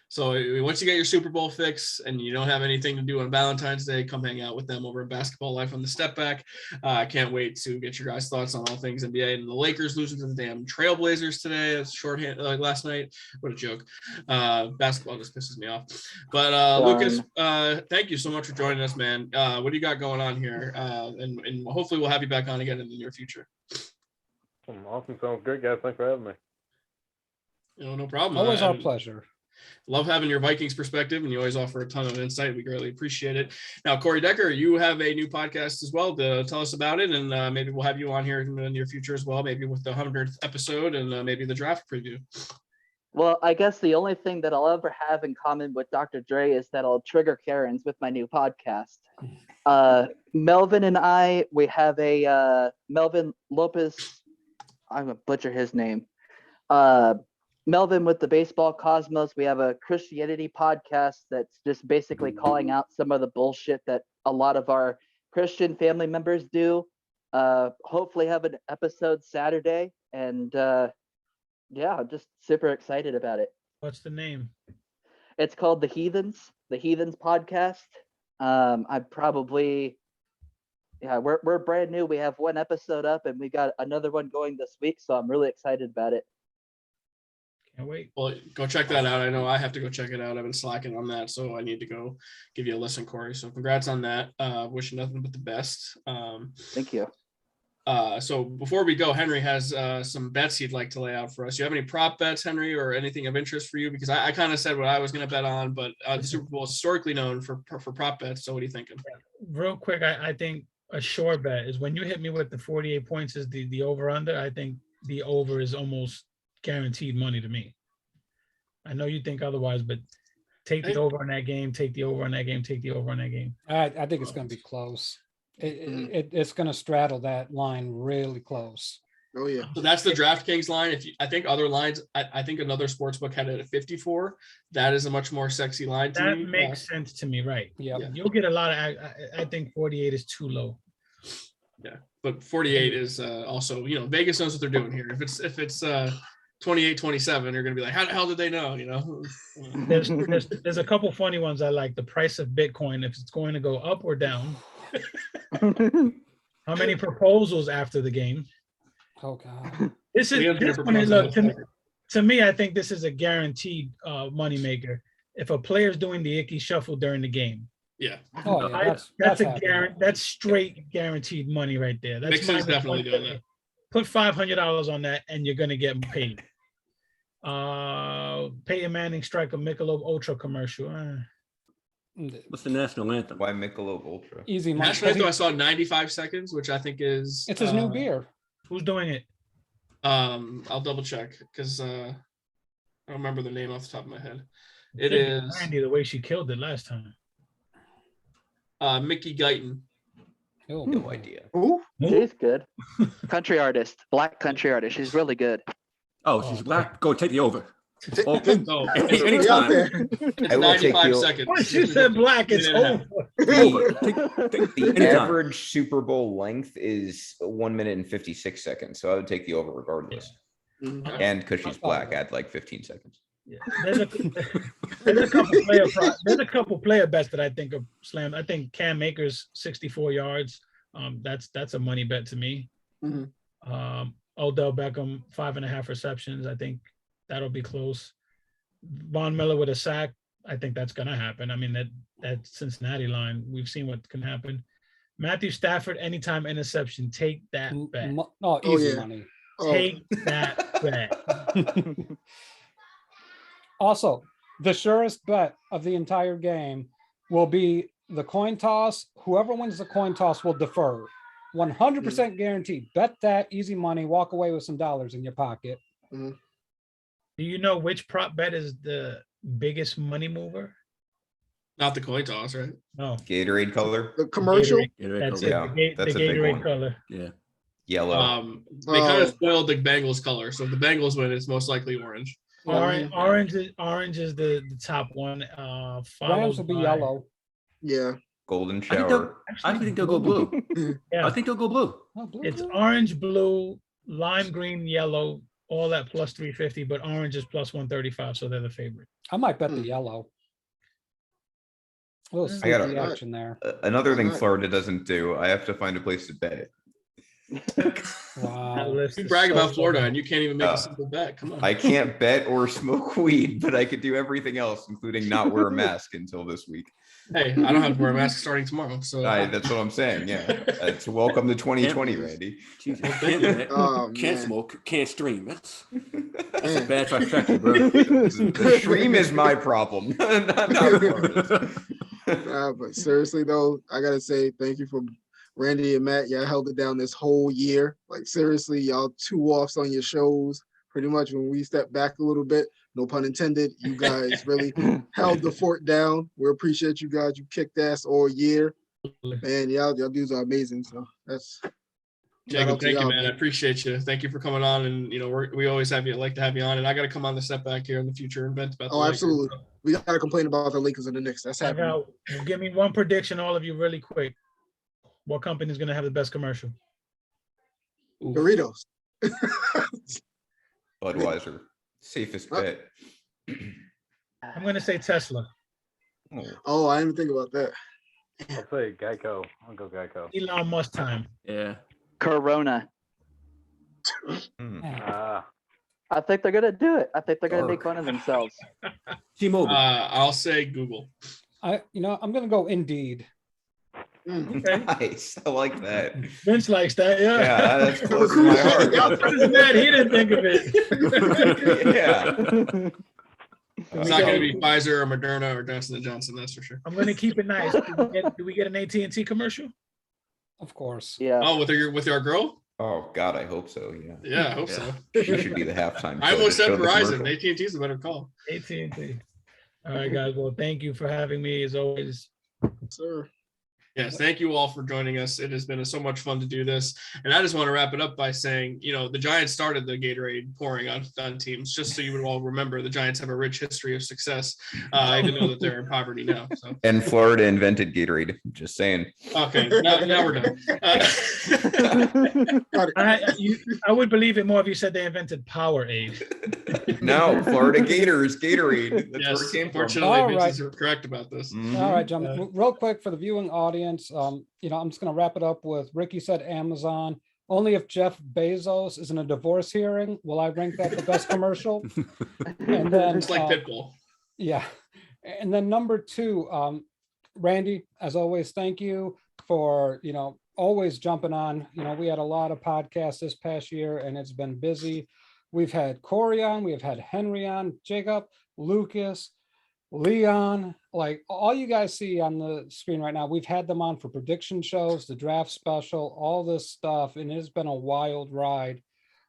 So once you get your Super Bowl fix and you don't have anything to do on Valentine's Day, come hang out with them over at Basketball Life on the Step Back. I can't wait to get your guys' thoughts on all things NBA. And the Lakers losing to the damn Trailblazers today. That's shorthand last night. What a joke. Basketball just pisses me off. But Lucas, thank you so much for joining us, man. What do you got going on here? And hopefully we'll have you back on again in the near future. Awesome. Sounds good, guys. Thanks for having me. No problem. Always our pleasure. Love having your Vikings perspective, and you always offer a ton of insight. We greatly appreciate it. Now, Corey Decker, you have a new podcast as well to tell us about it, and maybe we'll have you on here in the near future as well, maybe with the 100th episode and maybe the draft preview. Well, I guess the only thing that I'll ever have in common with Dr. Dre is that I'll trigger Karens with my new podcast. Melvin and I, we have a Melvin Lopez, I'm going to butcher his name. Melvin with the Baseball Cosmos. We have a Christianity podcast that's just basically calling out some of the bullshit that a lot of our Christian family members do. Hopefully have an episode Saturday, and yeah, I'm just super excited about it. What's the name? It's called The Heathens podcast. We're brand new. We have one episode up, and we got another one going this week, so I'm really excited about it. Can't wait. Well, go check that out. I know I have to go check it out. I've been slacking on that, so I need to go give you a listen, Corey. So congrats on that. Wish you nothing but the best. Thank you. So before we go, Henry has some bets he'd like to lay out for us. You have any prop bets, Henry, or anything of interest for you? Because I kind of said what I was going to bet on, but the Super Bowl is historically known for prop bets. So what are you thinking? Real quick, I think a sure bet is when you hit me with the 48 points is the over under. I think the over is almost guaranteed money to me. I know you think otherwise, but take the over on that game, take the over on that game, take the over on that game. I think it's going to be close. It's going to straddle that line really close. Oh yeah. So that's the DraftKings line. I think other lines, I think another sports book had it at 54. That is a much more sexy line to me. That makes sense to me, right? Yeah. You'll get a lot of. I think 48 is too low. Yeah, but 48 is also, Vegas knows what they're doing here. If it's 28-27, you're gonna be like, how the hell did they know? There's a couple funny ones I like. The price of Bitcoin, if it's going to go up or down. How many proposals after the game? Oh God. This one is look to me. I think this is a guaranteed moneymaker. If a player's doing the icky shuffle during the game. Yeah. Oh yeah. That's straight guaranteed money right there. That's Mixon's definitely doing that. Put $500 on that, and you're gonna get paid. Peyton Manning strike a Michelob Ultra commercial. What's the national anthem? Why Michelob Ultra? Easy money. National anthem, I saw 95 seconds, which I think is It's his new beer. Who's doing it? I'll double check because I don't remember the name off the top of my head. It is Randy, the way she killed it last time. Mickey Guyton. Oh, No idea. Ooh. She's good. Country artist, black country artist. She's really good. Oh, she's black. Go take the over. Oh, Way out there. it's I will take 95 you- seconds. Once you said black, it's Yeah. over. Over. Take The anytime. average Super Bowl length is 1 minute and 56 seconds. So I would take the over regardless. Mhm. And because she's black, add like 15 seconds. Yeah. There's a couple player bets that I think are slammed. I think Cam Akers 64 yards. That's a money bet to me. Mhm. Odell Beckham 5.5 receptions. I think that'll be close. Von Miller with a sack. I think that's gonna happen. I mean that Cincinnati line, we've seen what can happen. Matthew Stafford anytime interception. Take that bet. Easy yeah. money. Take that bet. Also, the surest bet of the entire game will be the coin toss. Whoever wins the coin toss will defer. 100% guaranteed. Bet that, easy money. Walk away with some dollars in your pocket. Do you know which prop bet is the biggest money mover? Not the coin toss, right? No. Gatorade color, The commercial. That's Yeah, it. that's The a big Gatorade one. color. Yeah. yellow. They kind of spoiled the Bengals color. So if the Bengals win, it's most likely orange. Orange is the top one. Rams will be yellow. Yeah. Golden I think shower. I think they'll go blue. Yeah. I think they'll go blue. Oh, blue, It's blue. orange, blue, lime green, yellow, all at plus 350, but orange is plus 135, so they're the favorite. I might bet the yellow. A little I gotta- sneaky action there. Another thing Alright. Florida doesn't do, I have to find a place to bet it. That Wow. list You is brag so about Florida long. and you can't even make Uh, a simple bet. Come on. I can't bet or smoke weed, but I could do everything else, including not wear a mask until this week. Hey, I don't have to wear a mask starting tomorrow. So That's what I'm saying. Yeah. It's welcome to 2020, Randy. Jesus, can't bet, Oh, can't man. smoke, can't stream. That's a Man. bad trifecta, bro. The stream is my problem, not Florida's. But seriously though, I gotta say thank you for Randy and Matt. Y'all held it down this whole year. Like seriously, y'all 2-offs on your shows. Pretty much when we step back a little bit, no pun intended, you guys really held the fort down. We appreciate you guys. You kicked ass all year. Man, y'all dudes are amazing. So that's Jacob, thank you, man. I appreciate you. Thank you for coming on. And, we always like to have you on. And I got to come on the step back here in the future and vent about the Lakers. Absolutely. We got to complain about the Lakers and the Knicks. That's happening. Give me one prediction, all of you, really quick. What company is going to have the best commercial? Doritos. Budweiser. Safest bet. I'm going to say Tesla. Oh, I didn't think about that. I'll say Geico. I'll go Geico. Elon Musk time. Yeah. Corona. I think they're gonna do it. I think they're gonna make fun of themselves. T-Mobile. I'll say Google. I'm gonna go Indeed. Okay. Nice. I like that. Vince likes that. Yeah. Yeah, that's close to my heart. Mad he didn't think of it. Yeah. It's not going to be Pfizer or Moderna or Johnson & Johnson, that's for sure. I'm going to keep it nice. Do we get an AT&T commercial? Of course. Yeah. Oh, with our girl? Oh God, I hope so. Yeah. Yeah, I hope so. She should be the halftime. I almost said Verizon. AT&T is a better call. AT&T. All right, guys. Well, thank you for having me as always. Sir. Yes, thank you all for joining us. It has been so much fun to do this. And I just want to wrap it up by saying, the Giants started the Gatorade pouring on teams, just so you would all remember the Giants have a rich history of success, even though that they're in poverty now. So. And Florida invented Gatorade. Just saying. Okay, now we're done. I would believe it more if you said they invented Powerade. No, Florida Gators, Gatorade. That's yes, where it came unfortunately, from. Vince is correct about this. Mm-hmm. All right, John. Real quick for the viewing audience, I'm just going to wrap it up with Ricky said Amazon. Only if Jeff Bezos is in a divorce hearing will I rank that the best commercial. And then it's like Pitbull. Yeah. And then number 2, Randy, as always, thank you for, always jumping on. We had a lot of podcasts this past year and it's been busy. We've had Corey on, we've had Henry on, Jacob, Lucas, Leon, like all you guys see on the screen right now, we've had them on for prediction shows, the draft special, all this stuff, and it's been a wild ride.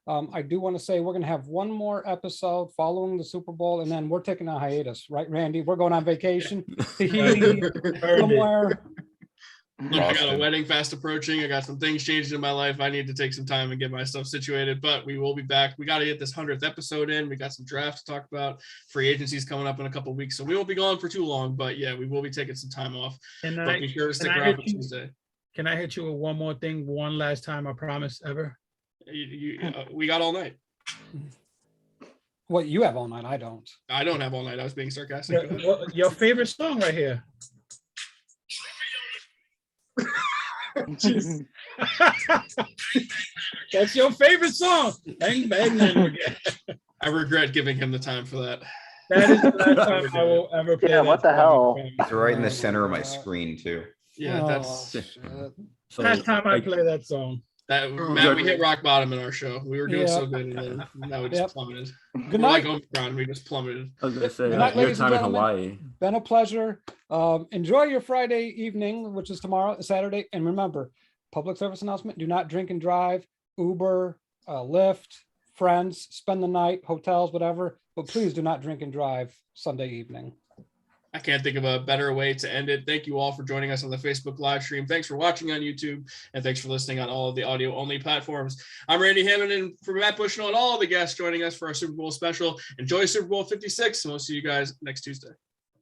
I do want to say we're going to have one more episode following the Super Bowl, and then we're taking a hiatus, right, Randy? We're going on vacation to somewhere. Look, I got a wedding fast approaching. I got some things changing in my life. I need to take some time and get my stuff situated, but we will be back. We got to get this 100th episode in. We got some drafts to talk about. Free agencies coming up in a couple of weeks, so we won't be gone for too long, but yeah, we will be taking some time off. But be sure to stick around for Tuesday. Can I hit you with one more thing, one last time, I promise, ever? We got all night. What, you have all night? I don't. I don't have all night. I was being sarcastic. Your favorite song right here. That's your favorite song. Bang, bang, bang. I regret giving him the time for that. That is the last time I will ever play. Yeah, what the hell? It's right in the center of my screen too. Yeah, that's last time I play that song. Matt, we hit rock bottom in our show. We were doing so good, and then now we just plummeted. Good night. Like Omicron, we just plummeted. I was going to say, night, your time in Hawaii. Been a pleasure. Enjoy your Friday evening, which is tomorrow, Saturday. And remember, public service announcement, do not drink and drive, Uber, Lyft, friends, spend the night, hotels, whatever. But please do not drink and drive Sunday evening. I can't think of a better way to end it. Thank you all for joining us on the Facebook live stream. Thanks for watching on YouTube, and thanks for listening on all of the audio-only platforms. I'm Randy Hammond, and for Matt Bushnell and all the guests joining us for our Super Bowl special. Enjoy Super Bowl 56, and we'll see you guys next Tuesday.